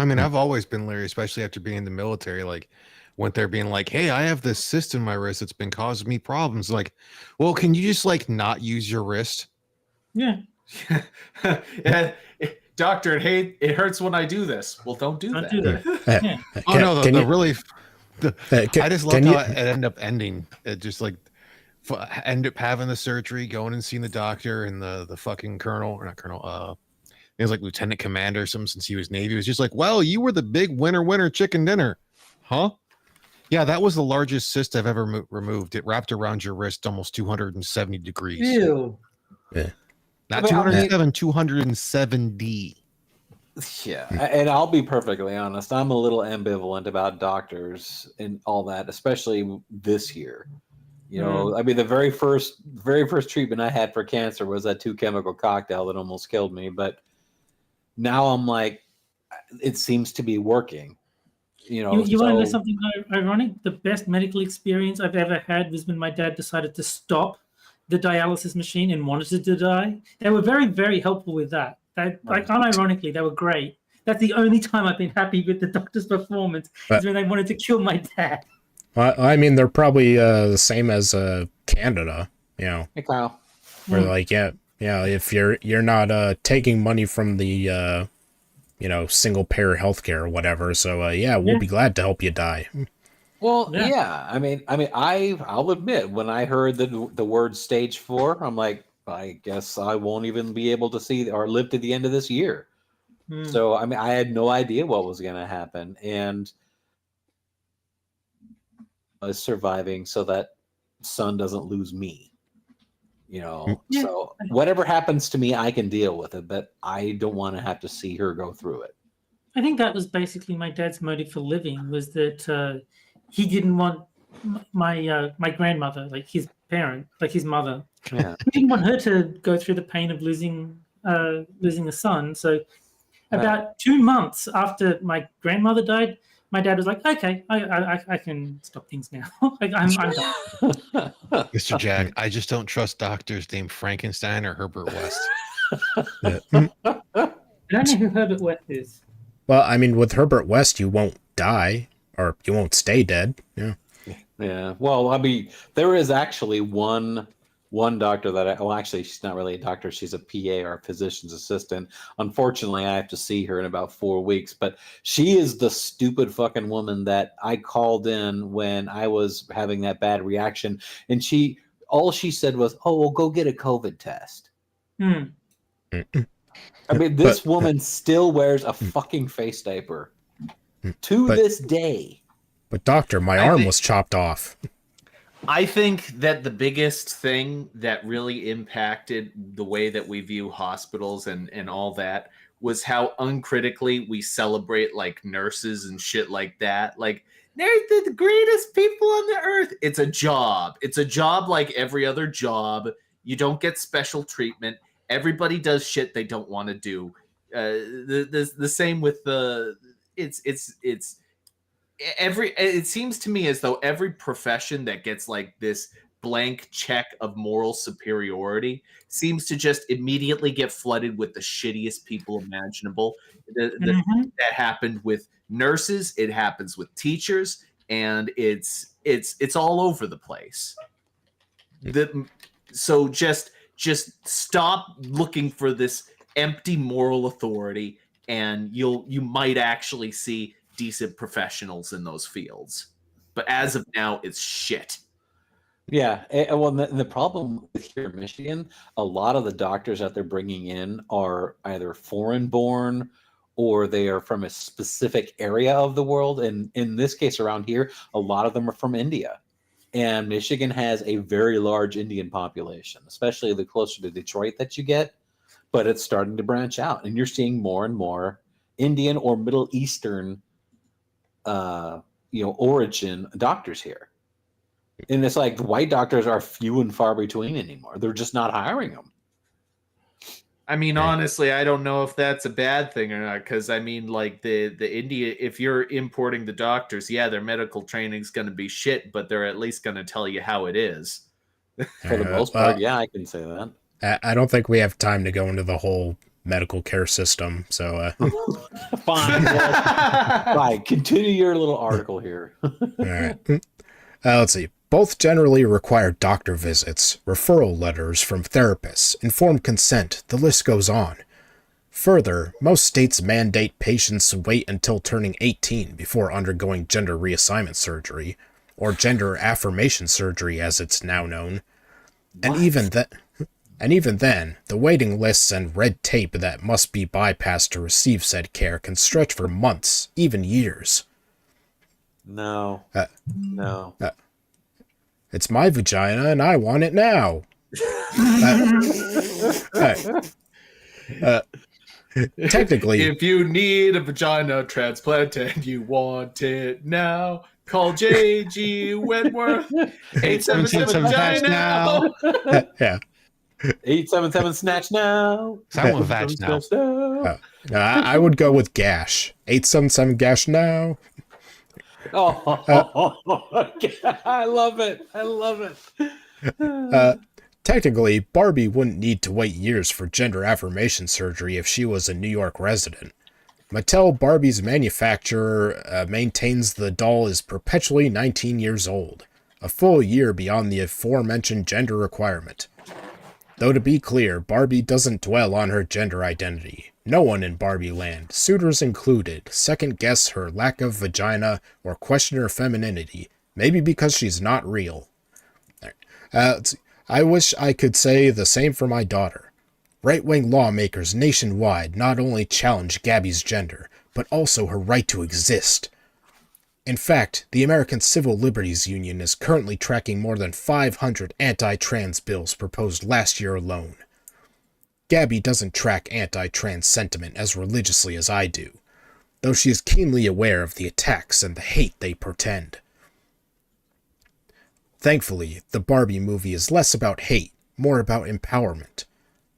mean, I've always been leery, especially after being in the military. Like, went there being like, "Hey, I have this cyst in my wrist that's been causing me problems." Like, well, can you just not use your wrist?
Yeah.
Yeah, doctor, it hurts when I do this. Well, don't do
Don't
that.
do that. Yeah.
Oh no,
can
the
you-
really.
Can-
I just
can
love
you-
how it ended up ending. It just like end up having the surgery, going and seeing the doctor, and the fucking colonel, or not colonel, he was like lieutenant commander or something since he was Navy. It was just like, well, you were the big winner chicken dinner, huh? Yeah, that was the largest cyst I've ever removed. It wrapped around your wrist almost 270 degrees.
Ew.
Not
I mean,
207, 270.
Yeah, and I'll be perfectly honest. I'm a little ambivalent about doctors and all that, especially this year. You know, I mean, the very first treatment I had for cancer was that 2-chemical cocktail that almost killed me. But now I'm like, it seems to be working. You know,
You want to know something ironic? The best medical experience I've ever had was when my dad decided to stop the dialysis machine and wanted to die. They were very, very helpful with that. Like, unironically, they were great. That's the only time I've been happy with the doctor's performance, is when they wanted to kill my dad.
I mean, they're probably the same as Canada, you know,
Hey, Kyle.
where like, yeah, if you're not taking money from the you know, single payer healthcare or whatever, so yeah, we'll be glad to help you die.
Well, yeah. I mean, I'll admit, when I heard the word stage 4, I'm like, I guess I won't even be able to see or live to the end of this year. So, I mean, I had no idea what was going to happen, and I was surviving so that son doesn't lose me. You know, so whatever happens to me, I can deal with it, but I don't want to have to see her go through it.
I think that was basically my dad's motive for living, was that he didn't want my grandmother, like his parent, like his mother.
Yeah.
He didn't want her to go through the pain of losing a son. So about 2 months after my grandmother died, my dad was like, "Okay, I can stop things now. Like, I'm done."
Mr. Jag, I just don't trust doctors named Frankenstein or Herbert West.
I don't know who Herbert West is.
Well, I mean, with Herbert West, you won't die, or you won't stay dead. Yeah.
Yeah. Well, I mean, there is actually one doctor that actually, she's not really a doctor. She's a PA or a physician's assistant. Unfortunately, I have to see her in about 4 weeks, but she is the stupid fucking woman that I called in when I was having that bad reaction. And all she said was, "Oh, well, go get a COVID test." I mean, this woman still wears a fucking face diaper to this day.
But doctor, my arm was chopped off.
I think that the biggest thing that really impacted the way that we view hospitals and all that was how uncritically we celebrate like nurses and shit like that. Like, they're the greatest people on the earth. It's a job. It's a job like every other job. You don't get special treatment. Everybody does shit they don't want to do. The same with it seems to me as though every profession that gets like this blank check of moral superiority seems to just immediately get flooded with the shittiest people imaginable. That happened with nurses, it happens with teachers, and it's all over the place. So just stop looking for this empty moral authority, and you might actually see decent professionals in those fields. But as of now, it's shit.
Yeah. Well, the problem here in Michigan, a lot of the doctors that they're bringing in are either foreign born or they are from a specific area of the world. And in this case around here, a lot of them are from India. And Michigan has a very large Indian population, especially the closer to Detroit that you get. But it's starting to branch out, and you're seeing more and more Indian or Middle Eastern origin doctors here. And it's like the white doctors are few and far between anymore. They're just not hiring them.
I mean, honestly, I don't know if that's a bad thing or not, because I mean, like the India, if you're importing the doctors, yeah, their medical training's going to be shit, but they're at least going to tell you how it is.
For the most part, yeah, I can say that.
I don't think we have time to go into the whole medical care system, so
Fine. Right, continue your little article here.
all right. Let's see.
Both generally require doctor visits, referral letters from therapists, informed consent, the list goes on. Further, most states mandate patients wait until turning 18 before undergoing gender reassignment surgery, or gender affirmation surgery as it's now known. And even then, the waiting lists and red tape that must be bypassed to receive said care can stretch for months, even years.
No. No.
It's my vagina and I want it now. Technically,
If you need a vagina transplant and you want it now, call JG Wentworth. 877 vagina now.
yeah.
877 snatch now.
Someone vag now.
Snatch now.
I would go with Gash. 877 Gash now.
I love it. I love it.
Technically, Barbie wouldn't need to wait years for gender affirmation surgery if she was a New York resident. Mattel Barbie's manufacturer maintains the doll is perpetually 19 years old, a full year beyond the aforementioned gender requirement. Though to be clear, Barbie doesn't dwell on her gender identity. No one in Barbie land, suitors included, second-guess her lack of vagina or question her femininity, maybe because she's not real. I wish I could say the same for my daughter. Right-wing lawmakers nationwide not only challenge Gabby's gender, but also her right to exist. In fact, the American Civil Liberties Union is currently tracking more than 500 anti-trans bills proposed last year alone. Gabby doesn't track anti-trans sentiment as religiously as I do, though she is keenly aware of the attacks and the hate they portend. Thankfully, the Barbie movie is less about hate, more about empowerment.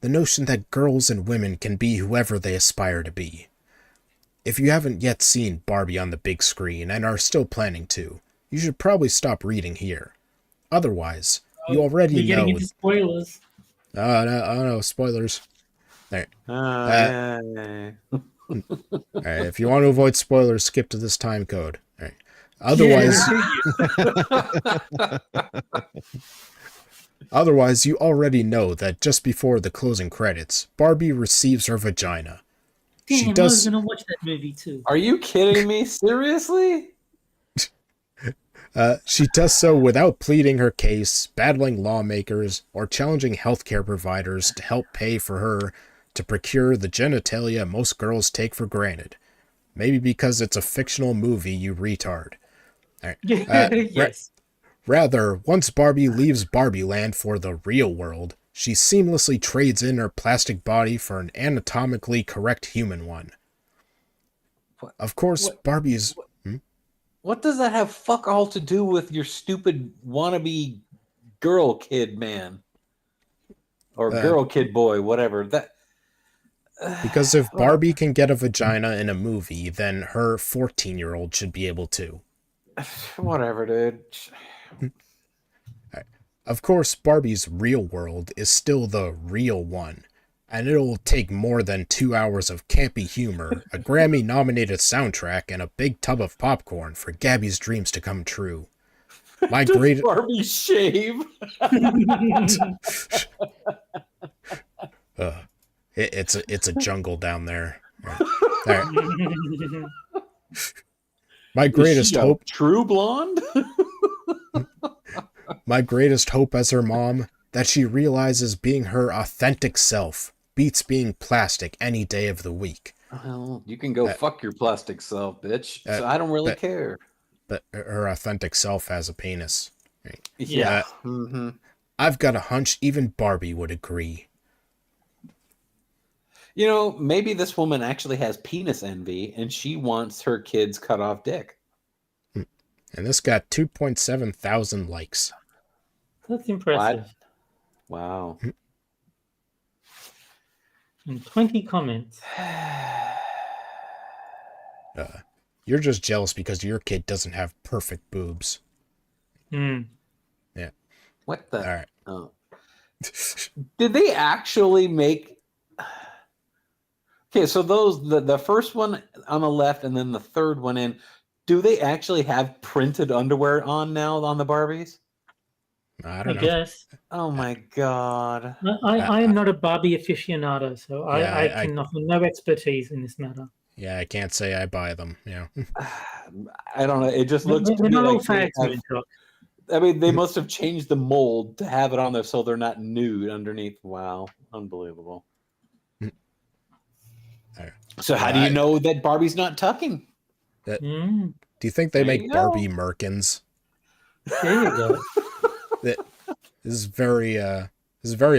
The notion that girls and women can be whoever they aspire to be. If you haven't yet seen Barbie on the big screen and are still planning to, you should probably stop reading here. Otherwise, you already
You're
know...
getting into spoilers.
no, spoilers. There.
Yeah.
Alright, if you want to avoid spoilers, skip to this time code. Alright. Otherwise... Otherwise, you already know that just before the closing credits, Barbie receives her vagina.
Damn, I was gonna watch that movie too.
Are you kidding me? Seriously?
She does so without pleading her case, battling lawmakers, or challenging healthcare providers to help pay for her to procure the genitalia most girls take for granted. Maybe because it's a fictional movie, you retard. Right.
Yes.
Rather, once Barbie leaves Barbie Land for the real world, she seamlessly trades in her plastic body for an anatomically correct human one. Of course, Barbie's...
What does that have fuck all to do with your stupid wannabe girl kid man? Or girl kid boy, whatever.
Because if Barbie can get a vagina in a movie, then her 14-year-old should be able to.
Whatever, dude.
Of course, Barbie's real world is still the real one, and it'll take more than 2 hours of campy humor, a Grammy-nominated soundtrack, and a big tub of popcorn for Gabby's dreams to come true. My great
Barbie shave.
it's a jungle down there. All right. My greatest hope.
True blonde.
My greatest hope as her mom, that she realizes being her authentic self beats being plastic any day of the week.
Well, you can go fuck your plastic self, bitch. So I don't really care.
But her authentic self has a penis. Right?
Yeah.
I've got a hunch even Barbie would agree.
You know, maybe this woman actually has penis envy and she wants her kids cut off dick.
And this got 2.7 thousand likes.
That's impressive.
Wow.
And 20 comments.
You're just jealous because your kid doesn't have perfect boobs.
Hmm.
Yeah.
What the?
All right.
Oh. Did they actually make... Okay, so those the first one on the left and then the third one in, do they actually have printed underwear on now on the Barbies?
I
I
don't know.
guess.
Oh my god.
I am not a Barbie aficionado, so
Yeah,
I can offer no expertise in this matter.
Yeah, I can't say I buy them. Yeah.
I don't know. It just looks to
We're
me
not all
like they
fags,
have,
Moonshock.
I mean, they must have changed the mold to have it on there so they're not nude underneath. Wow, unbelievable.
Alright.
So how do you know that Barbie's not tucking?
Mm,
Do you think they
There
make
you go.
Barbie merkins?
there you go.
This is very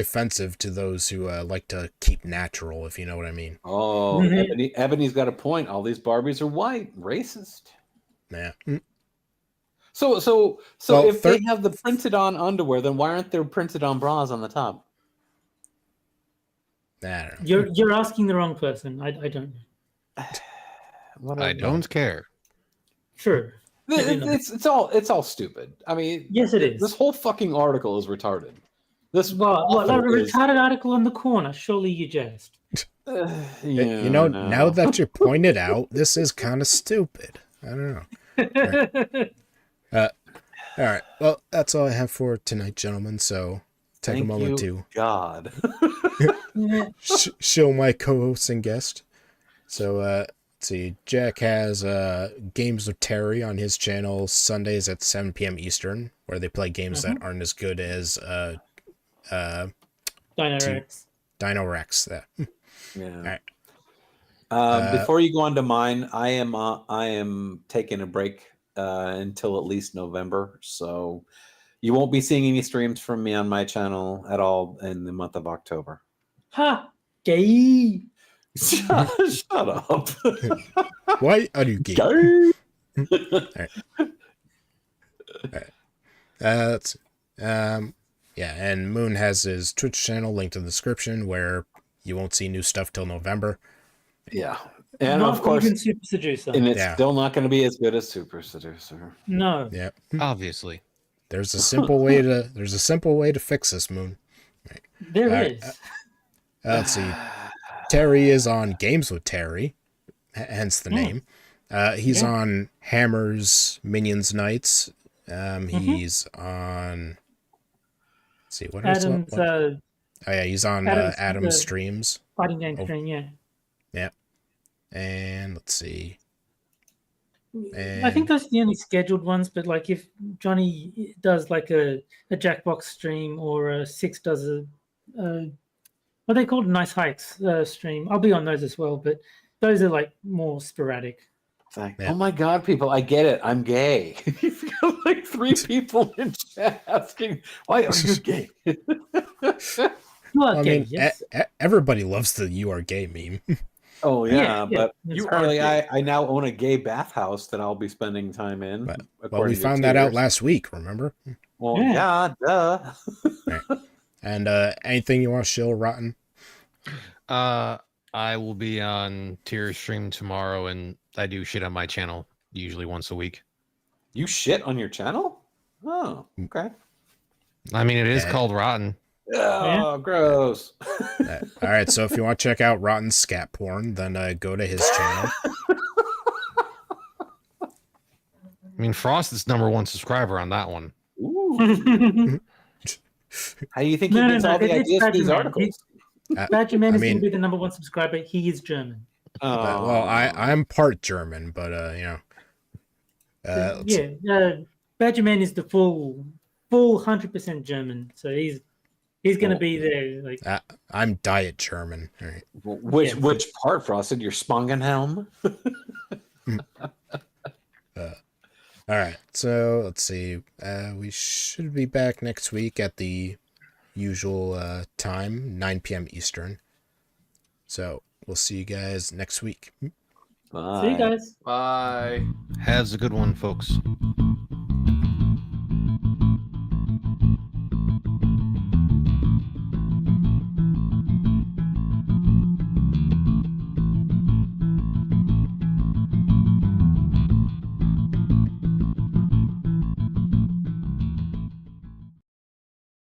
offensive to those who like to keep natural, if you know what I mean.
Oh,
Mhm.
Ebony's got a point. All these Barbies are white, racist.
Yeah.
So
Well,
if they have the printed on underwear, then why aren't there printed on bras on the top?
I don't know.
You're asking the wrong person. I don't know.
Whatever.
I don't care.
Sure. I do not.
It's all stupid. I mean,
Yes, it is.
This whole fucking article is retarded. This
What? A
author is,
retarded article on the corner? Surely you jest.
yeah,
You know,
no.
now that you pointed out, this is kind of stupid. I don't know. All right. Well, that's all I have for tonight, gentlemen. So take
Thank
a moment
you,
to
God.
show my co-host and guest. So, let's see. Jack has Games with Terry on his channel Sundays at 7 p.m. Eastern, where they play games that aren't as good as
Dino Rex.
Dino Rex. That.
Yeah.
Right.
Before you go on to mine, I am taking a break until at least November, so you won't be seeing any streams from me on my channel at all in the month of October.
Ha! Gay!
Shut up.
Why are you gay?
Gay.
Let's yeah, and Moon has his Twitch channel linked in the description where you won't see new stuff till November.
Yeah. And
Not
of course,
even Super Seducer.
and it's
Yeah.
still not going to be as good as Super Seducer.
No.
Yeah.
Obviously.
There's a simple way to fix this, Moon.
There
Alright,
is.
Let's see. Terry is on Games with Terry, hence the name. He's
Yeah.
on Hammer's Minions Nights. He's on. Let's see what else.
Adam's
Oh yeah, he's on
Adam's,
Adam's streams.
fighting game
Oh.
stream, yeah.
Yeah, and let's see.
I think those are the only scheduled ones, but like if Johnny does like a Jackbox stream or Six does a what they called Nice Hikes stream, I'll be on those as well, but those are like more sporadic.
It's like,
Yeah.
oh my God, people, I get it. I'm gay. You've got like 3 people in chat asking, why are you gay?
You are
I
gay,
mean,
yes.
everybody loves the "you are gay" meme.
Oh yeah,
Yeah,
but
it's
apparently
hard
I now own a gay bathhouse that I'll be spending time in.
Well, we
according to
found that out
Tears.
last week. Remember?
Well,
Yeah.
yeah, duh.
And anything you want to shill, Rotten?
I will be on tier stream tomorrow, and I do shit on my channel usually once a week.
You shit on your channel? Oh, okay.
I mean, it is
Yeah.
called Rotten.
Oh, gross.
All right, so if you want to check out Rotten scat porn, then go to his channel.
I mean, Frost is #1 subscriber on that one.
Ooh. How do you think he
No,
gets all the
it's
ideas for
Badger
these
Man.
articles?
Badger Man
I
is going
mean-
to be the #1 subscriber. He is German.
Well, I'm part German, but you know.
Badger Man is the full 100% German. So he's going to be there. Like
I'm diet German. All right.
Which part, Frosted? Your Spongenhelm?
All right. So let's see. We should be back next week at the usual time, 9 p.m. Eastern. So we'll see you guys next week.
see you guys.
Bye.
Has a good one, folks.